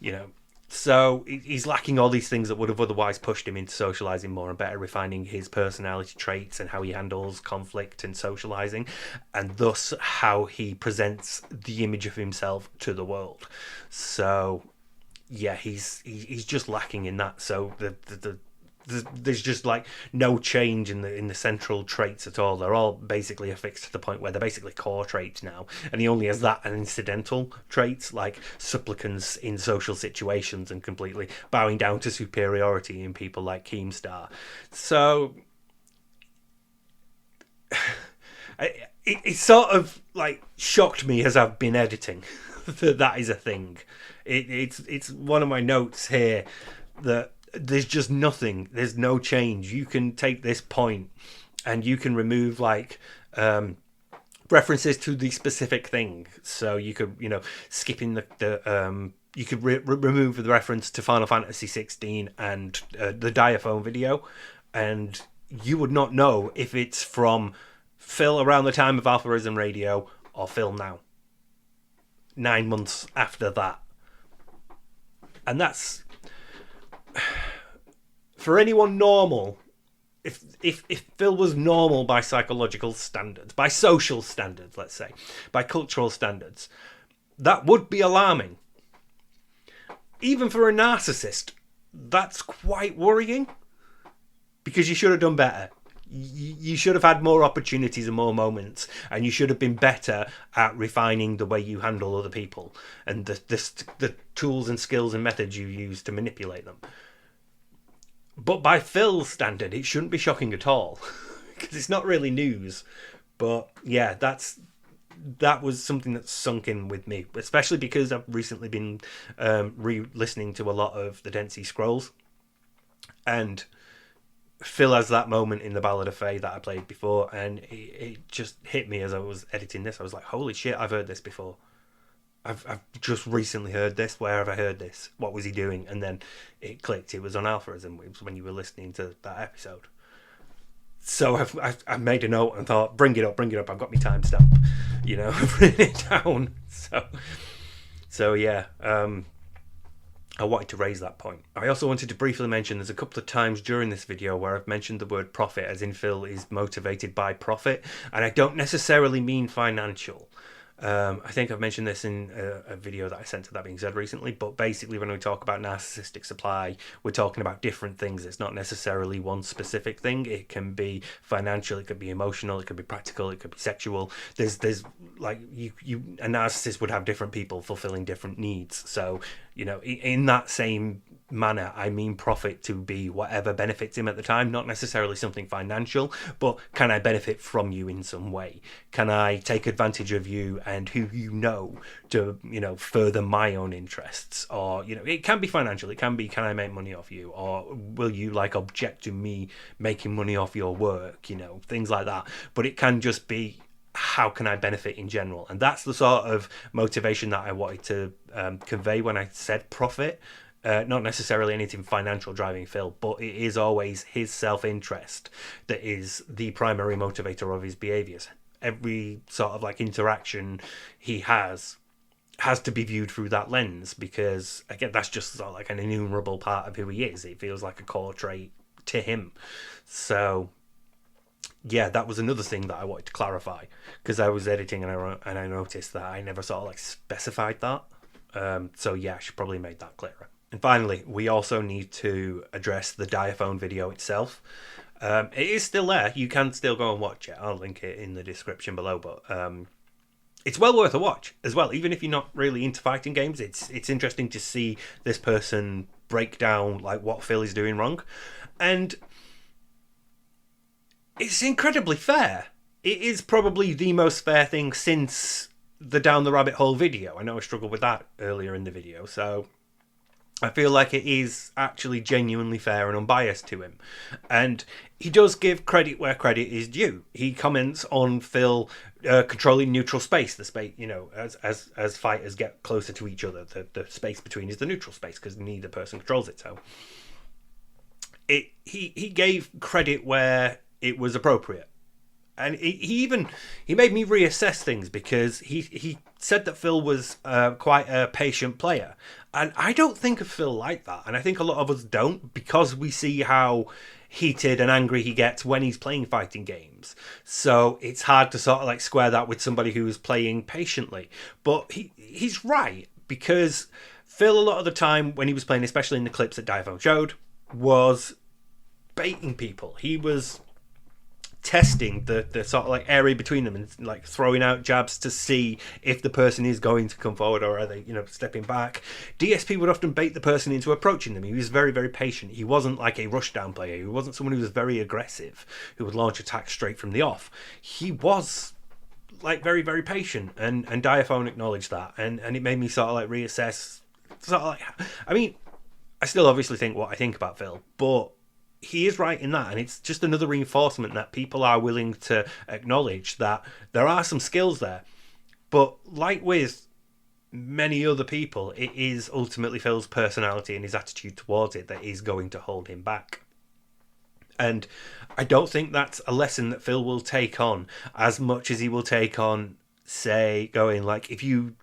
Speaker 1: You know, so he's lacking all these things that would have otherwise pushed him into socializing more and better refining his personality traits and how he handles conflict and socializing, and thus how he presents the image of himself to the world. So yeah, he's just lacking in that. So there's just like no change in the central traits at all. They're all basically affixed to the point where they're basically core traits now, and he only has that and incidental traits like supplicance in social situations and completely bowing down to superiority in people like Keemstar. So it sort of like shocked me as I've been editing that is a thing. It's one of my notes here that there's just nothing. There's no change. You can take this point and you can remove like references to the specific thing. So you could, you know, skip in you could remove the reference to Final Fantasy 16 and the Diaphone video, and you would not know if it's from Phil around the time of Alpharism Radio or Phil now, 9 months after that. And that's, for anyone normal, if Phil was normal by psychological standards, by social standards, let's say, by cultural standards, that would be alarming. Even for a narcissist, that's quite worrying, because you should have done better. You should have had more opportunities and more moments, and you should have been better at refining the way you handle other people and the tools and skills and methods you use to manipulate them. But by Phil's standard, it shouldn't be shocking at all, because it's not really news. But yeah, that was something that sunk in with me, especially because I've recently been re-listening to a lot of the Dead Sea Scrolls, and Phil has that moment in the Ballad of Fae that I played before, and it just hit me as I was editing this. I was like, holy shit, I've heard this before. I've just recently heard this. Where have I heard this? What was he doing? And then it clicked. It was on Alpharism. It was when you were listening to that episode. So I made a note and thought, bring it up. I've got my timestamp, you know, I've written it down. So yeah, I wanted to raise that point. I also wanted to briefly mention there's a couple of times during this video where I've mentioned the word profit, as in Phil is motivated by profit, and I don't necessarily mean financial. I think I've mentioned this in a video that I sent to That Being Said recently, but basically when we talk about narcissistic supply, we're talking about different things. It's not necessarily one specific thing. It can be financial, it could be emotional, it could be practical, it could be sexual. There's like a narcissist would have different people fulfilling different needs. So, you know, in that same manner, I mean profit to be whatever benefits him at the time, not necessarily something financial, but can I benefit from you in some way? Can I take advantage of you and who you know to, you know, further my own interests? Or, you know, it can be financial, it can be, can I make money off you? Or will you like object to me making money off your work? You know, things like that. But it can just be, how can I benefit in general? And that's the sort of motivation that I wanted to convey when I said profit. Not necessarily anything financial driving Phil, but it is always his self-interest that is the primary motivator of his behaviors. Every sort of like interaction he has to be viewed through that lens, because again, that's just sort of like an innumerable part of who he is. It feels like a core trait to him. So yeah, that was another thing that I wanted to clarify, because I was editing and I noticed that I never sort of like specified that. So yeah, I should probably make that clearer. And finally, we also need to address the Diaphone video itself. It is still there. You can still go and watch it. I'll link it in the description below. But it's well worth a watch as well. Even if you're not really into fighting games, it's interesting to see this person break down like what Phil is doing wrong. And it's incredibly fair. It is probably the most fair thing since the Down the Rabbit Hole video. I know I struggled with that earlier in the video, so I feel like it is actually genuinely fair and unbiased to him. And he does give credit where credit is due. He comments on Phil controlling neutral space, the space, you know, as fighters get closer to each other, the space between is the neutral space, because neither person controls it. So he gave credit where it was appropriate. And he made me reassess things, because he said that Phil was quite a patient player. And I don't think of Phil like that. And I think a lot of us don't, because we see how heated and angry he gets when he's playing fighting games. So it's hard to sort of like square that with somebody who is playing patiently. But he's right, because Phil, a lot of the time when he was playing, especially in the clips that Diaphone showed, was baiting people. He was testing the sort of like area between them and like throwing out jabs to see if the person is going to come forward or are they, you know, stepping back. DSP would often bait the person into approaching them. He was very, very patient. He wasn't like a rushdown player. He wasn't someone who was very aggressive, who would launch attacks straight from the off. He was like very, very patient, and Diaphone acknowledged that, and it made me sort of like reassess sort of like, I mean, I still obviously think what I think about Phil, but he is right in that, and it's just another reinforcement that people are willing to acknowledge that there are some skills there. But like with many other people, it is ultimately Phil's personality and his attitude towards it that is going to hold him back. And I don't think that's a lesson that Phil will take on as much as he will take on, say, going like, if you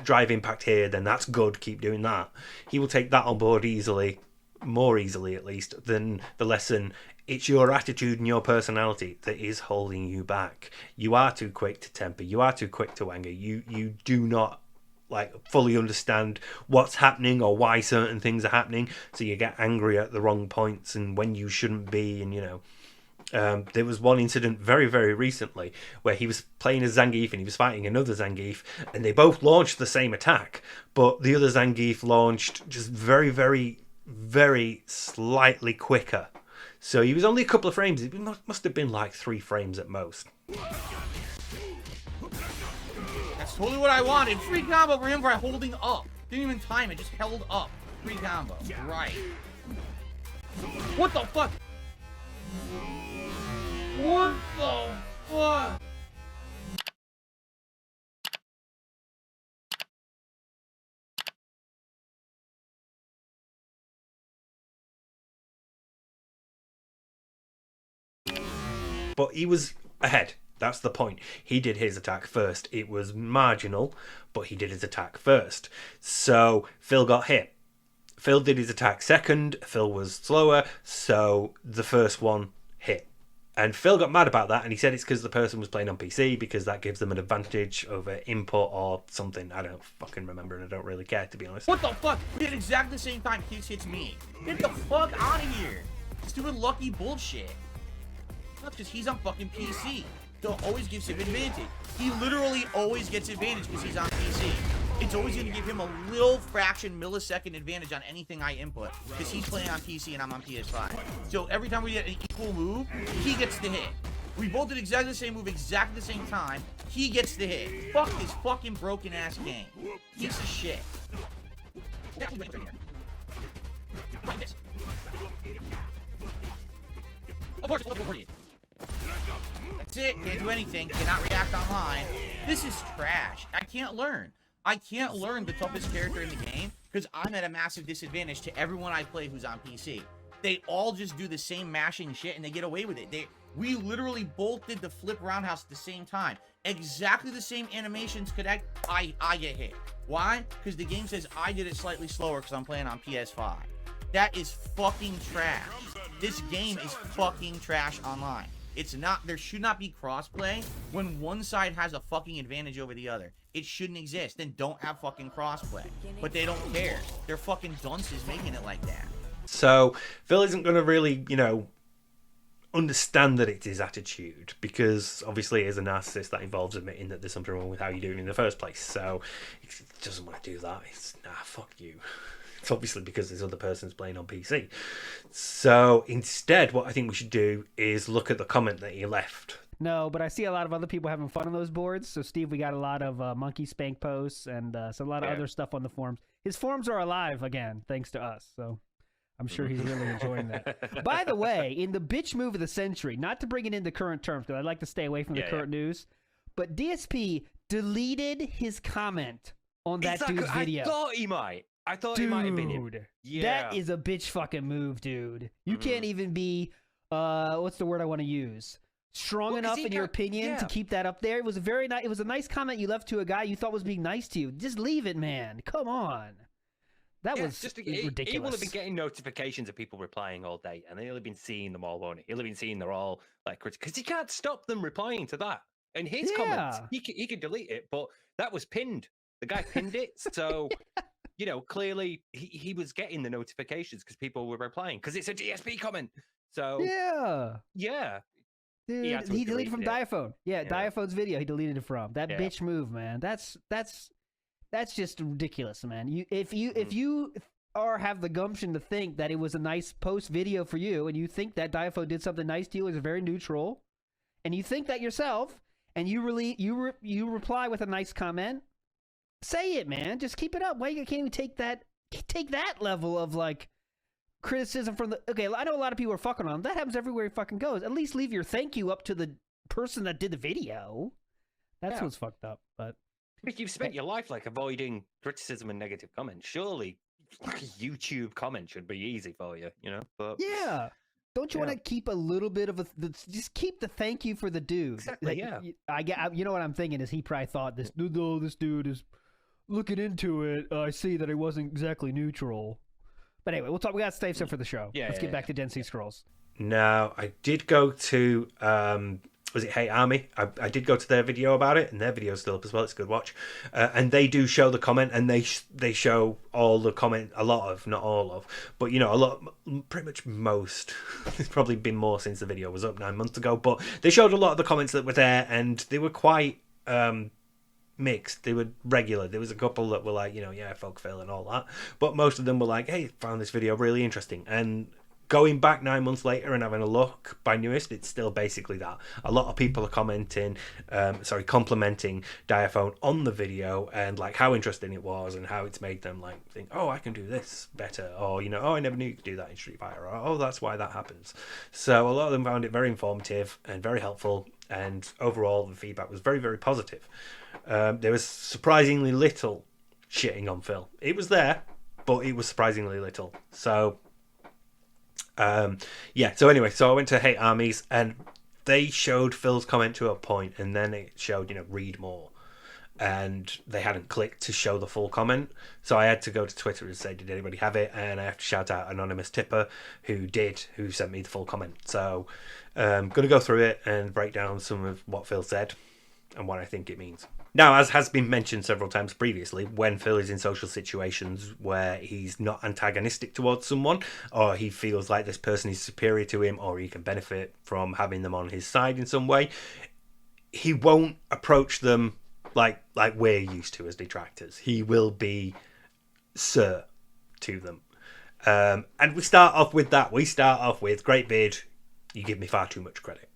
Speaker 1: drive impact here, then that's good, keep doing that. He will take that on board easily, more easily at least, than the lesson, it's your attitude and your personality that is holding you back. You are too quick to temper, you are too quick to anger, you do not like fully understand what's happening or why certain things are happening, so you get angry at the wrong points and when you shouldn't be. And there was one incident very, very recently where he was playing as Zangief and he was fighting another Zangief, and they both launched the same attack, but the other Zangief launched just very, very, very slightly quicker. So he was only a couple of frames. It must have been like 3 frames at most.
Speaker 2: That's totally what I wanted. Free combo for him by holding up. Didn't even time it, just held up. Free combo. Right. What the fuck? What the fuck?
Speaker 1: But he was ahead. That's the point. He did his attack first. It was marginal, but he did his attack first. So Phil got hit. Phil did his attack second. Phil was slower, so the first one hit. And Phil got mad about that, and he said it's because the person was playing on PC, because that gives them an advantage over input or something. I don't fucking remember, and I don't really care, to be honest.
Speaker 2: What the fuck? We hit exactly the same time Keith hits me. Get the fuck out of here. Just doing lucky bullshit. That's because he's on fucking PC. So always gives him advantage. He literally always gets advantage because he's on PC. It's always going to give him a little fraction millisecond advantage on anything I input, because he's playing on PC and I'm on PS5. So every time we get an equal move, he gets the hit. We both did exactly the same move, exactly the same time. He gets the hit. Fuck this fucking broken ass game. Piece of shit. Of course, that's it. Can't do anything. Cannot react online. This is trash. I can't learn. I can't learn the toughest character in the game because I'm at a massive disadvantage to everyone I play who's on PC. They all just do the same mashing shit and they get away with it. We literally both did the flip roundhouse at the same time. Exactly the same animations connect. I get hit. Why? Because the game says I did it slightly slower because I'm playing on PS5. That is fucking trash. This game is fucking trash online. It's not, there should not be crossplay when one side has a fucking advantage over the other. It shouldn't exist. Then don't have fucking crossplay. But they don't care. They're fucking dunces making it like that.
Speaker 1: So Phil isn't going to really, understand that it's his attitude, because obviously as a narcissist that involves admitting that there's something wrong with how you're doing in the first place. So he doesn't want to do that. It's, fuck you. It's obviously because this other person's playing on PC. So instead, what I think we should do is look at the comment that he left.
Speaker 3: No, but I see a lot of other people having fun on those boards. So, Steve, we got a lot of monkey spank posts and a lot of other stuff on the forums. His forums are alive again, thanks to us. So I'm sure he's really enjoying that. By the way, in the bitch move of the century, not to bring it into current terms, because I'd like to stay away from the current news, but DSP deleted his comment on that dude's video.
Speaker 9: I thought he might. I thought it might have been him.
Speaker 3: Yeah. That is a bitch fucking move, dude. You can't even be, what's the word I want to use? Strong enough in your opinion to keep that up there. It was a very nice, it was a nice comment you left to a guy you thought was being nice to you. Just leave it, man. Come on. That was just ridiculous.
Speaker 9: He will have been getting notifications of people replying all day, and he'll have been seeing them all, won't he? He'll have been seeing they're all like, because he can't stop them replying to that. And his comments, he could delete it, but that was pinned. The guy pinned it, so... clearly he was getting the notifications because people were replying because it's a DSP comment. So yeah.
Speaker 3: Dude, he deleted from Diaphone. Yeah, Diaphone's video he deleted it from. That bitch move, man. That's just ridiculous, man. If you have the gumption to think that it was a nice post video for you, and you think that Diaphone did something nice to you, is very neutral, and you think that yourself, and you reply with a nice comment. Say it, man. Just keep it up. Why you can't even take that level of like criticism from the... Okay, I know a lot of people are fucking on him. That happens everywhere he fucking goes. At least leave your thank you up to the person that did the video. That's what's fucked up, but...
Speaker 9: If you've spent your life, like, avoiding criticism and negative comments, surely like, a YouTube comment should be easy for you, you know? But
Speaker 3: yeah. Don't you want to keep a little bit of just keep the thank you for the dude?
Speaker 9: Exactly, yeah.
Speaker 3: You know what I'm thinking is he probably thought this dude is looking into it. I see that he wasn't exactly neutral. But anyway, we'll talk. We got to save stuff for the show. Let's get back to Dead Sea Scrolls.
Speaker 1: Now, I did go to was it Hate Army? I did go to their video about it, and their video's still up as well. It's a good watch. And they do show the comment, and they show all the comment, a lot of, not all of, but, you know, a lot, pretty much most. It's probably been more since the video was up 9 months ago, but they showed a lot of the comments that were there, and they were quite mixed. They were regular. There was a couple that were like, you know, yeah, fuck Phil and all that, but most of them were like, hey, found this video really interesting. And going back 9 months later and having a look by newest, it's still basically that. A lot of people are commenting, complimenting Diaphone on the video and like how interesting it was and how it's made them like think, oh, I can do this better, or, you know, oh, I never knew you could do that in Street Fighter, or oh, that's why that happens. So a lot of them found it very informative and very helpful, and overall the feedback was very, very positive. There was surprisingly little shitting on Phil. It was there, but it was surprisingly little. So so anyway, so I went to Hate Armies, and they showed Phil's comment to a point, and then it showed, you know, read more, and they hadn't clicked to show the full comment, so I had to go to Twitter and say, did anybody have it? And I have to shout out Anonymous Tipper, who sent me the full comment. So I'm going to go through it and break down some of what Phil said and what I think it means. Now, as has been mentioned several times previously, when Phil is in social situations where he's not antagonistic towards someone, or he feels like this person is superior to him, or he can benefit from having them on his side in some way, he won't approach them like we're used to as detractors. He will be sir to them. And we start off with that. We start off with, great beard, you give me far too much credit.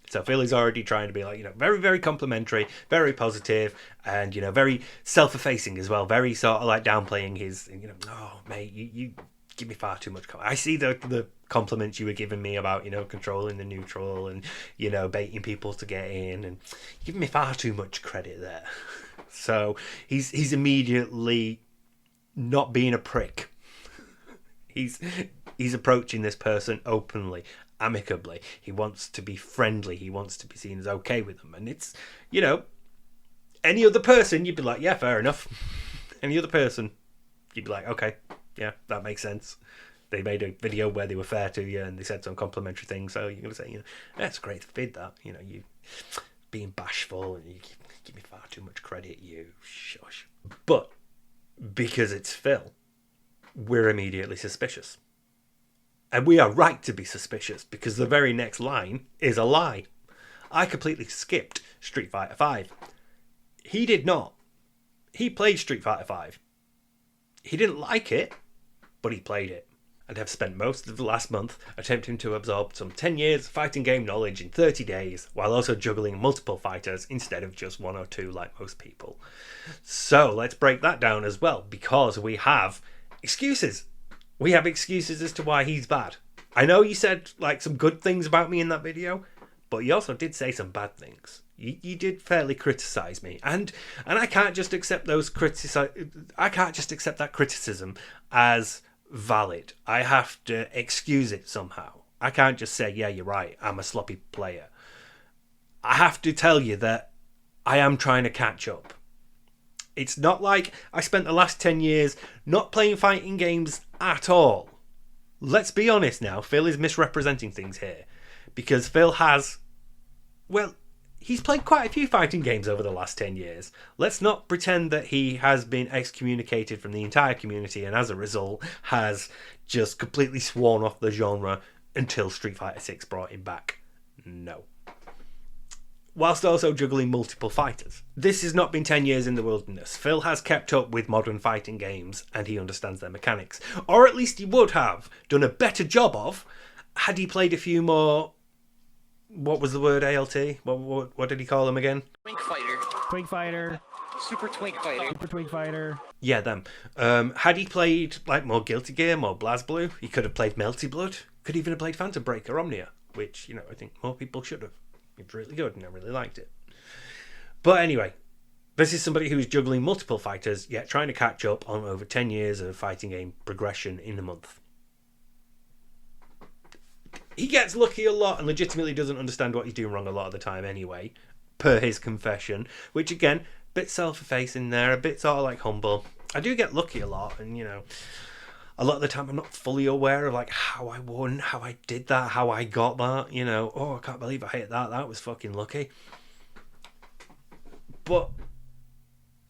Speaker 1: So Phil is already trying to be like, you know, very, very complimentary, very positive, and, you know, very self-effacing as well. Very sort of like downplaying his, you know, oh, mate, you give me far too much. I see the compliments you were giving me about, you know, controlling the neutral and, you know, baiting people to get in, and giving me far too much credit there. So he's immediately not being a prick. He's approaching this person openly, amicably. He wants to be friendly. He wants to be seen as okay with them. And it's, you know, any other person, you'd be like, yeah, fair enough. Any other person, you'd be like, okay, yeah, that makes sense. They made a video where they were fair to you and they said some complimentary things. So you're going to say, you know, that's great vid that. You know, you being bashful and you give me far too much credit, you shush. But because it's Phil, we're immediately suspicious. And we are right to be suspicious, because the very next line is a lie. I completely skipped Street Fighter V. He did not. He played Street Fighter V. He didn't like it, but he played it. And have spent most of the last month attempting to absorb some 10 years fighting game knowledge in 30 days, while also juggling multiple fighters instead of just one or two like most people. So let's break that down as well, because we have excuses. We have excuses as to why he's bad. I know you said like some good things about me in that video, but you also did say some bad things. You did fairly criticize me, and I can't just accept I can't just accept that criticism as valid. I have to excuse it somehow. I can't just say, yeah, you're right, I'm a sloppy player. I have to tell you that I am trying to catch up. It's not like I spent the last 10 years not playing fighting games at all. Let's be honest now, Phil is misrepresenting things here. Because Phil has, well, he's played quite a few fighting games over the last 10 years. Let's not pretend that he has been excommunicated from the entire community and as a result has just completely sworn off the genre until Street Fighter 6 brought him back. No. Whilst also juggling multiple fighters. This has not been 10 years in the wilderness. Phil has kept up with modern fighting games and he understands their mechanics. Or at least he would have done a better job of had he played a few more... What was the word, ALT? What did he call them again?
Speaker 6: Twink fighter.
Speaker 3: Twink fighter.
Speaker 6: Super twink fighter.
Speaker 3: Super twink fighter.
Speaker 1: Yeah, them. Had he played like more Guilty Gear, more BlazBlue, he could have played Melty Blood. Could even have played Phantom Break or Omnia, which, you know, I think more people should have. It's really good and I really liked it. But anyway, this is somebody who's juggling multiple fighters, yet trying to catch up on over 10 years of fighting game progression in a month. He gets lucky a lot and legitimately doesn't understand what he's doing wrong a lot of the time anyway, per his confession, which again, a bit self-effacing there, a bit sort of like humble. I do get lucky a lot, and you know, a lot of the time I'm not fully aware of like how I won, how I did that, how I got that, you know. Oh, I can't believe I hit that. That was fucking lucky. But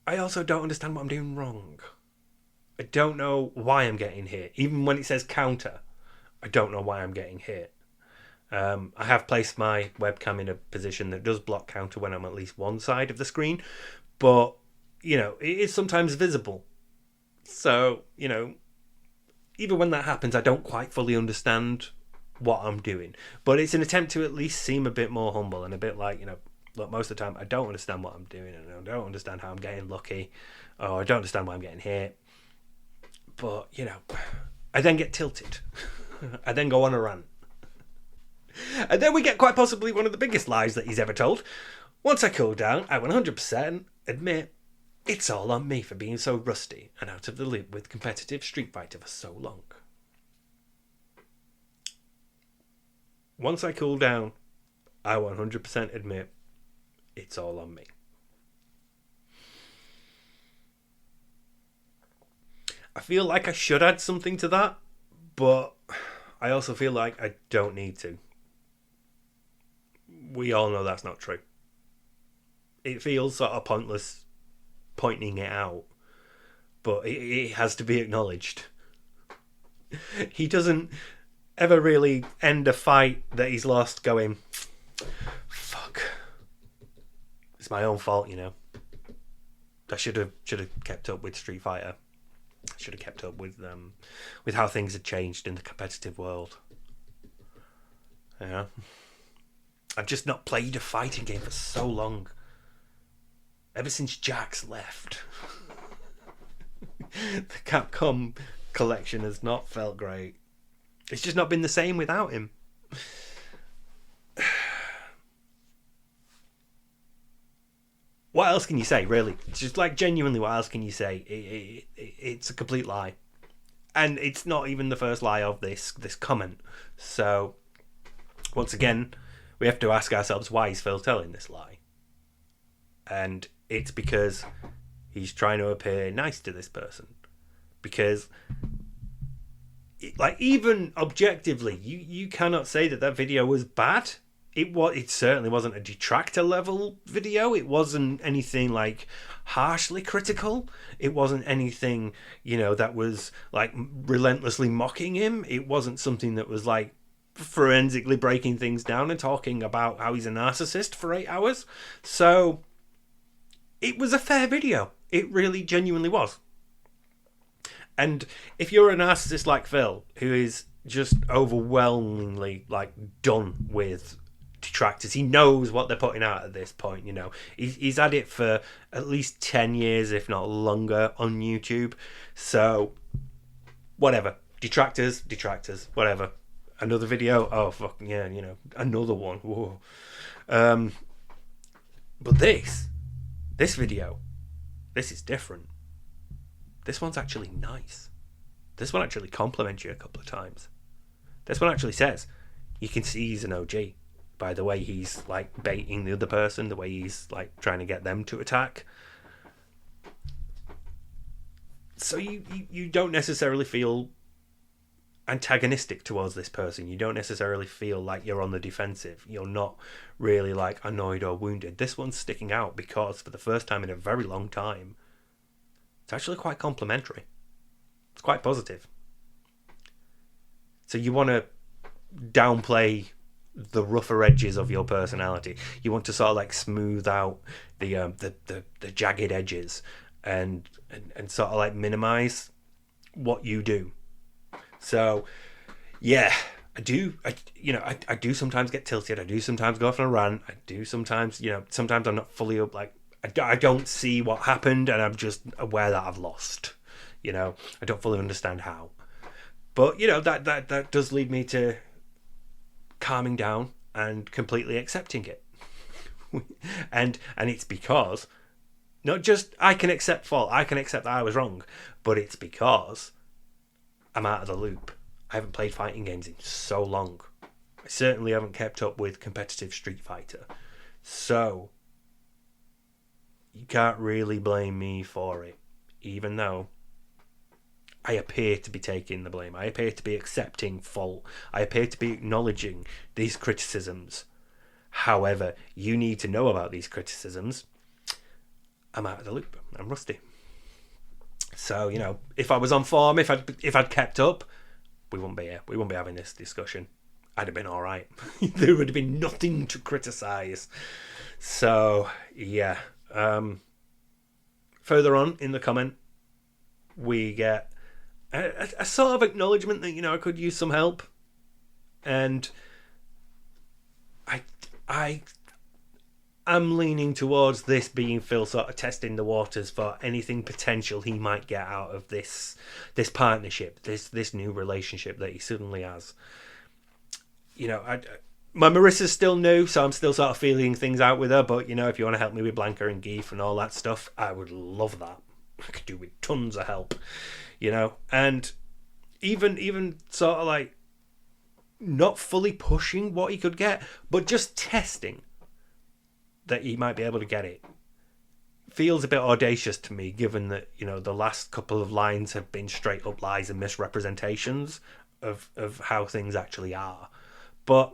Speaker 1: I also don't understand what I'm doing wrong. I don't know why I'm getting hit. Even when it says counter, I don't know why I'm getting hit. I have placed my webcam in a position that does block counter when I'm at least one side of the screen. But, you know, it is sometimes visible. So, you know, even when that happens, I don't quite fully understand what I'm doing. But it's an attempt to at least seem a bit more humble and a bit like, you know, look, most of the time I don't understand what I'm doing and I don't understand how I'm getting lucky, or I don't understand why I'm getting hit. But, you know, I then get tilted. I then go on a rant. And then we get quite possibly one of the biggest lies that he's ever told. Once I cool down, I 100% admit it's all on me for being so rusty and out of the loop with competitive Street Fighter for so long. Once I cool down, I 100% admit it's all on me. I feel like I should add something to that, but I also feel like I don't need to. We all know that's not true. It feels sort of pointless pointing it out, but it has to be acknowledged. He doesn't ever really end a fight that he's lost going, fuck, it's my own fault, you know. I should have kept up with Street Fighter. I should have kept up with how things had changed in the competitive world. Yeah. I've just not played a fighting game for so long. Ever since Jax left. The Capcom collection has not felt great. It's just not been the same without him. What else can you say, really? It's just like, genuinely, what else can you say? It's a complete lie. And it's not even the first lie of this comment. So, once again, we have to ask ourselves, why is Phil telling this lie? And it's because he's trying to appear nice to this person. Because, like, even objectively, you cannot say that video was bad. It certainly wasn't a detractor level video. It wasn't anything like harshly critical. It wasn't anything, you know, that was like relentlessly mocking him. It wasn't something that was like forensically breaking things down and talking about how he's a narcissist for 8 hours. So it was a fair video. It really genuinely was. And if you're a narcissist like Phil, who is just overwhelmingly like done with detractors, he knows what they're putting out at this point, you know. He's had it for at least 10 years, if not longer, on YouTube. So whatever. Detractors, whatever. Another video, oh fucking yeah, you know, another one. Whoa. But this video, this is different. This one's actually nice. This one actually compliments you a couple of times. This one actually says, you can see he's an OG by the way he's like baiting the other person, the way he's like trying to get them to attack. So you don't necessarily feel antagonistic towards this person. You don't necessarily feel like you're on the defensive. You're not really like annoyed or wounded. This one's sticking out because for the first time in a very long time, it's actually quite complimentary. It's quite positive. So you want to downplay the rougher edges of your personality. You want to sort of like smooth out the jagged edges and sort of like minimize what you do. So yeah, I do sometimes get tilted. I do sometimes go off on a rant. I do sometimes, you know, sometimes I'm not fully up, like I don't see what happened, and I'm just aware that I've lost. You know, I don't fully understand how. But, you know, that does lead me to calming down and completely accepting it. and it's because, not just I can accept fault, I can accept that I was wrong, but it's because I'm out of the loop. I haven't played fighting games in so long. I certainly haven't kept up with competitive Street Fighter. So, you can't really blame me for it, even though I appear to be taking the blame. I appear to be accepting fault. I appear to be acknowledging these criticisms. However, you need to know about these criticisms. I'm out of the loop. I'm rusty. So, you know, if I was on form, if I'd kept up, we wouldn't be here. We wouldn't be having this discussion. I'd have been all right. There would have been nothing to criticize. So, yeah. Further on in the comment, we get a sort of acknowledgement that, you know, I could use some help. And I'm leaning towards this being Phil sort of testing the waters for anything potential he might get out of this partnership, this new relationship that he suddenly has. You know, my Marissa's still new, so I'm still sort of feeling things out with her. But, you know, if you want to help me with Blanca and Geef and all that stuff, I would love that. I could do with tons of help, you know. And even sort of like not fully pushing what he could get, but just testing that he might be able to get it feels a bit audacious to me, given that, you know, the last couple of lines have been straight up lies and misrepresentations of how things actually are. But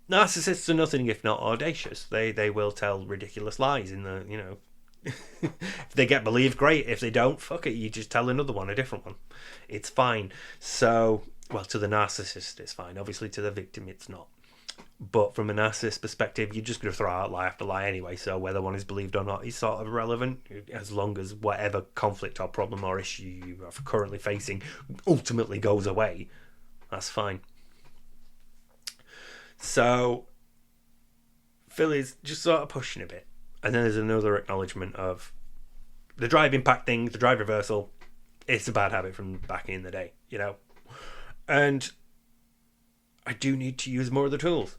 Speaker 1: narcissists are nothing if not audacious. They will tell ridiculous lies in the, you know, if they get believed, great. If they don't, fuck it, you just tell another one, a different one. It's fine. So, well, to the narcissist it's fine. Obviously to the victim it's not. But from a narcissist perspective, you're just going to throw out lie after lie anyway, so whether one is believed or not is sort of irrelevant, as long as whatever conflict or problem or issue you are currently facing ultimately goes away. That's fine. So Phil is just sort of pushing a bit. And then there's another acknowledgement of the drive impact thing, the drive reversal. It's a bad habit from back in the day, you know. And I do need to use more of the tools.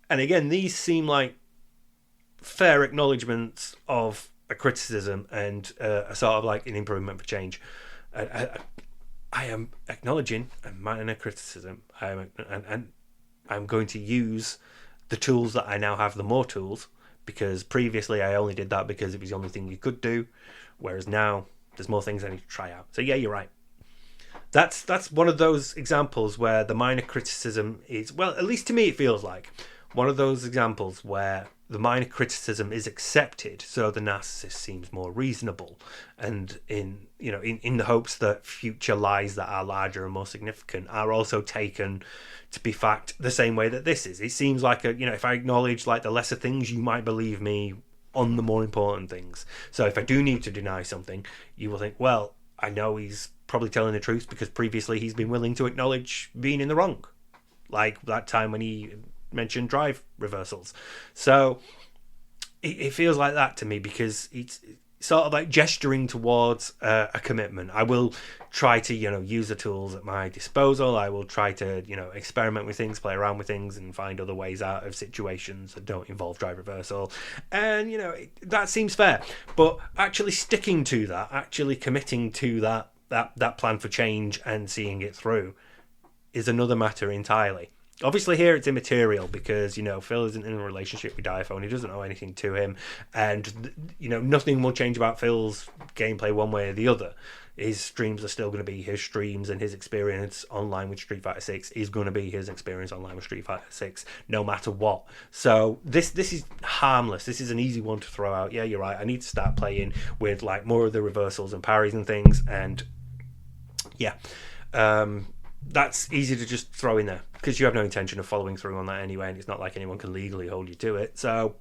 Speaker 1: And again, these seem like fair acknowledgements of a criticism and a sort of like an improvement for change. I am acknowledging a minor criticism. I'm going to use the tools that I now have, the more tools, because previously I only did that because it was the only thing you could do, whereas now there's more things I need to try out. So yeah, you're right. That's one of those examples where the minor criticism is, well, at least to me it feels like one of those examples where the minor criticism is accepted, so the narcissist seems more reasonable, and in the hopes that future lies that are larger and more significant are also taken to be fact the same way that this is. It seems like if I acknowledge like the lesser things, you might believe me on the more important things. So if I do need to deny something, you will think, well, I know he's probably telling the truth because previously he's been willing to acknowledge being in the wrong, like that time when he mentioned drive reversals. So it feels like that to me, because it's sort of like gesturing towards a commitment. I will try to use the tools at my disposal. I will try to experiment with things, play around with things, and find other ways out of situations that don't involve drive reversal. And that seems fair, but actually sticking to that, actually committing to that plan for change and seeing it through is another matter entirely. Obviously here it's immaterial because Phil isn't in a relationship with Diaphone. He doesn't owe anything to him, and nothing will change about Phil's gameplay one way or the other. His streams are still going to be his streams, and his experience online with Street Fighter 6 is going to be his experience online with Street Fighter 6 no matter what. So this is harmless. This is an easy one to throw out. Yeah, you're right, I need to start playing with like more of the reversals and parries and things, and yeah, that's easy to just throw in there because you have no intention of following through on that anyway, and it's not like anyone can legally hold you to it, so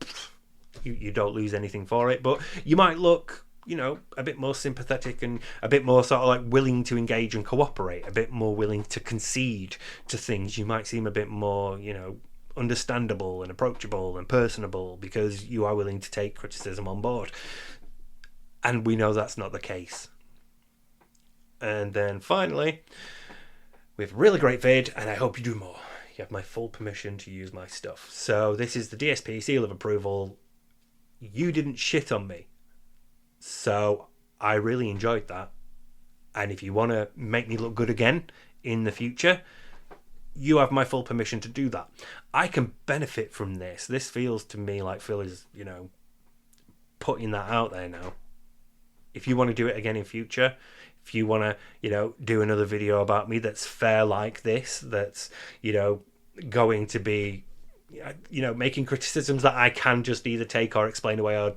Speaker 1: you don't lose anything for it. But you might look a bit more sympathetic and a bit more sort of like willing to engage and cooperate, a bit more willing to concede to things. You might seem a bit more understandable and approachable and personable because you are willing to take criticism on board. And we know that's not the case. And then finally, we have a really great vid, and I hope you do more. You have my full permission to use my stuff. So this is the DSP seal of approval. You didn't shit on me. So I really enjoyed that. And if you want to make me look good again in the future, you have my full permission to do that. I can benefit from this. This feels to me like Phil is, putting that out there now. If you want to do it again in future, if you want to, do another video about me that's fair like this, that's, going to be, making criticisms that I can just either take or explain away or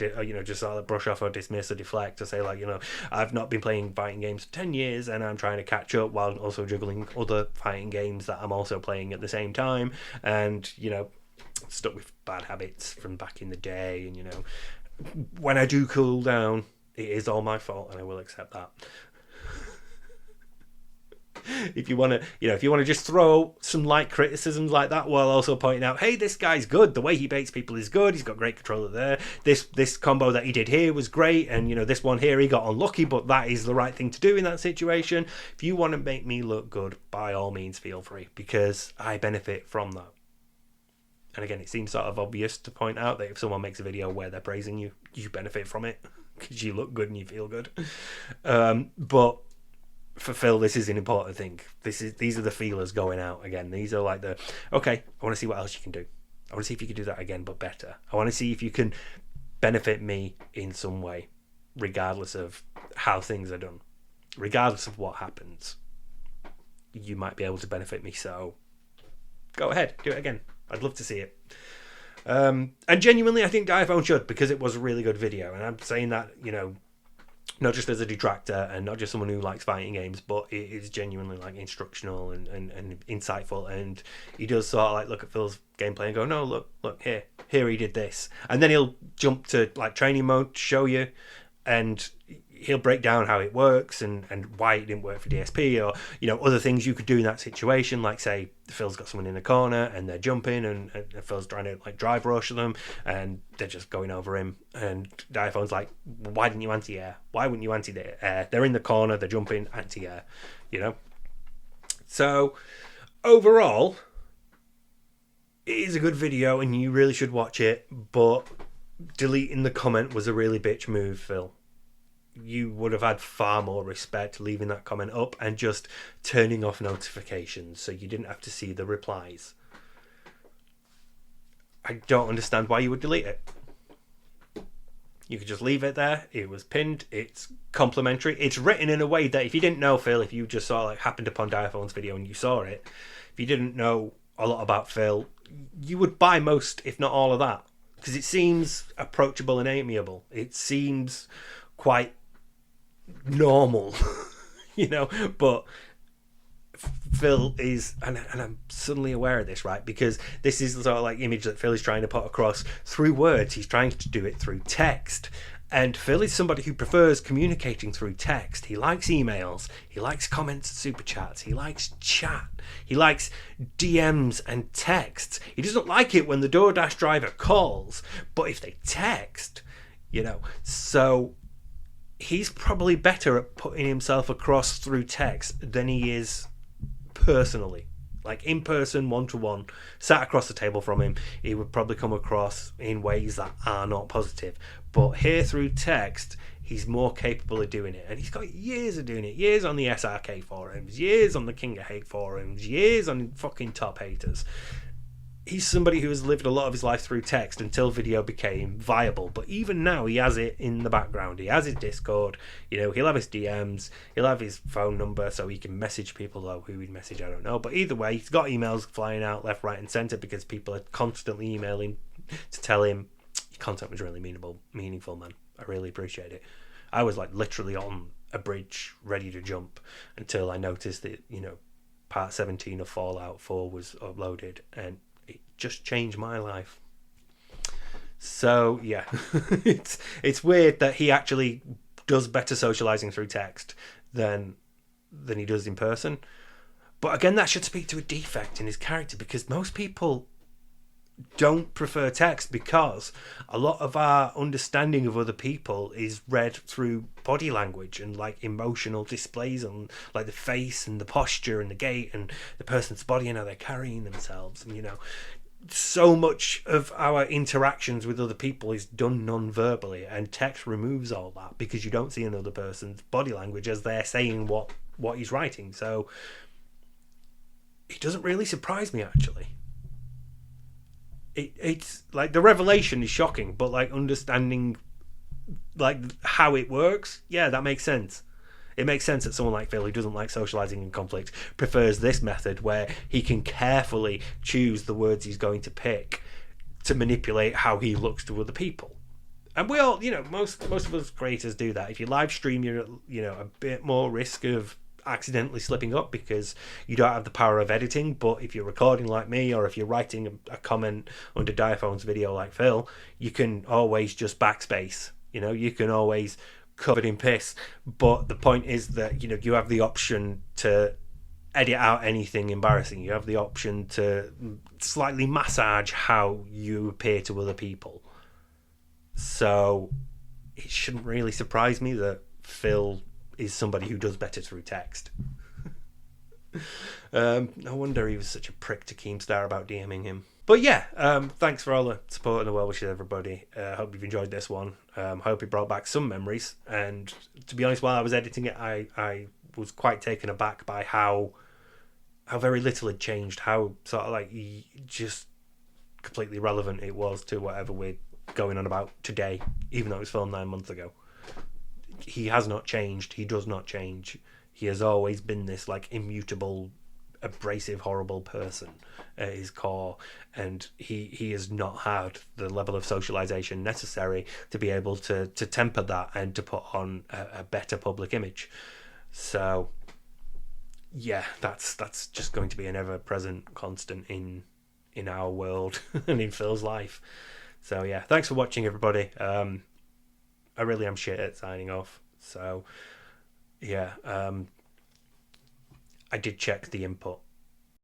Speaker 1: just sort of brush off or dismiss or deflect, or say like, I've not been playing fighting games for 10 years and I'm trying to catch up while also juggling other fighting games that I'm also playing at the same time, and, stuck with bad habits from back in the day, and, when I do cool down, it is all my fault and I will accept that. If you want to just throw some light criticisms like that while also pointing out, hey, this guy's good, the way he baits people is good, he's got great controller there, this combo that he did here was great, and this one here he got unlucky, but that is the right thing to do in that situation. If you want to make me look good, by all means feel free, because I benefit from that. And again, it seems sort of obvious to point out that if someone makes a video where they're praising you, you benefit from it because you look good and you feel good. But for Phil, this is an important thing. These are the feelers going out again. These are like okay, I want to see what else you can do. I want to see if you can do that again, but better. I want to see if you can benefit me in some way, regardless of how things are done, regardless of what happens. You might be able to benefit me, so go ahead, do it again. I'd love to see it. And genuinely, I think Diaphone should, because it was a really good video. And I'm saying that, not just as a detractor and not just someone who likes fighting games, but it is genuinely like instructional and insightful. And he does sort of like look at Phil's gameplay and go, no, look here he did this. And then he'll jump to like training mode to show you, and he'll break down how it works and why it didn't work for DSP, or other things you could do in that situation, like say Phil's got someone in the corner and they're jumping and Phil's trying to like drive rush them and they're just going over him, and Diaphone's like, why didn't you anti-air? Why wouldn't you anti-air? They're in the corner, they're jumping, anti-air, So overall, it is a good video and you really should watch it, but deleting the comment was a really bitch move, Phil. You would have had far more respect leaving that comment up and just turning off notifications so you didn't have to see the replies. I don't understand why you would delete it. You could just leave it there. It was pinned. It's complimentary. It's written in a way that if you didn't know Phil, if you just saw like happened upon Diaphone's video and you saw it, if you didn't know a lot about Phil, you would buy most, if not all of that, because it seems approachable and amiable. It seems quite normal, but Phil is, and I'm suddenly aware of this, right? Because this is the sort of like image that Phil is trying to put across through words. He's trying to do it through text. And Phil is somebody who prefers communicating through text. He likes emails. He likes comments and super chats. He likes chat. He likes DMs and texts. He doesn't like it when the DoorDash driver calls, but if they text, so he's probably better at putting himself across through text than he is personally. Like in person, one-to-one, sat across the table from him, he would probably come across in ways that are not positive. But here through text, he's more capable of doing it. And he's got years of doing it. Years on the SRK forums, years on the King of Hate forums, years on fucking Top Haters. He's somebody who has lived a lot of his life through text until video became viable. But even now, he has it in the background. He has his Discord. He'll have his DMs. He'll have his phone number so he can message people. Though who he'd message, I don't know. But either way, he's got emails flying out left, right, and centre because people are constantly emailing to tell him your content was really meaningful, man. I really appreciate it. I was like literally on a bridge ready to jump until I noticed that part 17 of Fallout 4 was uploaded, and it just changed my life. So yeah, it's weird that he actually does better socializing through text than he does in person. But again, that should speak to a defect in his character, because most people don't prefer text because a lot of our understanding of other people is read through body language and like emotional displays on like the face and the posture and the gait and the person's body and how they're carrying themselves. And so much of our interactions with other people is done non-verbally, and text removes all that because you don't see another person's body language as they're saying what he's writing. So it doesn't really surprise me, actually. It's like the revelation is shocking, but like understanding like how it works, yeah, that makes sense. It makes sense that someone like Phil, who doesn't like socializing in conflict, prefers this method where he can carefully choose the words he's going to pick to manipulate how he looks to other people. And we all, most of us creators do that. If you live stream, you're a bit more risk of accidentally slipping up because you don't have the power of editing. But if you're recording like me, or if you're writing a comment under Diaphone's video like Phil, you can always just backspace. You can always covered in piss. But the point is that you have the option to edit out anything embarrassing. You have the option to slightly massage how you appear to other people. So it shouldn't really surprise me that Phil is somebody who does better through text. No wonder he was such a prick to Keemstar about DMing him. But yeah, thanks for all the support and the well wishes, everybody. Hope you've enjoyed this one. Hope it brought back some memories. And to be honest, while I was editing it, I was quite taken aback by how very little had changed. How sort of like just completely relevant it was to whatever we're going on about today, even though it was filmed 9 months ago. He has not changed. He does not change. He has always been this like immutable, abrasive, horrible person at his core, and he has not had the level of socialization necessary to be able to temper that and to put on a better public image. So yeah, that's just going to be an ever-present constant in our world and in Phil's life. So yeah, thanks for watching, everybody. I really am shit at signing off. So yeah, I did check the input